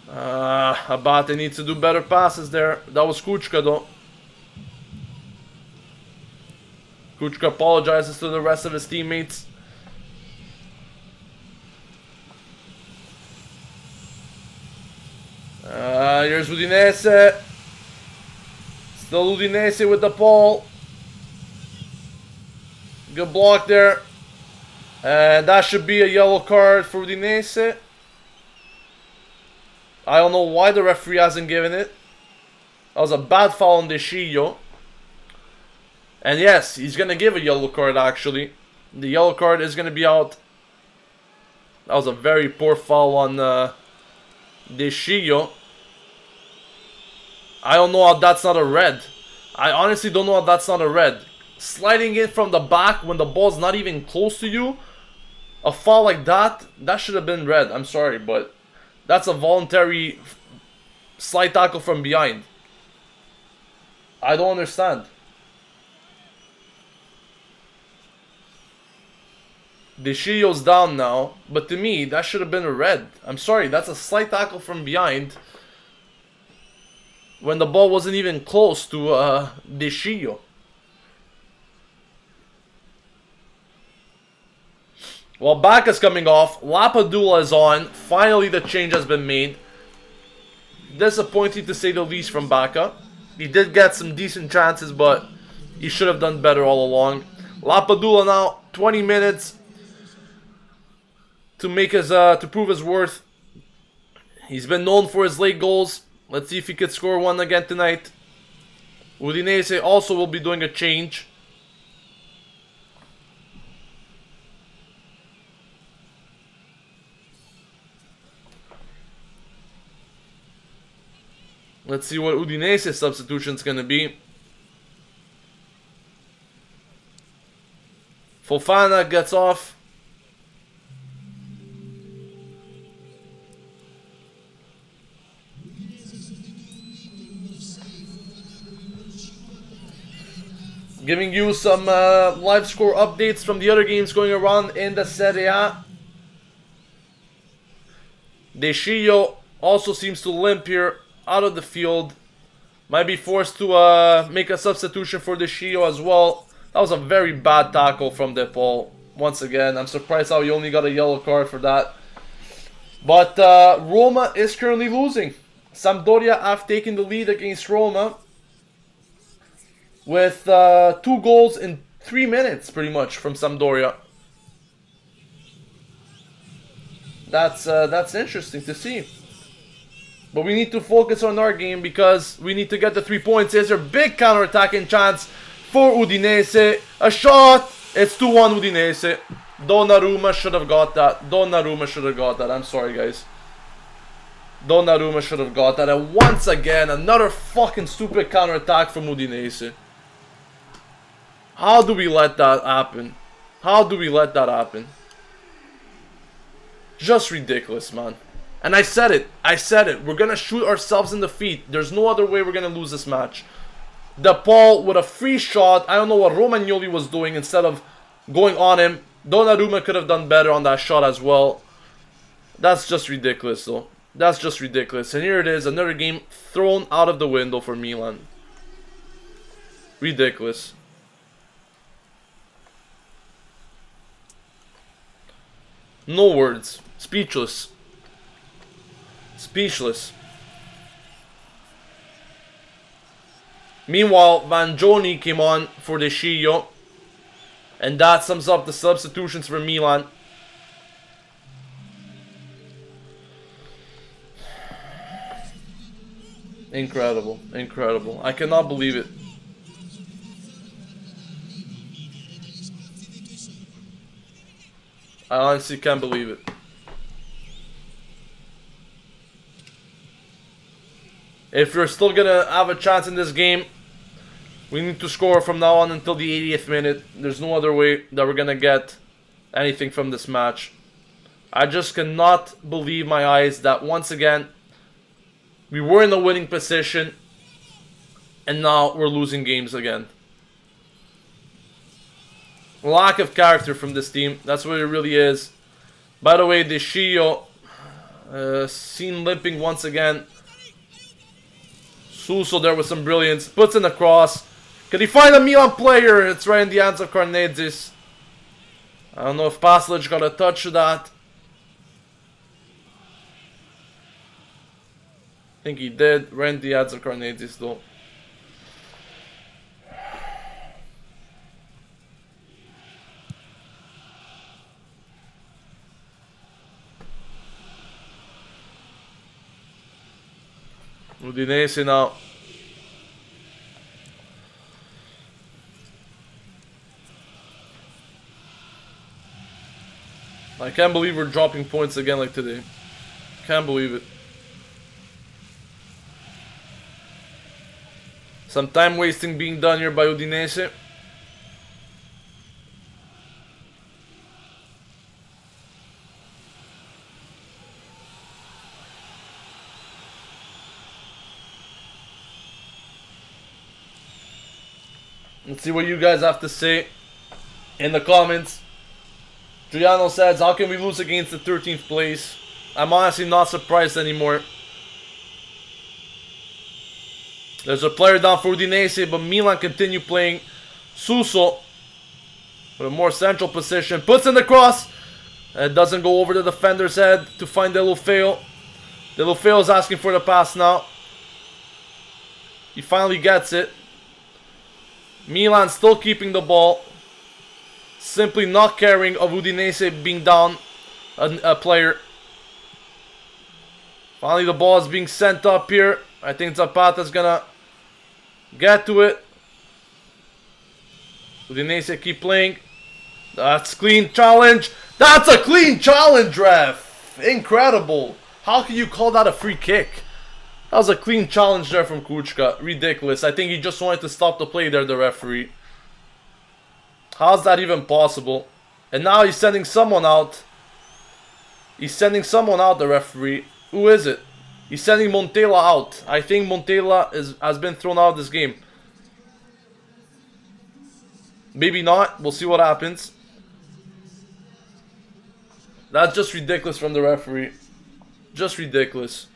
Abate needs to do better passes there. That was Kuchka though. Kuchka apologizes to the rest of his teammates. Here's Udinese. Still Udinese with the ball. Good block there. And that should be a yellow card for Udinese. I don't know why the referee hasn't given it. That was a bad foul on De Sciglio. And yes, he's going to give a yellow card actually. The yellow card is going to be out. That was a very poor foul on De Sciglio. I don't know how that's not a red. I honestly don't know how that's not a red. Sliding in from the back when the ball's not even close to you. A foul like that, that should have been red. I'm sorry, but that's a voluntary slide tackle from behind. I don't understand. De Sciglio's down now, but to me, that should have been a red. I'm sorry, that's a slide tackle from behind when the ball wasn't even close to De Sciglio. Well, Bacca's coming off. Lapadula is on. Finally, the change has been made. Disappointing to say the least from Bacca. He did get some decent chances, but he should have done better all along. Lapadula now, 20 minutes to make his to prove his worth. He's been known for his late goals. Let's see if he could score one again tonight. Udinese also will be doing a change. Let's see what Udinese's substitution is going to be. Fofana gets off. Giving you some live score updates from the other games going around in the Serie A. De Sciglio also seems to limp here. Out of the field. Might be forced to make a substitution for De Sciglio as well. That was a very bad tackle from De Paul. Once again, I'm surprised how he only got a yellow card for that. But Roma is currently losing. Sampdoria have taken the lead against Roma with 2 goals in 3 minutes, pretty much, from Sampdoria. That's interesting to see. But we need to focus on our game because we need to get the 3 points. Here's a big counter-attacking chance for Udinese. A shot. It's 2-1 Udinese. Donnarumma should have got that. Donnarumma should have got that. I'm sorry, guys. Donnarumma should have got that. And once again, another fucking stupid counter-attack from Udinese. How do we let that happen? How do we let that happen? Just ridiculous, man. And I said it. I said it. We're going to shoot ourselves in the feet. There's no other way we're going to lose this match. DePaul with a free shot. I don't know what Romagnoli was doing instead of going on him. Donnarumma could have done better on that shot as well. That's just ridiculous, though. That's just ridiculous. And here it is. Another game thrown out of the window for Milan. Ridiculous. No words. Speechless. Speechless. Meanwhile, Vangioni came on for De Sciglio. And that sums up the substitutions for Milan. Incredible. Incredible. I cannot believe it. I honestly can't believe it. If we're still gonna have a chance in this game, we need to score from now on until the 80th minute. There's no other way that we're gonna get anything from this match. I just cannot believe my eyes that once again, we were in a winning position, and now we're losing games again. Lack of character from this team. That's what it really is. By the way, De Sciglio, seen limping once again. Suso there with some brilliance. Puts in the cross. Can he find a Milan player? It's right in the hands of Carnezis. I don't know if Paslic got a touch of that. I think he did. Right in the hands of Carnezis though. Udinese now. I can't believe we're dropping points again like today. Can't believe it. Some time wasting being done here by Udinese. Let's see what you guys have to say in the comments. Giuliano says, how can we lose against the 13th place? I'm honestly not surprised anymore. There's a player down for Udinese, but Milan continue playing. Suso with a more central position. Puts in the cross. It doesn't go over the defender's head to find Deulofeu. Deulofeu is asking for the pass now. He finally gets it. Milan still keeping the ball. Simply not caring of Udinese being down a player. Finally the ball is being sent up here. I think Zapata's gonna get to it. Udinese keep playing. That's clean challenge. That's a clean challenge, ref. Incredible. How can you call that a free kick? That was a clean challenge there from Kuchka. Ridiculous. I think he just wanted to stop the play there, the referee. How's that even possible? And now he's sending someone out. He's sending someone out, the referee. Who is it? He's sending Montella out. I think Montella has been thrown out of this game. Maybe not. We'll see what happens. That's just ridiculous from the referee. Just ridiculous.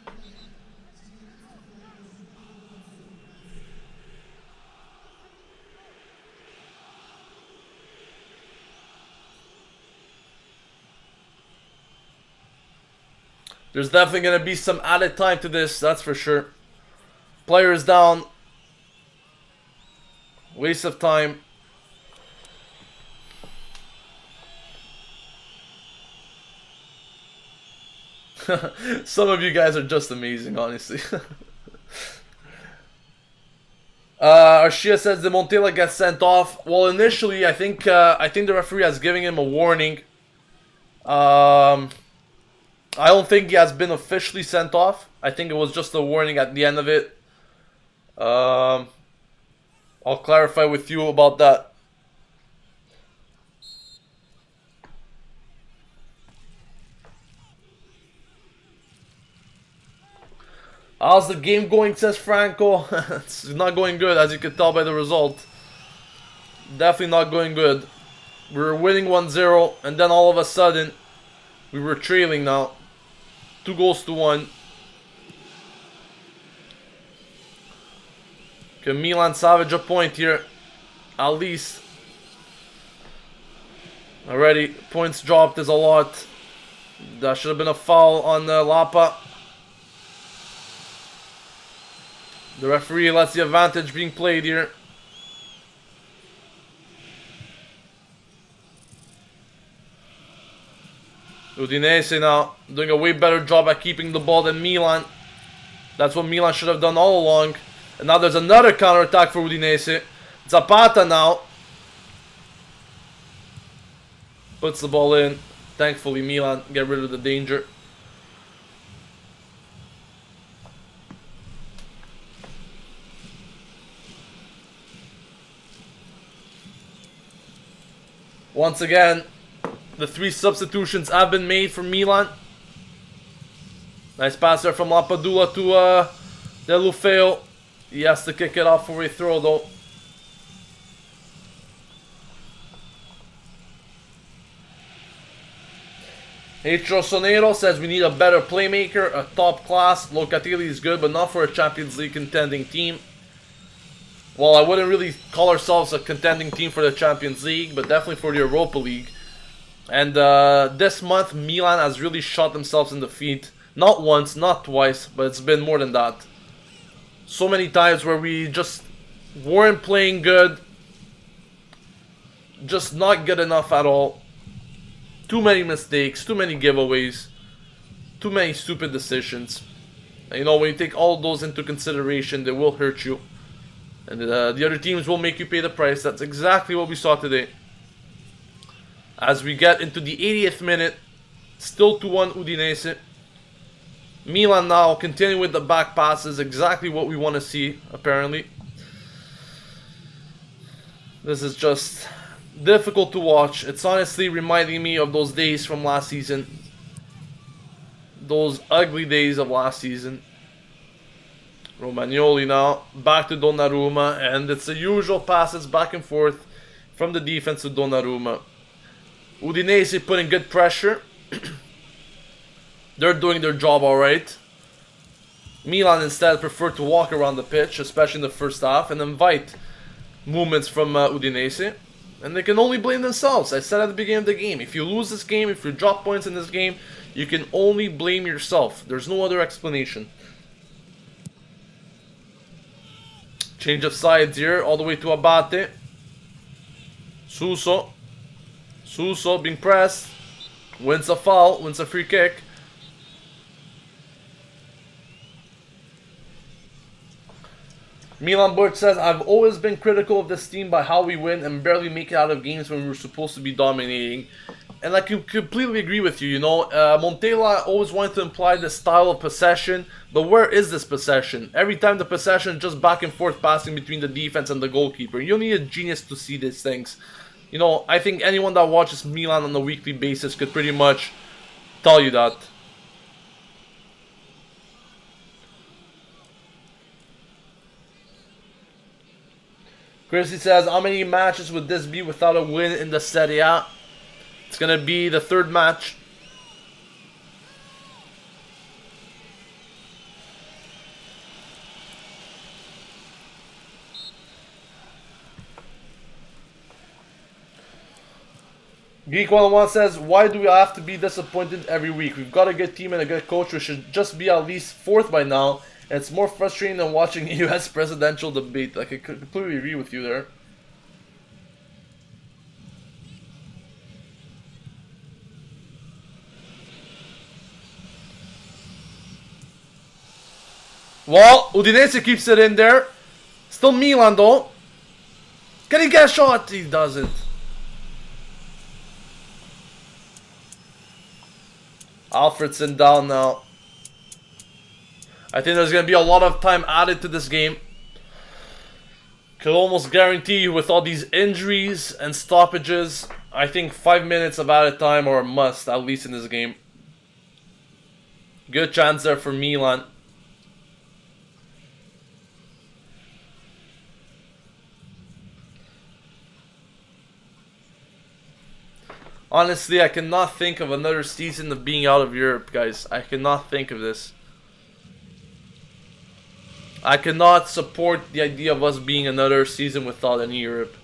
There's definitely going to be some added time to this, that's for sure. Players down. Waste of time. Some of you guys are just amazing, honestly. Arshia says the Montella gets sent off. Well, initially, I think the referee has given him a warning. I don't think he has been officially sent off. I think it was just a warning at the end of it. I'll clarify with you about that. How's the game going, says Franco? It's not going good, as you can tell by the result. Definitely not going good. We were winning 1-0, and then all of a sudden, we were trailing now. 2-1. Can Milan salvage a point here? At least. Already, points dropped is a lot. That should have been a foul on Lapa. The referee lets the advantage being played here. Udinese now doing a way better job at keeping the ball than Milan. That's what Milan should have done all along. And now there's another counter-attack for Udinese. Zapata now puts the ball in. Thankfully Milan get rid of the danger. Once again, the 3 substitutions have been made for Milan. Nice pass there from Lapadula to Delufeo. He has to kick it off for a throw though. H. Rossoneri says we need a better playmaker, a top class. Locatelli is good, but not for a Champions League contending team. Well, I wouldn't really call ourselves a contending team for the Champions League, but definitely for the Europa League. And this month, Milan has really shot themselves in the feet. Not once, not twice, but it's been more than that. So many times where we just weren't playing good. Just not good enough at all. Too many mistakes, too many giveaways. Too many stupid decisions. And, you know, when you take all those into consideration, they will hurt you. And the other teams will make you pay the price. That's exactly what we saw today. As we get into the 80th minute, still 2-1 Udinese. Milan now continuing with the back passes, exactly what we want to see, apparently. This is just difficult to watch. It's honestly reminding me of those days from last season. Those ugly days of last season. Romagnoli now, back to Donnarumma, and it's the usual passes back and forth from the defense to Donnarumma. Udinese putting good pressure. They're doing their job alright. Milan instead prefer to walk around the pitch, especially in the first half, and invite movements from Udinese. And they can only blame themselves. I said at the beginning of the game, if you lose this game, if you drop points in this game, you can only blame yourself. There's no other explanation. Change of sides here, all the way to Abate. Suso. Suso being pressed. Wins a foul, wins a free kick. Milan Burch says, I've always been critical of this team by how we win and barely make it out of games when we're supposed to be dominating. And I can completely agree with you, you know. Montella always wanted to imply this style of possession, but where is this possession? Every time the possession is just back and forth passing between the defense and the goalkeeper. You don't need a genius to see these things. You know, I think anyone that watches Milan on a weekly basis could pretty much tell you that. Chrissy says, how many matches would this be without a win in the Serie A? It's going to be the 3rd match. Geek 101 says, why do we have to be disappointed every week? We've got a good team and a good coach. We should just be at least 4th by now. And it's more frustrating than watching a US presidential debate. Like, I completely agree with you there. Well, Udinese keeps it in there. Still Milan though. Can he get a shot? He doesn't. Alfredson down now. I think there's going to be a lot of time added to this game. Could almost guarantee you with all these injuries and stoppages, I think 5 minutes of added time are a must, at least in this game. Good chance there for Milan. Honestly, I cannot think of another season of being out of Europe, guys. I cannot think of this. I cannot support the idea of us being another season without any Europe.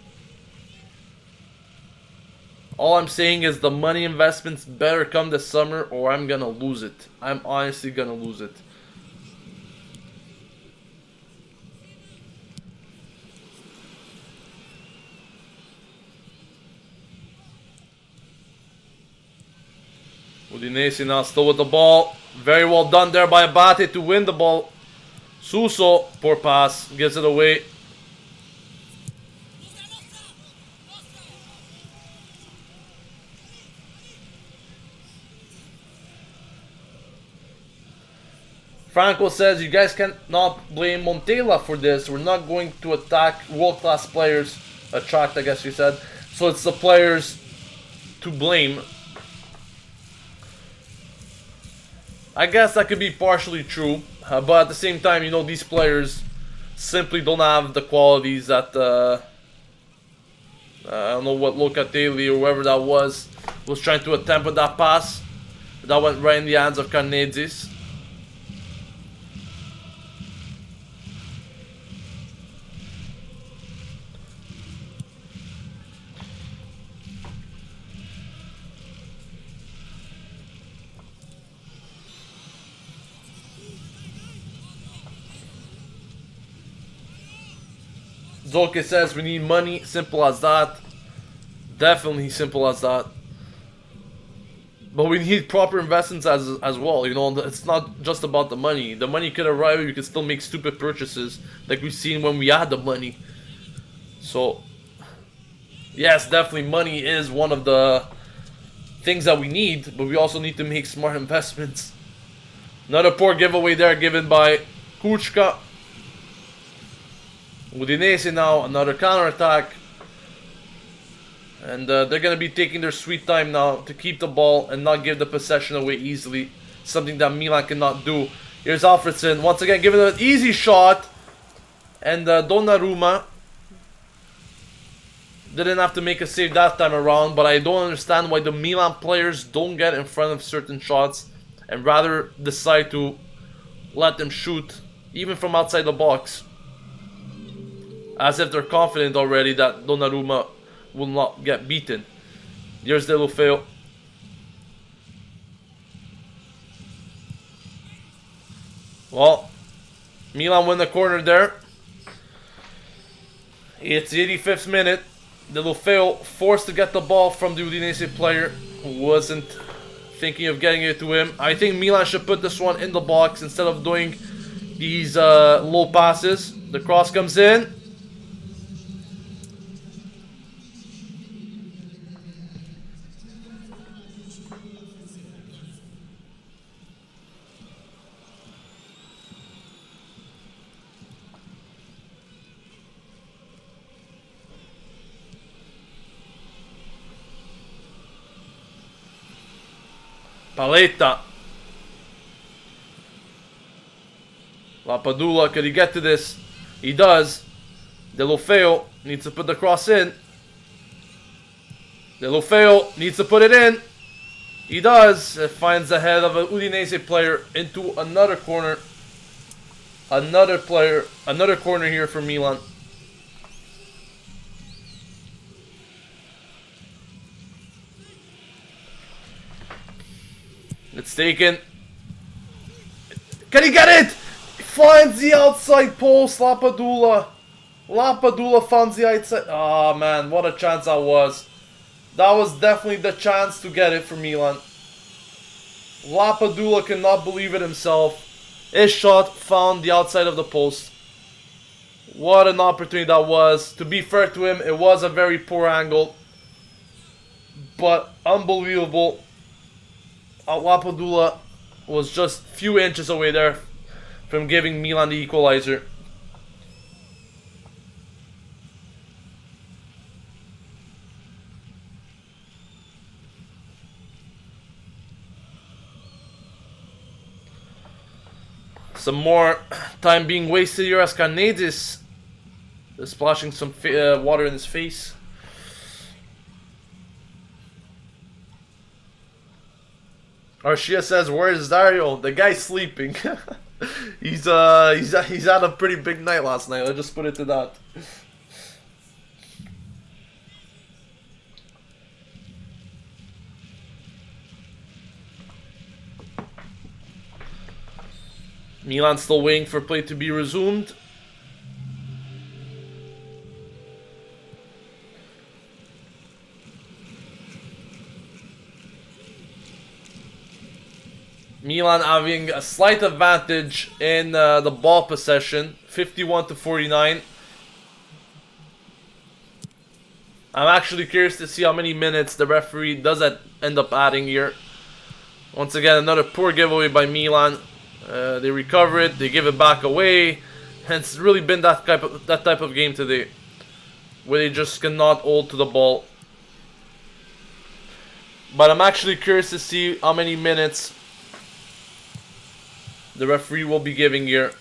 All I'm saying is the money investments better come this summer or I'm gonna lose it. I'm honestly gonna lose it. Udinese now still with the ball. Very well done there by Abate to win the ball. Suso, poor pass, gives it away. Franco says, you guys cannot blame Montella for this. We're not going to attack world-class players. Attract, I guess you said. So it's the players to blame. I guess that could be partially true. But at the same time, you know, these players simply don't have the qualities that, I don't know what Locatelli or whoever that was trying to attempt with that pass. That went right in the hands of Carnezis. Zolke says we need money, simple as that. Definitely simple as that. But we need proper investments as well, you know, it's not just about the money. The money could arrive, you could still make stupid purchases like we've seen when we had the money. So, yes, definitely money is one of the things that we need, but we also need to make smart investments. Another poor giveaway there given by Kuchka. Udinese now, another counter-attack. And they're going to be taking their sweet time now to keep the ball and not give the possession away easily. Something that Milan cannot do. Here's Alfredson, once again giving an easy shot. And Donnarumma didn't have to make a save that time around. But I don't understand why the Milan players don't get in front of certain shots. And rather decide to let them shoot, even from outside the box. As if they're confident already that Donnarumma will not get beaten. Here's Deulofeu. Well, Milan win the corner there. It's the 85th minute. Deulofeu forced to get the ball from the Udinese player who wasn't thinking of getting it to him. I think Milan should put this one in the box instead of doing these low passes. The cross comes in. Paletta. Lapadula, could he get to this? He does. Deulofeu needs to put the cross in. Deulofeu needs to put it in. He does. It finds the head of an Udinese player into another corner. Another corner here for Milan. It's taken. Can he get it? He finds the outside post, Lapadula. Lapadula finds the outside. Oh man, what a chance that was. That was definitely the chance to get it for Milan. Lapadula cannot believe it himself. His shot found the outside of the post. What an opportunity that was. To be fair to him, it was a very poor angle. But unbelievable. Lapadula was just a few inches away there from giving Milan the equalizer. Some more time being wasted here as Carnadis is splashing some water in his face. Arshia says, "Where is Dario? The guy's sleeping." he's had a pretty big night last night. I'll just put it to that. Milan still waiting for play to be resumed. Milan having a slight advantage in the ball possession, 51 to 49. I'm actually curious to see how many minutes the referee does end up adding here. Once again, another poor giveaway by Milan. They recover it, they give it back away, and it's really been that type of game today, where they just cannot hold to the ball. But I'm actually curious to see how many minutes the referee will be giving here.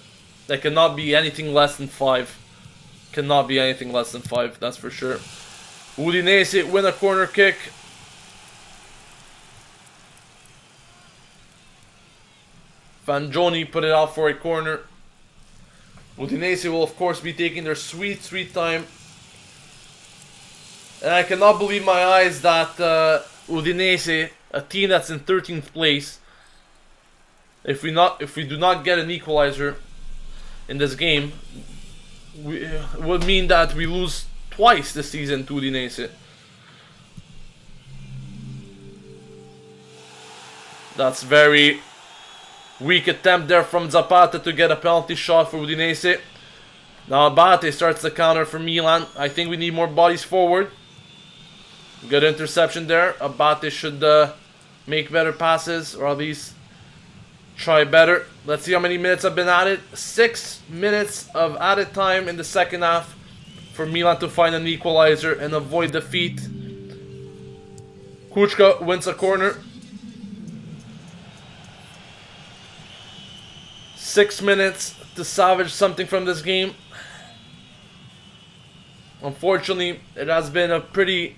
That cannot be anything less than 5. Cannot be anything less than 5, that's for sure. Udinese win a corner kick. Vanjoni put it out for a corner. Udinese will of course be taking their sweet time. And I cannot believe my eyes that Udinese, a team that's in 13th place, if we do not get an equalizer in this game, it would mean that we lose twice this season to Udinese. That's very weak attempt there from Zapata to get a penalty shot for Udinese. Now Abate starts the counter for Milan. I think we need more bodies forward. Good interception there. Abate should make better passes, or at least try better. Let's see how many minutes have been added. 6 minutes of added time in the second half for Milan to find an equalizer and avoid defeat. Kuchka wins a corner. 6 minutes to salvage something from this game. Unfortunately, it has been a pretty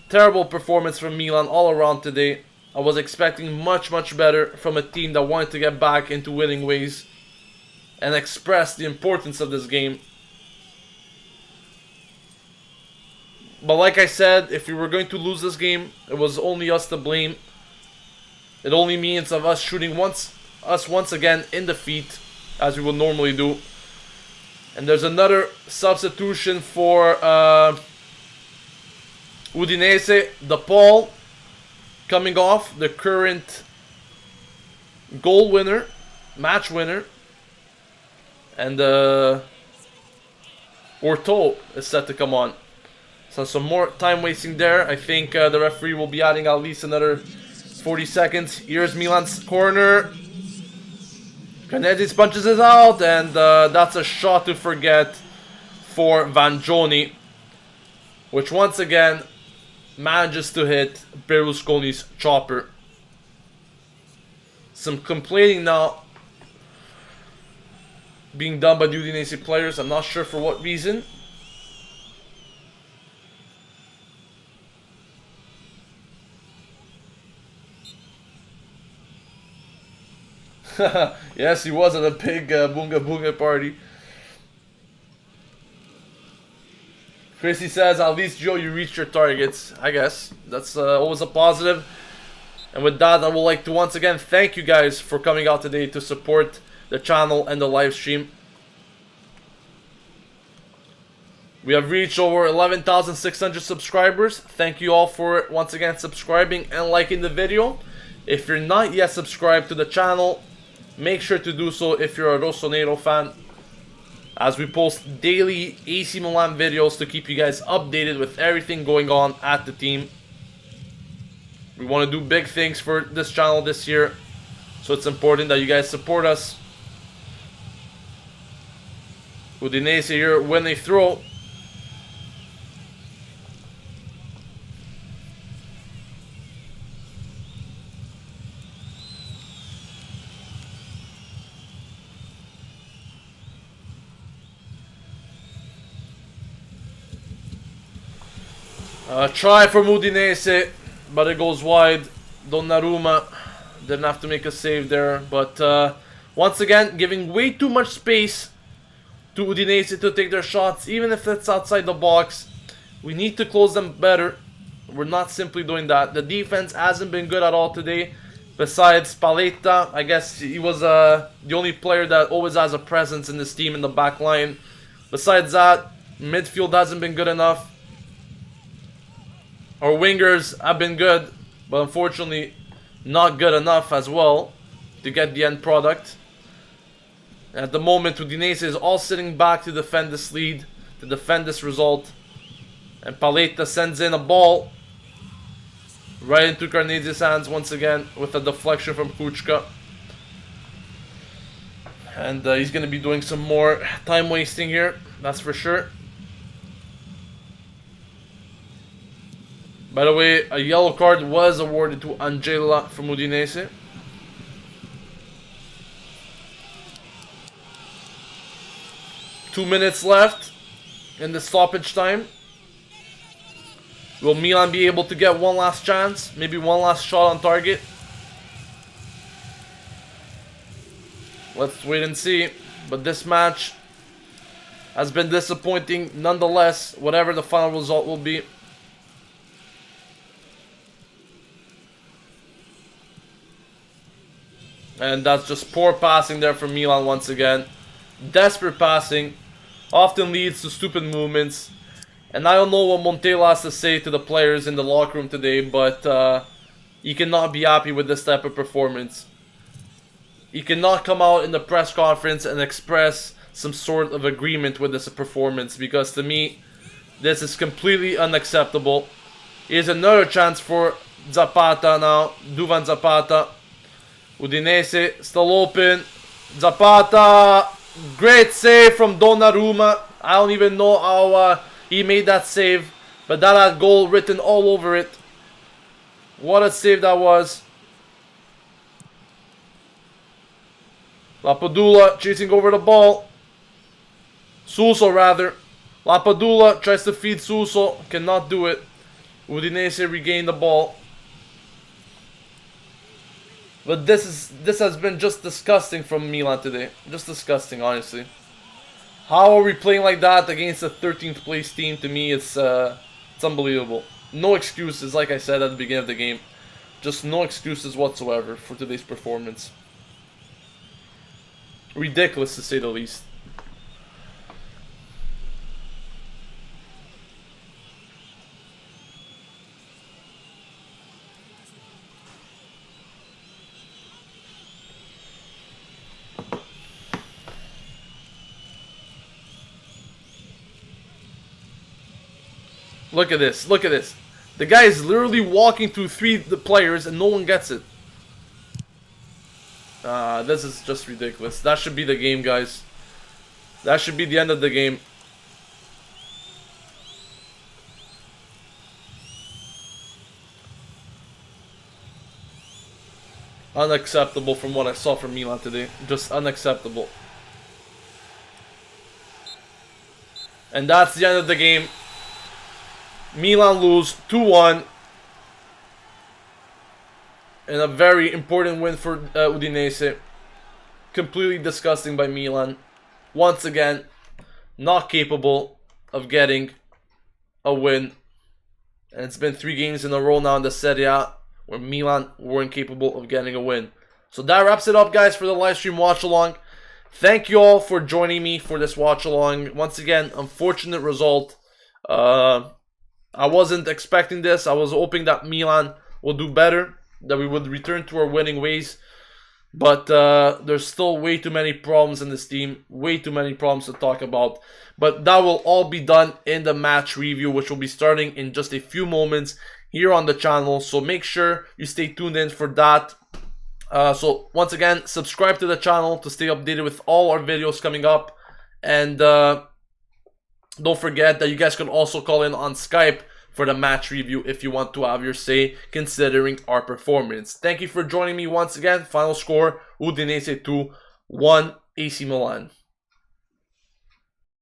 terrible performance from Milan all around today. I was expecting much better from a team that wanted to get back into winning ways and express the importance of this game. But like I said, if we were going to lose this game, it was only us to blame. It only means of us shooting once again in defeat, as we would normally do. And there's another substitution for Udinese. De Paul coming off, the current goal winner, match winner. And Orto is set to come on. So some more time wasting there. I think the referee will be adding at least another 40 seconds. Here's Milan's corner. Canedis punches it out, and that's a shot to forget for Vanjoni, which once again manages to hit Berlusconi's chopper. Some complaining now being done by the Udinese players. I'm not sure for what reason. Yes, he was at a big Bunga Bunga party. Chrissy says, at least Joe, you reached your targets. I guess that's always a positive. And with that, I would like to once again thank you guys for coming out today to support the channel and the live stream. We have reached over 11,600 subscribers. Thank you all for once again subscribing and liking the video. If you're not yet subscribed to the channel, make sure to do so if you're a Rossoneri fan, as we post daily AC Milan videos to keep you guys updated with everything going on at the team. We want to do big things for this channel this year, so it's important that you guys support us. Udinese here when they throw. Try from Udinese, but it goes wide. Donnarumma didn't have to make a save there, but once again, giving way too much space to Udinese to take their shots, even if it's outside the box. We need to close them better. We're not simply doing that. The defense hasn't been good at all today. Besides Paletta, I guess he was the only player that always has a presence in this team in the back line. Besides that, midfield hasn't been good enough. Our wingers have been good, but unfortunately not good enough as well to get the end product. At the moment, Udinese is all sitting back to defend this lead, to defend this result. And Paletta sends in a ball right into Carnesi's hands once again with a deflection from Kuchka. And he's going to be doing some more time wasting here, that's for sure. By the way, a yellow card was awarded to Angela from Udinese. Two minutes left in the stoppage time. Will Milan be able to get one last chance? Maybe one last shot on target? Let's wait and see. But this match has been disappointing nonetheless, whatever the final result will be. And that's just poor passing there from Milan once again. Desperate passing often leads to stupid movements. And I don't know what Montella has to say to the players in the locker room today, but he cannot be happy with this type of performance. He cannot come out in the press conference and express some sort of agreement with this performance, because to me, this is completely unacceptable. Here's another chance for Zapata now, Duvan Zapata. Udinese still open. Zapata, great save from Donnarumma. I don't even know how he made that save, but that had goal written all over it. What a save that was. Lapadula chasing over the ball. Suso rather. Lapadula tries to feed Suso, cannot do it. Udinese regain the ball. But this has been just disgusting from Milan today. Just disgusting, honestly. How are we playing like that against a 13th place team? To me, it's unbelievable. No excuses, like I said at the beginning of the game. Just no excuses whatsoever for today's performance. Ridiculous to say the least. Look at this, look at this. The guy is literally walking through three players and no one gets it. This is just ridiculous. That should be the game, guys. That should be the end of the game. Unacceptable from what I saw from Milan today. Just unacceptable. And that's the end of the game. Milan lose 2-1 in a very important win for Udinese. Completely disgusting by Milan. Once again, not capable of getting a win. And it's been 3 games in a row now in the Serie A where Milan weren't capable of getting a win. So that wraps it up, guys, for the live stream watch along. Thank you all for joining me for this watch along. Once again, unfortunate result. I wasn't expecting this. I was hoping that Milan would do better, that we would return to our winning ways. But there's still way too many problems in this team, way too many problems to talk about. But that will all be done in the match review, which will be starting in just a few moments here on the channel. So make sure you stay tuned in for that. So once again, subscribe to the channel to stay updated with all our videos coming up. And don't forget that you guys can also call in on Skype for the match review if you want to have your say considering our performance. Thank you for joining me once again. Final score, Udinese 2, 1 AC Milan.